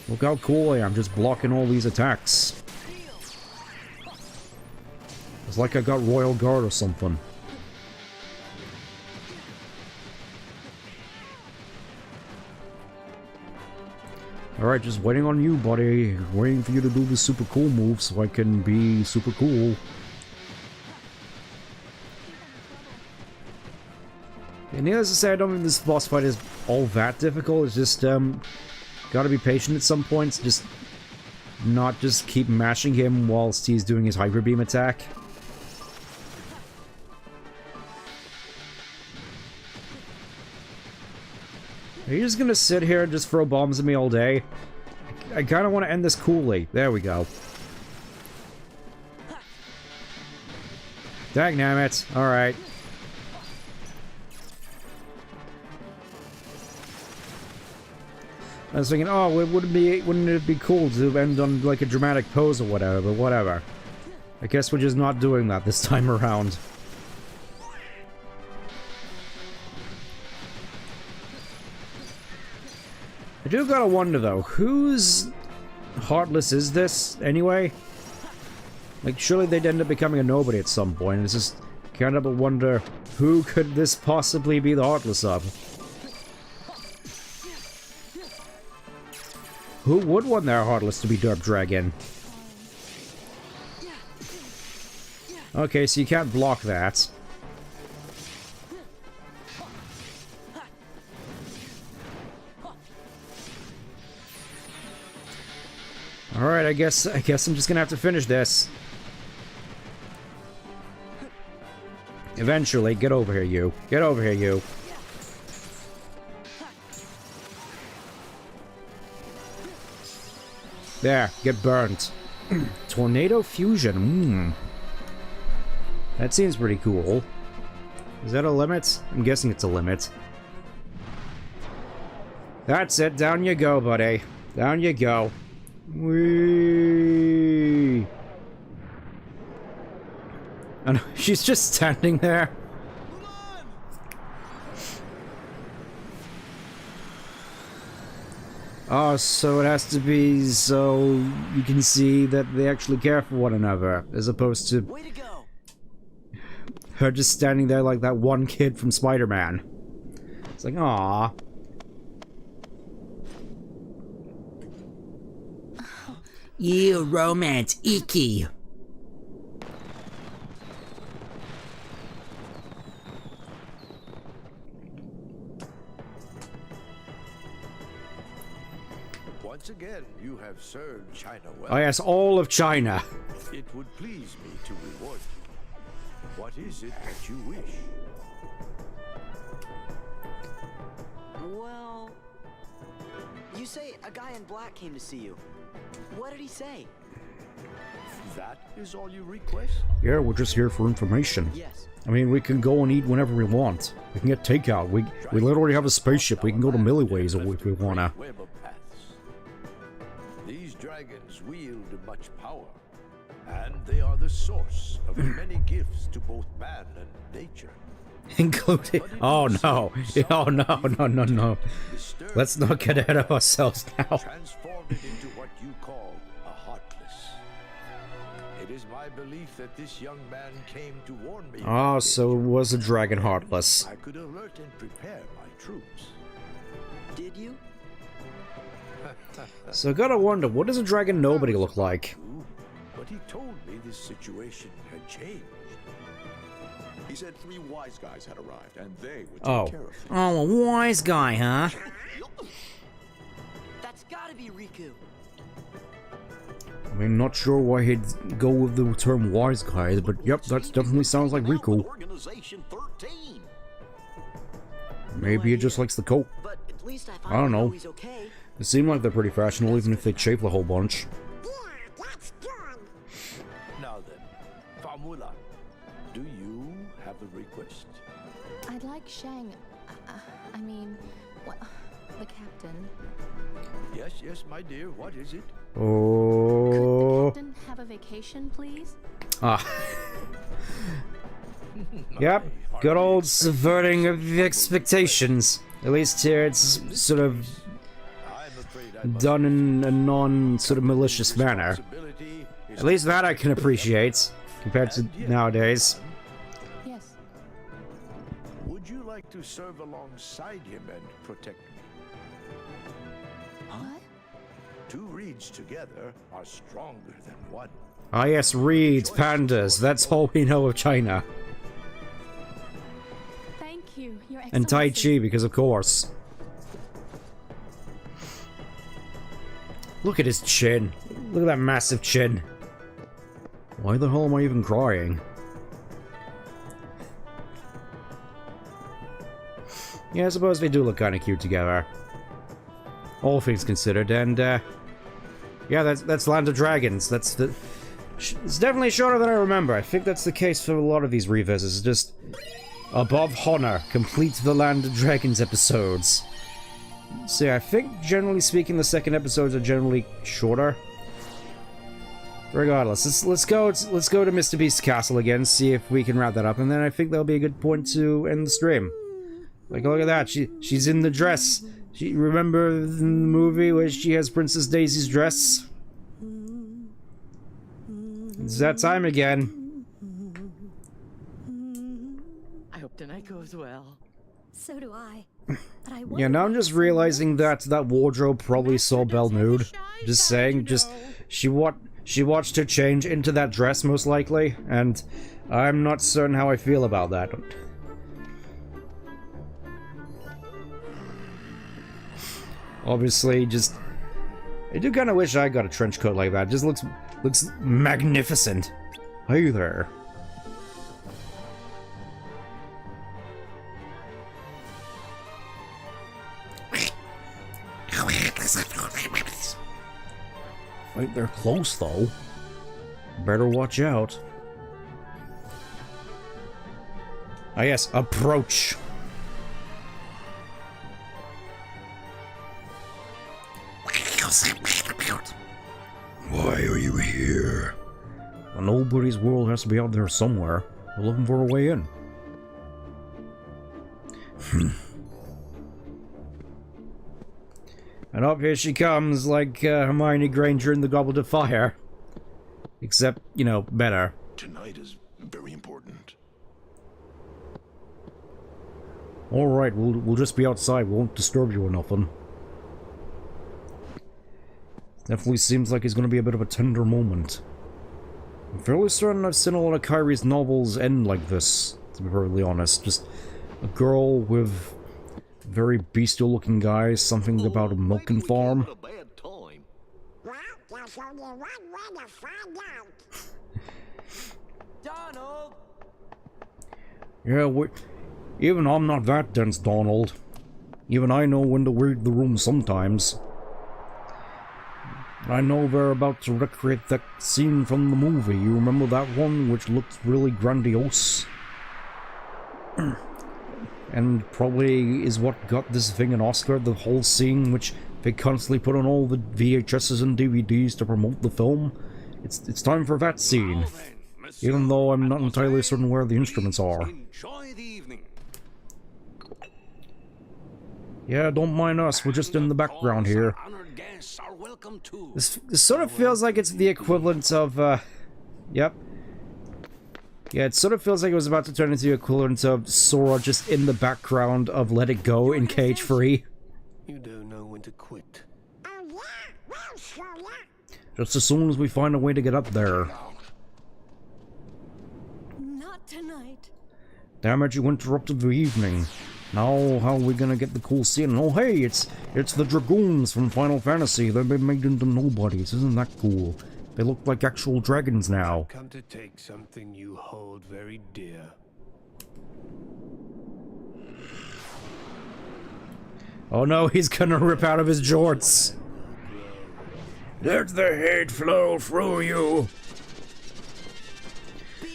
Look how cool I am, just blocking all these attacks. It's like I got Royal Guard or something. Alright, just waiting on you, buddy. Waiting for you to do the super cool move so I can be super cool. And needless to say, I don't think this boss fight is all that difficult. It's just, gotta be patient at some points. Just not just keep mashing him whilst he's doing his Hyper Beam attack. Are you just gonna sit here and just throw bombs at me all day? I kinda want to end this coolly. There we go. Dagnammit. Alright. I was thinking, oh, wouldn't it be cool to end on like a dramatic pose or whatever, but whatever. I guess we're just not doing that this time around. I do gotta wonder though, whose Heartless is this anyway? Like, surely they'd end up becoming a nobody at some point. It's just kind of a wonder, who could this possibly be the Heartless of? Who would want their Heartless to be Derp Dragon? Okay, so you can't block that. Alright, I guess I'm just gonna have to finish this. Eventually, get over here, you. Get over here, you. There, get burnt. Tornado Fusion, That seems pretty cool. Is that a limit? I'm guessing it's a limit. That's it, down you go, buddy. Down you go. Whee! And she's just standing there. Oh, so it has to be so you can see that they actually care for one another, as opposed to her just standing there like that one kid from Spider-Man. It's like, aww. You romance, icky. Once again, you have served China well. Oh yes, all of China. It would please me to reward you. What is it that you wish? Well, you say a guy in black came to see you. What did he say? That is all you request? Yeah, we're just here for information. Yes. I mean, we can go and eat whenever we want. We can get takeout. We literally have a spaceship. We can go to Milliways if we wanna. Web of paths. These dragons wield much power, and they are the source of many gifts to both man and nature. Including... Oh no. Oh no, no. Let's not get ahead of ourselves now. Transformed it into what you call a Heartless. It is my belief that this young man came to warn me. Oh, so it was a dragon Heartless. I could alert and prepare my troops. Did you? So I gotta wonder, what does a dragon nobody look like? But he told me this situation had changed. He said 3 wise guys had arrived, and they would take Oh. care of him. Oh, a wise guy, huh? That's gotta be Riku. I mean, not sure why he'd go with the term wise guys, but yep, that definitely sounds like Riku. Organization 13. Maybe he just likes the coat. But at least I don't know. he's okay. They seem like they're pretty fashionable, even if they chafe a whole bunch. Now then, Famula, do you have a request? I'd like Shang. I mean, what, the captain. Yes, my dear. What is it? Oh. Could the captain have a vacation, please? Ah. Yep. Good old subverting of the expectations. At least here it's sort of done in a non-sort of malicious manner. At least that I can appreciate, compared to nowadays. Yes. Would you like to serve alongside him and protect me? What? 2 reeds together are stronger than 1. Ah yes, reeds, pandas, that's all we know of China. Thank you, Your Excellency. And Tai Chi, because of course. Look at his chin. Look at that massive chin. Why the hell am I even crying? Yeah, I suppose they do look kind of cute together. All things considered, and yeah, that's Land of Dragons. It's definitely shorter than I remember. I think that's the case for a lot of these revisits. It's just above honor, complete the Land of Dragons episodes. So yeah, I think generally speaking, the second episodes are generally shorter. Regardless, let's go to Mr. Beast's castle again, see if we can wrap that up, and then I think that'll be a good point to end the stream. Like, look at that, she's in the dress. Remember in the movie where she has Princess Daisy's dress? It's that time again. I hope tonight goes well. So do I. Yeah, now I'm just realizing that that wardrobe probably saw Belle nude. Just saying, she watched her change into that dress most likely, and I'm not certain how I feel about that. Obviously, I do kind of wish I got a trench coat like that. Just looks magnificent. Hey there. Right, they're close though. Better watch out. Ah yes, approach. Why are you here? Well, nobody's world has to be out there somewhere. We're looking for a way in. And up here she comes, like Hermione Granger in the Goblet of Fire. Except, you know, better. Tonight is very important. Alright, we'll just be outside. We won't disturb you or nothing. Definitely seems like it's going to be a bit of a tender moment. I'm fairly certain I've seen a lot of Kyrie's novels end like this, to be perfectly honest. Just a girl with very bestial looking guys, something about a milking farm. Well, there's only one way to find out. Donald! Yeah, even I'm not that dense, Donald. Even I know when to read the room sometimes. I know they're about to recreate that scene from the movie. You remember that one, which looked really grandiose? And probably is what got this thing an Oscar, the whole scene which they constantly put on all the VHSs and DVDs to promote the film. It's time for that scene. Even though I'm not entirely certain where the instruments are. Yeah, don't mind us, we're just in the background here. This sort of feels like it's the equivalent of, yep. Yeah, it sort of feels like it was about to turn into the equivalent of Sora just in the background of Let It Go in Cage Free. You don't know when to quit. Oh yeah, well, Sora. Just as soon as we find a way to get up there. Not tonight. Damn it, you interrupted the evening. Now, how are we gonna get the cool scene? Oh hey, it's the Dragoons from Final Fantasy. They've been made into nobodies. Isn't that cool? They look like actual dragons now. Come to take something you hold very dear. Oh no, he's gonna rip out of his jorts. Let the hate flow through you.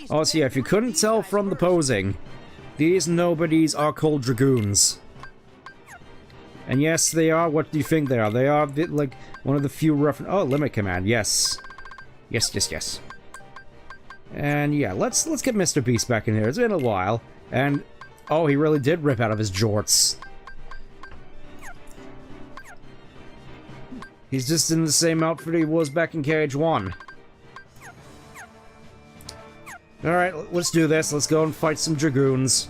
Oh, so yeah, if you couldn't tell from the posing, these nobodies are called Dragoons. And yes, they are what do you think they are. They are, like, one of the few oh, limit command, yes. Yes. And yeah, let's get Mr. Beast back in here. It's been a while. And, oh, he really did rip out of his jorts. He's just in the same outfit he was back in Cage 1. Alright, let's do this. Let's go and fight some Dragoons.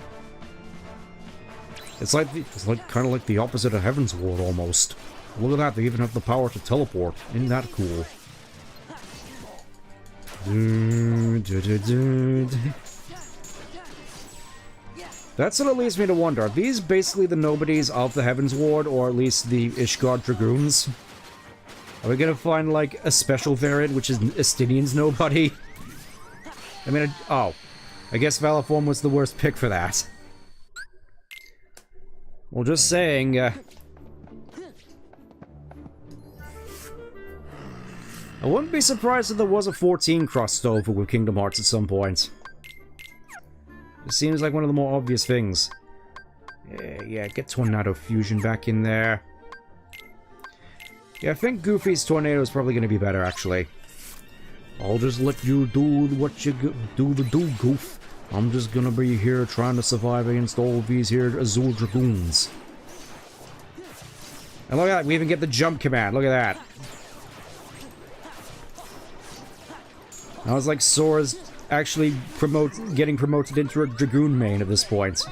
It's kind of like the opposite of Heaven's Ward, almost. Look at that, they even have the power to teleport. Isn't that cool? That's what it leads me to wonder. Are these basically the nobodies of the Heaven's Ward, or at least the Ishgard Dragoons? Are we gonna find, like, a special variant, which is Estinian's nobody? I mean, oh. I guess Valiform was the worst pick for that. Well, just saying, I wouldn't be surprised if there was a 14 crossed over with Kingdom Hearts at some point. It seems like one of the more obvious things. Yeah, get Tornado Fusion back in there. Yeah, I think Goofy's Tornado is probably going to be better, actually. I'll just let you do what you do, Goof. I'm just gonna be here trying to survive against all of these here Azul Dragoons. And look at that, we even get the jump command. Look at that. I was like, Sora's actually getting promoted into a Dragoon main at this point.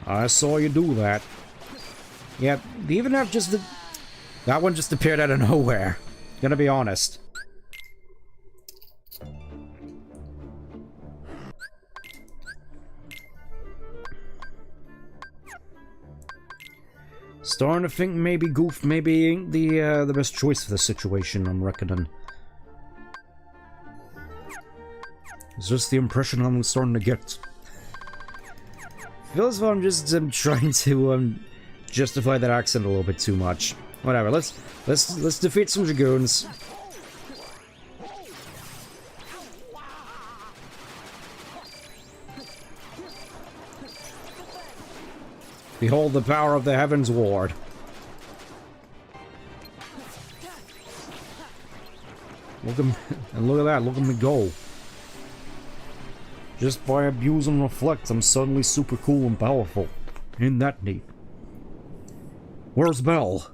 I saw you do that. Yeah, they even have just the... That one just appeared out of nowhere. Gonna be honest. Starting to think maybe Goof maybe ain't the best choice for this situation, I'm reckoning. It's just the impression I'm starting to get. Feels as though I'm just trying to justify that accent a little bit too much. Whatever, let's defeat some Dragoons. Behold the power of the Heavens Ward. Look at that, look at me go. Just by abusing Reflect, I'm suddenly super cool and powerful. Ain't that neat? Where's Belle?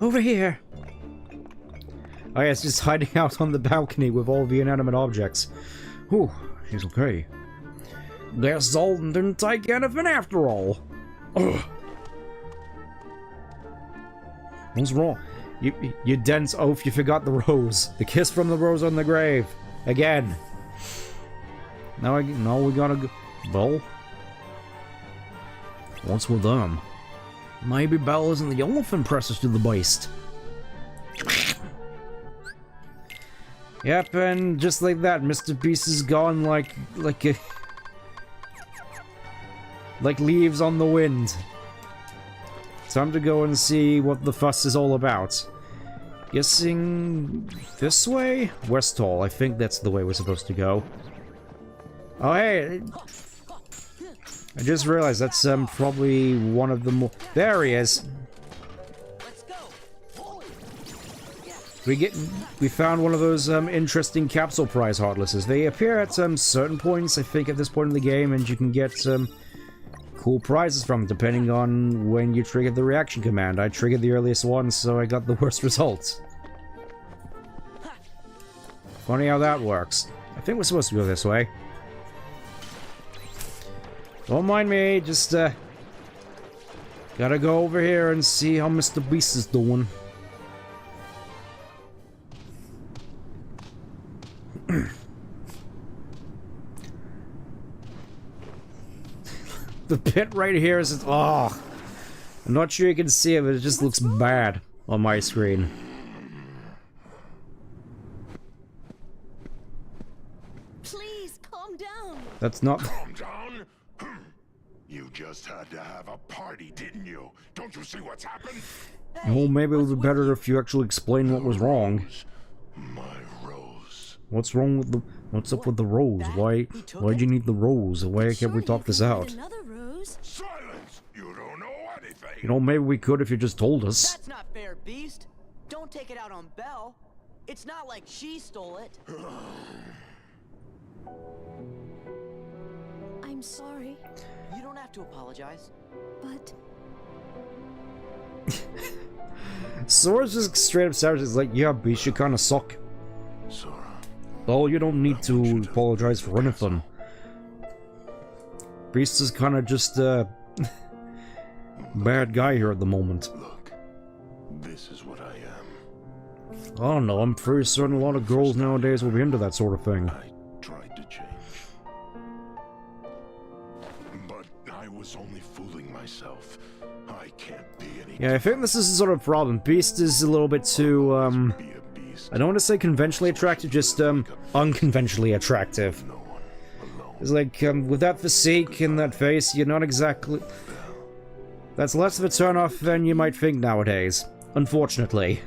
Over here. Oh yeah, it's just hiding out on the balcony with all the inanimate objects. Whew, she's okay. Guess Zoltan didn't take anything after all. Ugh. What's wrong? You dense oaf, you forgot the rose. The kiss from the rose on the grave. Again. Now we gotta go. Belle? What's with them? Maybe Belle isn't the elephant presses to the beast. Yep, and just like that, Mr. Beast is gone like leaves on the wind. Time to go and see what the fuss is all about. Guessing this way? West Hall, I think that's the way we're supposed to go. Oh hey! I just realized that's probably one of the more... There he is! We found one of those interesting capsule prize Heartlesses. They appear at certain points, I think, at this point in the game, and you can get cool prizes from them, depending on when you trigger the reaction command. I triggered the earliest one, so I got the worst results. Funny how that works. I think we're supposed to go this way. Don't mind me, just gotta go over here and see how Mr. Beast is doing. The pit right here is... Oh! I'm not sure you can see it, but it just looks bad on my screen. Please, calm down. That's not... Calm down? You just had to have a party, didn't you? Don't you see what's happened? Well, maybe it would be better if you actually explain what was wrong. My rose. What's wrong with the... What's up with the rose? Why'd you need the rose? Why can't we talk this out? Silence! You don't know anything! You know, maybe we could if you just told us. That's not fair, Beast. Don't take it out on Belle. It's not like she stole it. I'm sorry, You don't have to apologize. but Sora's just straight up savage. It's like, yeah, Beast, you kinda suck. Sora. Oh, you don't need to apologize for anything. Beast is kinda just, bad guy here at the moment. Look, this is what I am. I don't know, I'm pretty certain a lot of girls nowadays will be into that sort of thing. I tried to change. But I was only fooling myself. I can't be any... Yeah, I think this is the sort of problem. Beast is a little bit too, I don't want to say conventionally attractive, just, unconventionally attractive. It's like, with that physique and that face, you're not exactly... That's less of a turn-off than you might think nowadays. Unfortunately.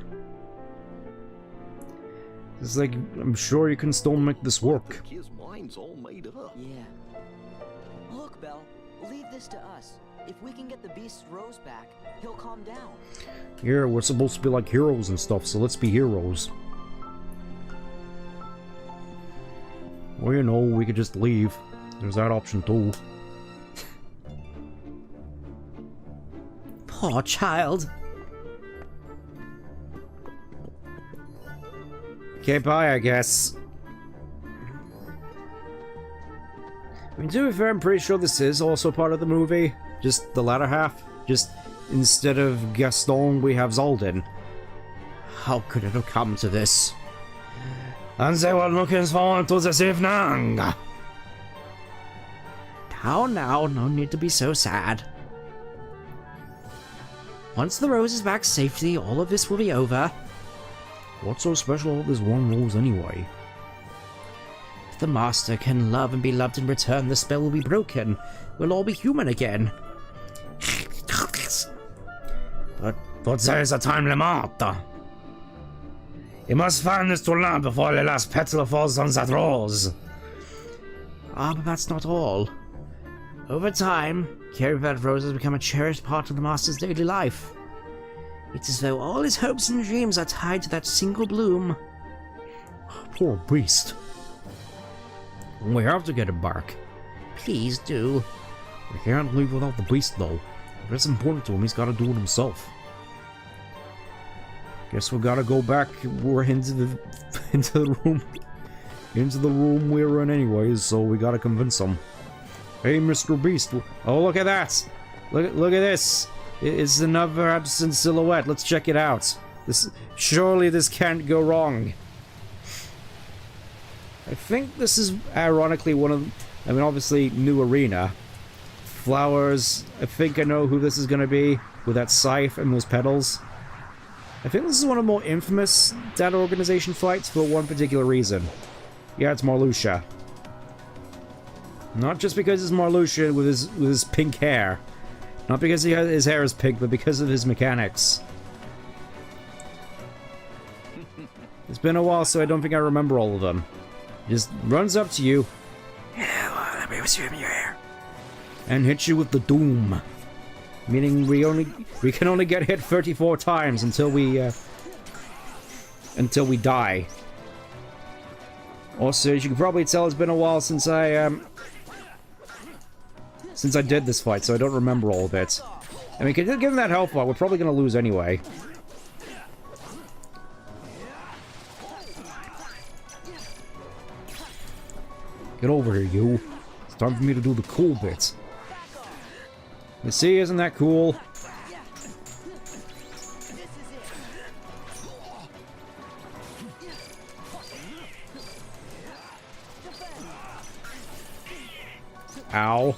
It's like, I'm sure you can still make this work. His mind's all made up. Yeah. Look, Belle, leave this to us. If we can get the Beast's rose back, he'll calm down. Yeah, we're supposed to be like heroes and stuff, so let's be heroes. Well, you know, we could just leave. There's that option too. Poor child. Okay, bye, I guess. I mean, to be fair, I'm pretty sure this is also part of the movie. Just the latter half. Just instead of Gaston, we have Zaldin. How could it have come to this? And they were looking forward to this evening. Now, no need to be so sad. Once the rose is back safely, all of this will be over. What's so special about this one rose anyway? If the master can love and be loved in return, the spell will be broken. We'll all be human again. But there is a time limit. You must find this to land before the last petal falls on that rose. Ah, but that's not all. Over time, caring for that rose has become a cherished part of the master's daily life. It's as though all his hopes and dreams are tied to that single bloom. Poor beast. We have to get him back. Please do. We can't leave without the beast, though. If it's important to him, he's got to do it himself. Guess we gotta go back. We're into the room we're in anyways, so we gotta convince him. Hey, Mr. Beast. Oh, look at that. Look at this. It's another absent silhouette. Let's check it out. Surely this can't go wrong. I think this is ironically one of... I mean, obviously, new arena. Flowers. I think I know who this is gonna be. With that scythe and those petals. I think this is one of the more infamous data organization fights for one particular reason. Yeah, it's Marluxia. Not just because it's Marluxia with his pink hair. Not because his hair is pink, but because of his mechanics. It's been a while, so I don't think I remember all of them. Just runs up to you. Yeah, let me assume your hair. And hits you with the doom. Meaning we can only get hit 34 times until we die. Also, as you can probably tell, it's been a while since I did this fight, so I don't remember all of it. I mean, given that health bar, we're probably gonna lose anyway. Get over here, you. It's time for me to do the cool bits. You see, isn't that cool? Ow.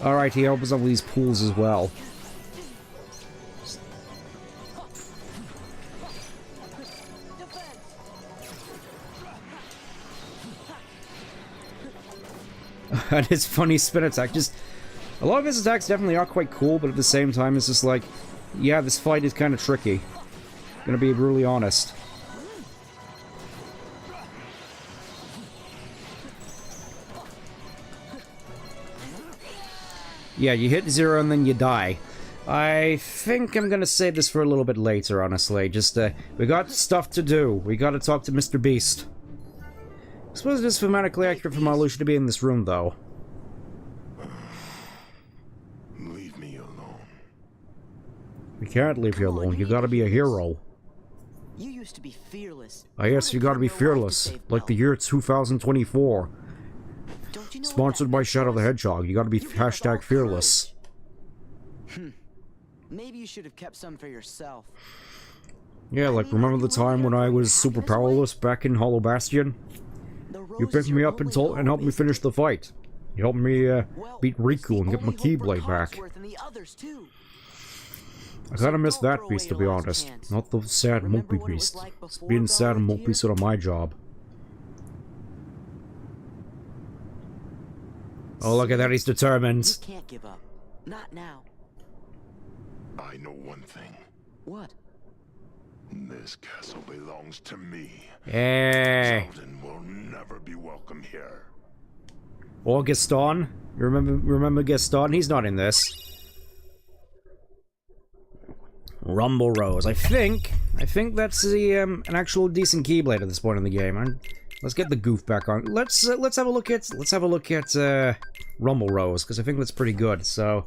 Alright, he opens up these pools as well. And his funny spin attack, just... A lot of his attacks definitely are quite cool, but at the same time it's just like... Yeah, this fight is kind of tricky. Gonna be brutally honest. Yeah, you hit 0 and then you die. I think I'm gonna save this for a little bit later, honestly. Just, we got stuff to do. We gotta talk to Mr. Beast. I suppose it is thematically accurate for Marluxia to be in this room, though. Leave me alone. We can't leave you alone. You gotta be a hero. You used to be fearless. Ah, yes, you gotta be fearless. Like the year 2024. Sponsored by Shadow the Hedgehog. You gotta be hashtag fearless. Maybe you should have kept some for yourself. Yeah, like remember the time when I was super powerless back in Hollow Bastion? You picked me up and helped me finish the fight. You helped me beat Riku and get my Keyblade back. I kinda miss that beast, to be honest. Not the sad, mopey beast. Being sad and mopey is sort of my job. Oh, look at that, he's determined. You can't give up. Not now. I know one thing. What? This castle belongs to me. Hey. Zaldin will never be welcome here. Or Gaston. You remember Gaston? He's not in this. Rumble Rose. I think I think that's the an actual decent Keyblade at this point in the game. Let's get the goof back on. Let's have a look at Rumble Rose, because I think that's pretty good. So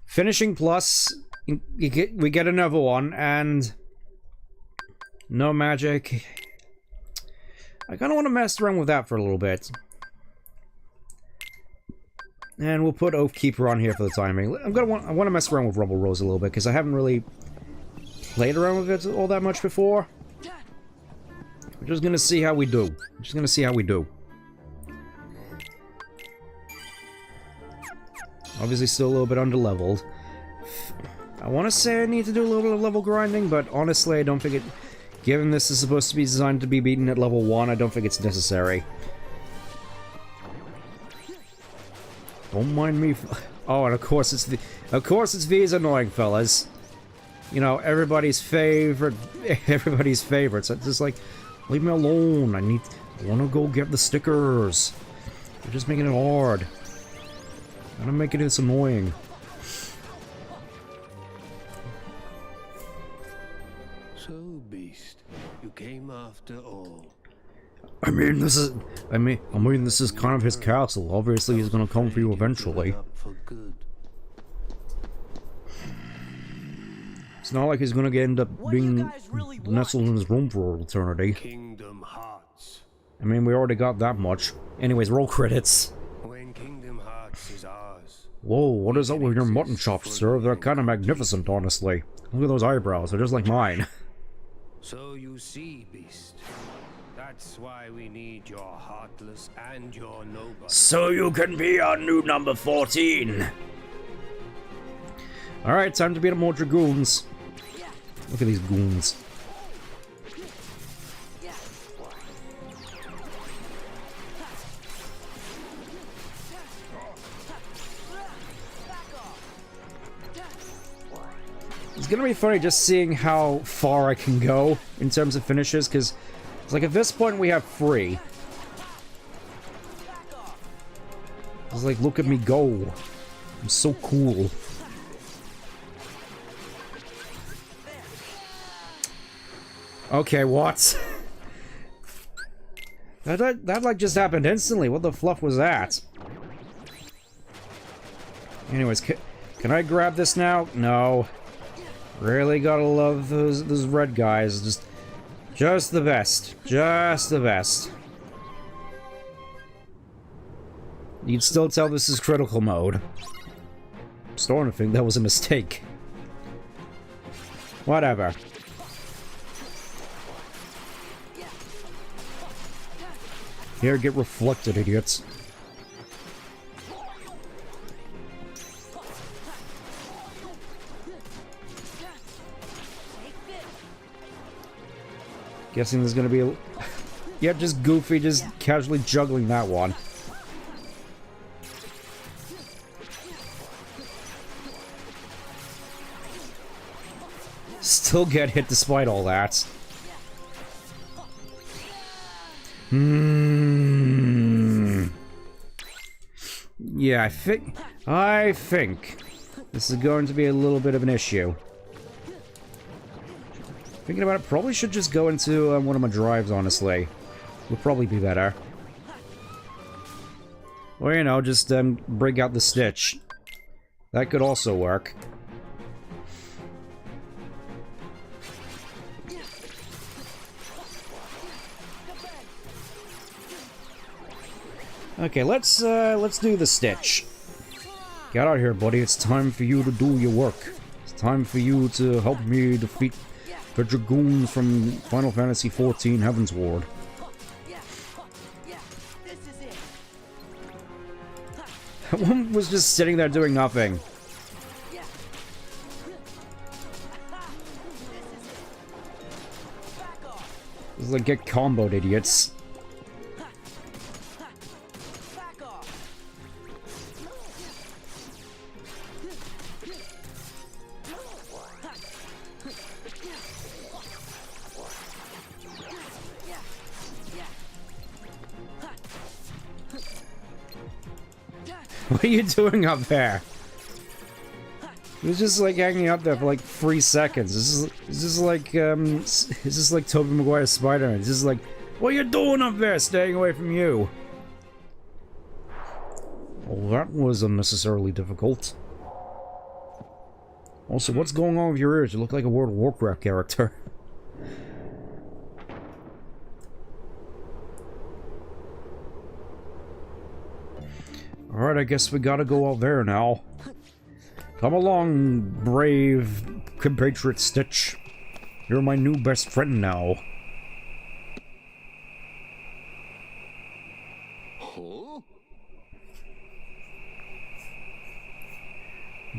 finishing plus, we get another one, and no magic. I kind of want to mess around with that for a little bit. And we'll put Oathkeeper on here for the timing. I want to mess around with Rumble Rose a little bit, because I haven't really played around with it all that much before. We're just gonna see how we do. Obviously still a little bit underleveled. I want to say I need to do a little bit of level grinding, but honestly I don't think it... Given this is supposed to be designed to be beaten at level 1, I don't think it's necessary. Don't mind me. Oh, and of course it's these annoying fellas. You know, everybody's favorite. So it's just like, leave me alone. I want to go get the stickers. They're just making it hard. I'm making this annoying. So, Beast, you came after all. I mean, this is kind of his castle. Obviously, he's gonna come for you eventually. It's not like he's gonna end up being nestled in his room for all eternity. Kingdom Hearts. I mean, we already got that much. Anyways, roll credits. When Kingdom Hearts is ours. Whoa, what is up with your mutton chops, sir? They're kind of magnificent, honestly. Look at those eyebrows, they're just like mine. So you see, Beast. That's why we need your Heartless and your Nobody. So you can be our new number 14. Alright, time to beat up more Dragoons. Look at these goons. It's gonna be funny just seeing how far I can go in terms of finishes, because it's like at this point we have 3. It's like, look at me go. I'm so cool. Okay, what? That like just happened instantly. What the fluff was that? Anyways, can I grab this now? No. Really gotta love those red guys. Just the best. Just the best. You'd still tell this is critical mode. I'm starting to think that was a mistake. Whatever. Here, get reflected, idiots. Guessing there's gonna be a... Yeah, just Goofy just casually juggling that one. Still get hit despite all that. Yeah, I think this is going to be a little bit of an issue. Thinking about it, probably should just go into one of my drives, honestly. Would probably be better. Or, you know, just break out the Stitch. That could also work. Okay, let's do the Stitch. Get out here, buddy. It's time for you to do your work. It's time for you to help me defeat the Dragoons from Final Fantasy XIV Heaven's Ward. That one was just sitting there doing nothing. It's like, get comboed, idiots. What are you doing up there? It was just like hanging out there for like 3 seconds. This is like Tobey Maguire's Spider-Man. This is like, what are you doing up there, staying away from you? Well, that was unnecessarily difficult. Also, what's going on with your ears? You look like a World of Warcraft character. Alright, I guess we gotta go out there now. Come along, brave compatriot Stitch. You're my new best friend now. Huh?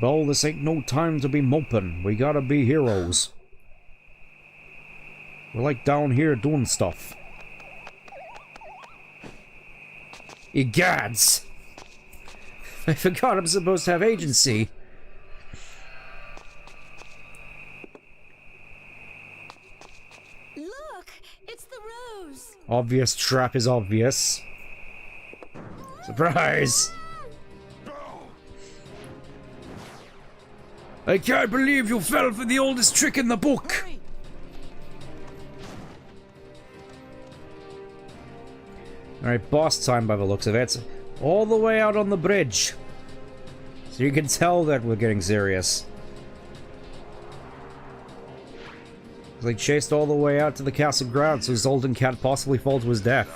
Well, this ain't no time to be moping. We gotta be heroes. We're like down here doing stuff. Egads! I forgot I'm supposed to have agency. Look, it's the rose. Obvious trap is obvious. Surprise! I can't believe you fell for the oldest trick in the book! Alright, boss time by the looks of it. All the way out on the bridge. So you can tell that we're getting serious. They chased all the way out to the castle grounds so Zoltan can't possibly fall to his death.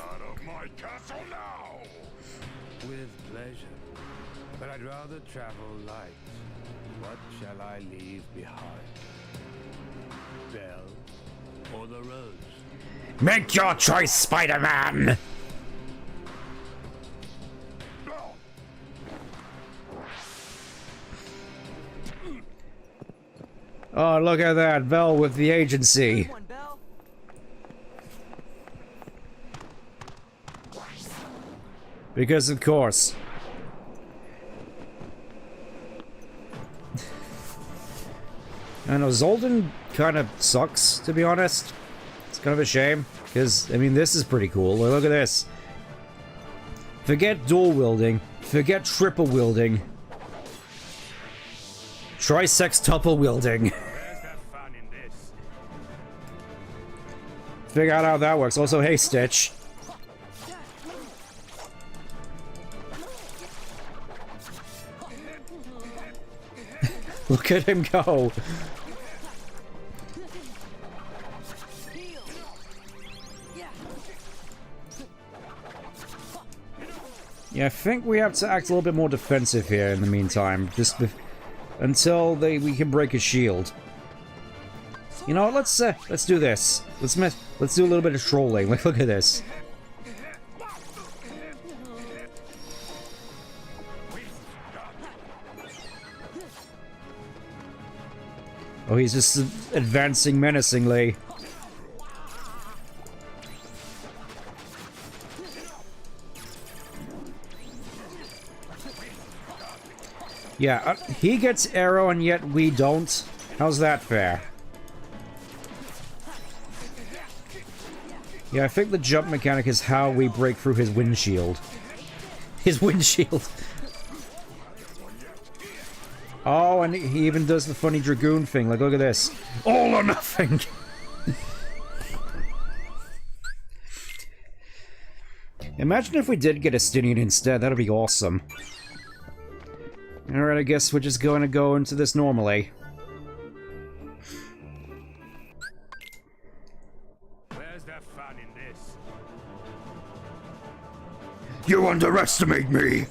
With pleasure. But I'd rather travel light. What shall I leave behind? Belle or the rose? Make your choice, Spider-Man! Oh, look at that, Vel with the agency. Because of course. I know, Zoltan kind of sucks, to be honest. It's kind of a shame, because, I mean, this is pretty cool. Look at this. Forget dual wielding. Forget triple wielding. Try sextuple wielding. Figure out how that works. Also, hey, Stitch. Look at him go. Yeah, I think we have to act a little bit more defensive here in the meantime, just until we can break his shield. You know what? Let's do this. Let's do a little bit of trolling. Like, look at this. Oh, he's just advancing menacingly. Yeah, he gets arrow and yet we don't. How's that fair? Yeah, I think the jump mechanic is how we break through his windshield. His windshield. Oh, and he even does the funny dragoon thing. Like, look at this. All or nothing! Imagine if we did get a Stinian instead. That'd be awesome. Alright, I guess we're just going to go into this normally. Where's the fun in this? You underestimate me!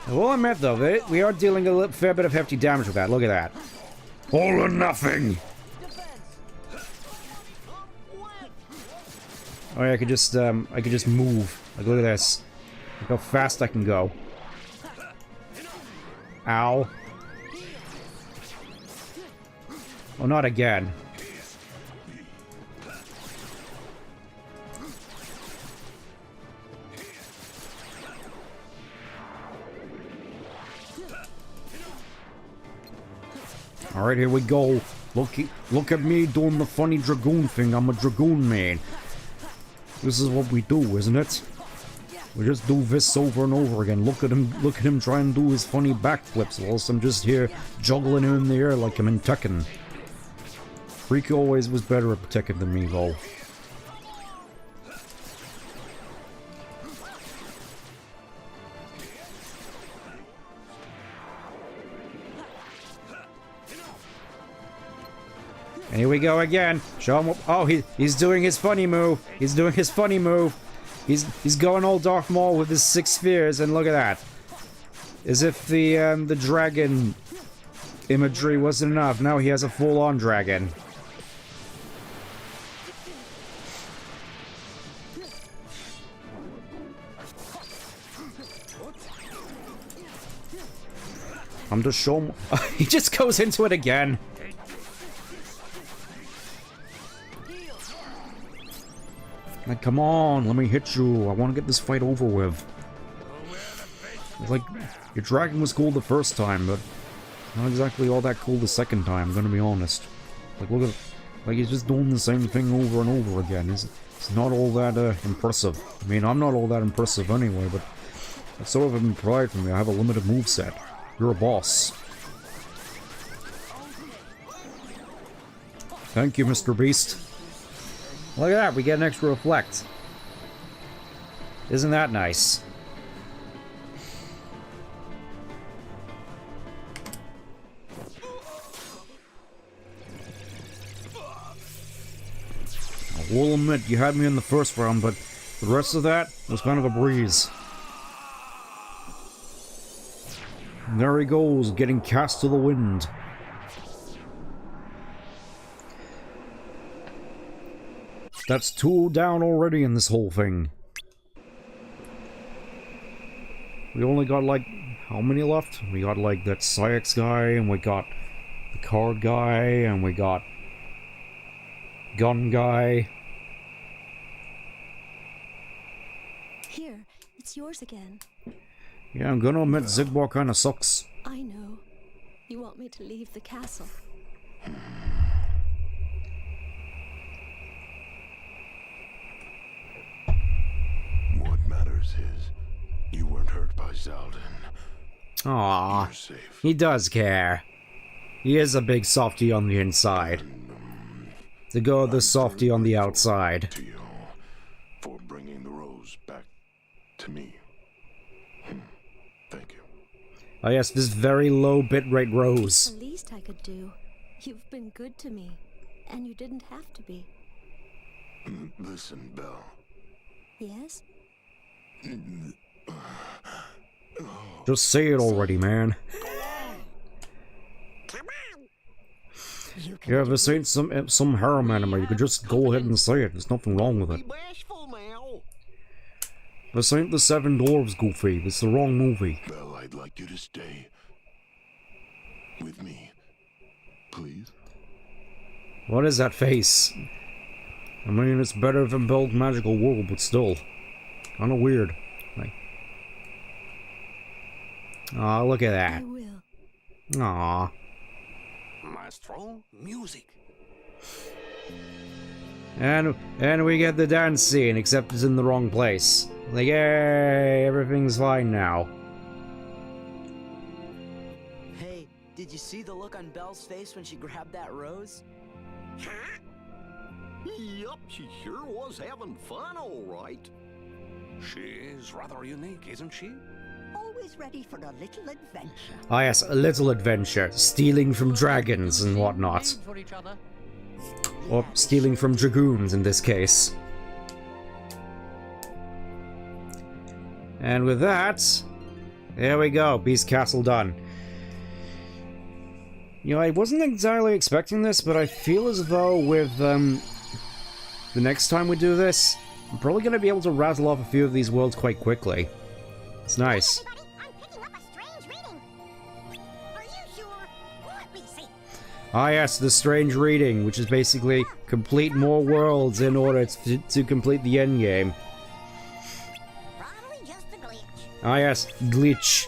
Well, I admit though, we are dealing a fair bit of hefty damage with that. Look at that. All or nothing! Oh yeah, I could just move. Like, look at this. Look how fast I can go. Ow. Oh, not again. Alright, here we go. Look at me doing the funny dragoon thing. I'm a dragoon man. This is what we do, isn't it? We just do this over and over again. Look at him try and do his funny backflips whilst I'm just here juggling him in the air like I'm in Tekken. Freaky always was better at Tekken than me, though. And here we go again. Show him what, oh, he's doing his funny move. He's doing his funny move. He's going all Darth Maul with his 6 spheres, and look at that. As if the dragon imagery wasn't enough. Now he has a full-on dragon. I'm just showing. He just goes into it again. Like, come on, let me hit you. I want to get this fight over with. It's like, your dragon was cool the first time, but not exactly all that cool the second time, I'm gonna be honest. Like, look at, like, he's just doing the same thing over and over again. It's not all that impressive. I mean, I'm not all that impressive anyway, but that's sort of an pride for me. I have a limited moveset. You're a boss. Thank you, Mr. Beast. Look at that, we get an extra reflect. Isn't that nice? I will admit, you had me in the first round, but the rest of that was kind of a breeze. And there he goes, getting cast to the wind. That's 2 down already in this whole thing. We only got like, how many left? We got like that Syx guy, and we got the card guy, and we got gun guy. Here, it's yours again. Yeah, I'm gonna admit Zigbar kinda sucks. I know. You want me to leave the castle. What matters is you weren't hurt by Zaldin. Aww, he does care. He is a big softy on the inside. To go the softy on the outside. To you for bringing the rose back to me. Thank you. Oh yes, this very low bitrate rose. The least I could do. You've been good to me, and you didn't have to be. Listen, Belle. Yes? Just say it already, man. Yeah, if this ain't some harem anime, you could just go ahead and say it. There's nothing wrong with it. This ain't the Seven Dwarves, Goofy. It's the wrong movie. Belle, I'd like you to stay with me, please. What is that face? I mean, it's better than Belle's Magical World, but still. Kinda weird. Like, aw, look at that. I will. Aw. Maestro, music. And we get the dance scene, except it's in the wrong place. Like, yay, everything's fine now. Hey, did you see the look on Belle's face when she grabbed that rose? Yup, she sure was having fun, all right. She's rather unique, isn't she? Always ready for a little adventure. Ah yes, a little adventure. Stealing from dragons and whatnot. Or stealing from dragoons in this case. And with that, there we go, Beast Castle done. You know, I wasn't entirely expecting this, but I feel as though with the next time we do this, I'm probably going to be able to rattle off a few of these worlds quite quickly. It's nice. Ah yes, the strange reading, which is basically complete more worlds in order to complete the endgame. Ah yes, glitch.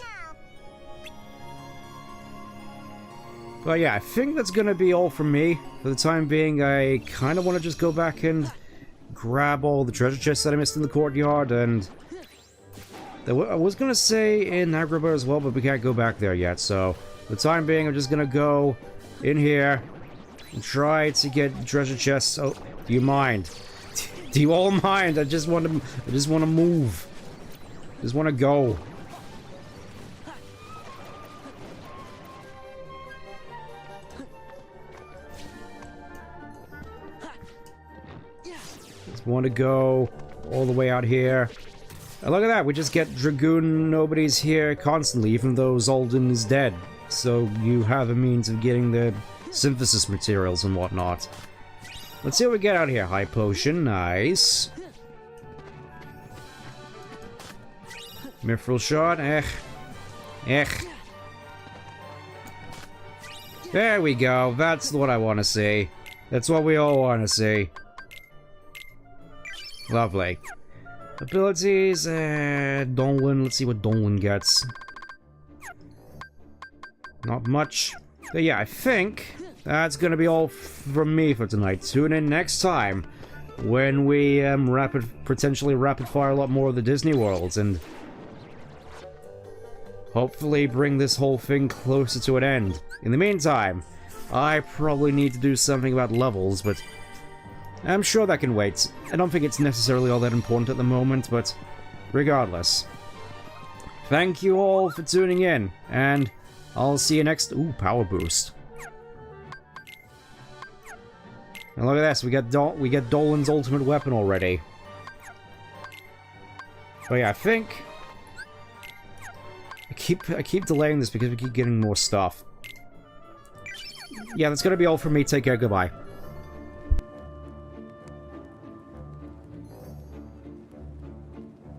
But yeah, I think that's gonna be all from me. For the time being, I kind of want to just go back and grab all the treasure chests that I missed in the courtyard, and I was gonna say in Agrabah as well, but we can't go back there yet, so for the time being, I'm just gonna go in here and try to get treasure chests. Oh, do you mind? Do you all mind? I just want to move. I just want to go. Just want to go all the way out here. And look at that, we just get Dragoon Nobody's here constantly, even though Zoldan is dead. So you have a means of getting the synthesis materials and whatnot. Let's see what we get out here. High potion, nice. Mithril shot, eh. There we go, that's what I want to see. That's what we all want to see. Lovely. Abilities, Donlin, let's see what Donlin gets. Not much. But yeah, I think that's gonna be all from me for tonight. Tune in next time when we potentially rapid fire a lot more of the Disney worlds and hopefully bring this whole thing closer to an end. In the meantime, I probably need to do something about levels, but I'm sure that can wait. I don't think it's necessarily all that important at the moment, but regardless. Thank you all for tuning in, and I'll see you next... Ooh, power boost. And look at this, we get Dolan's ultimate weapon already. But yeah, I think... I keep delaying this because we keep getting more stuff. Yeah, that's gonna be all from me. Take care, goodbye.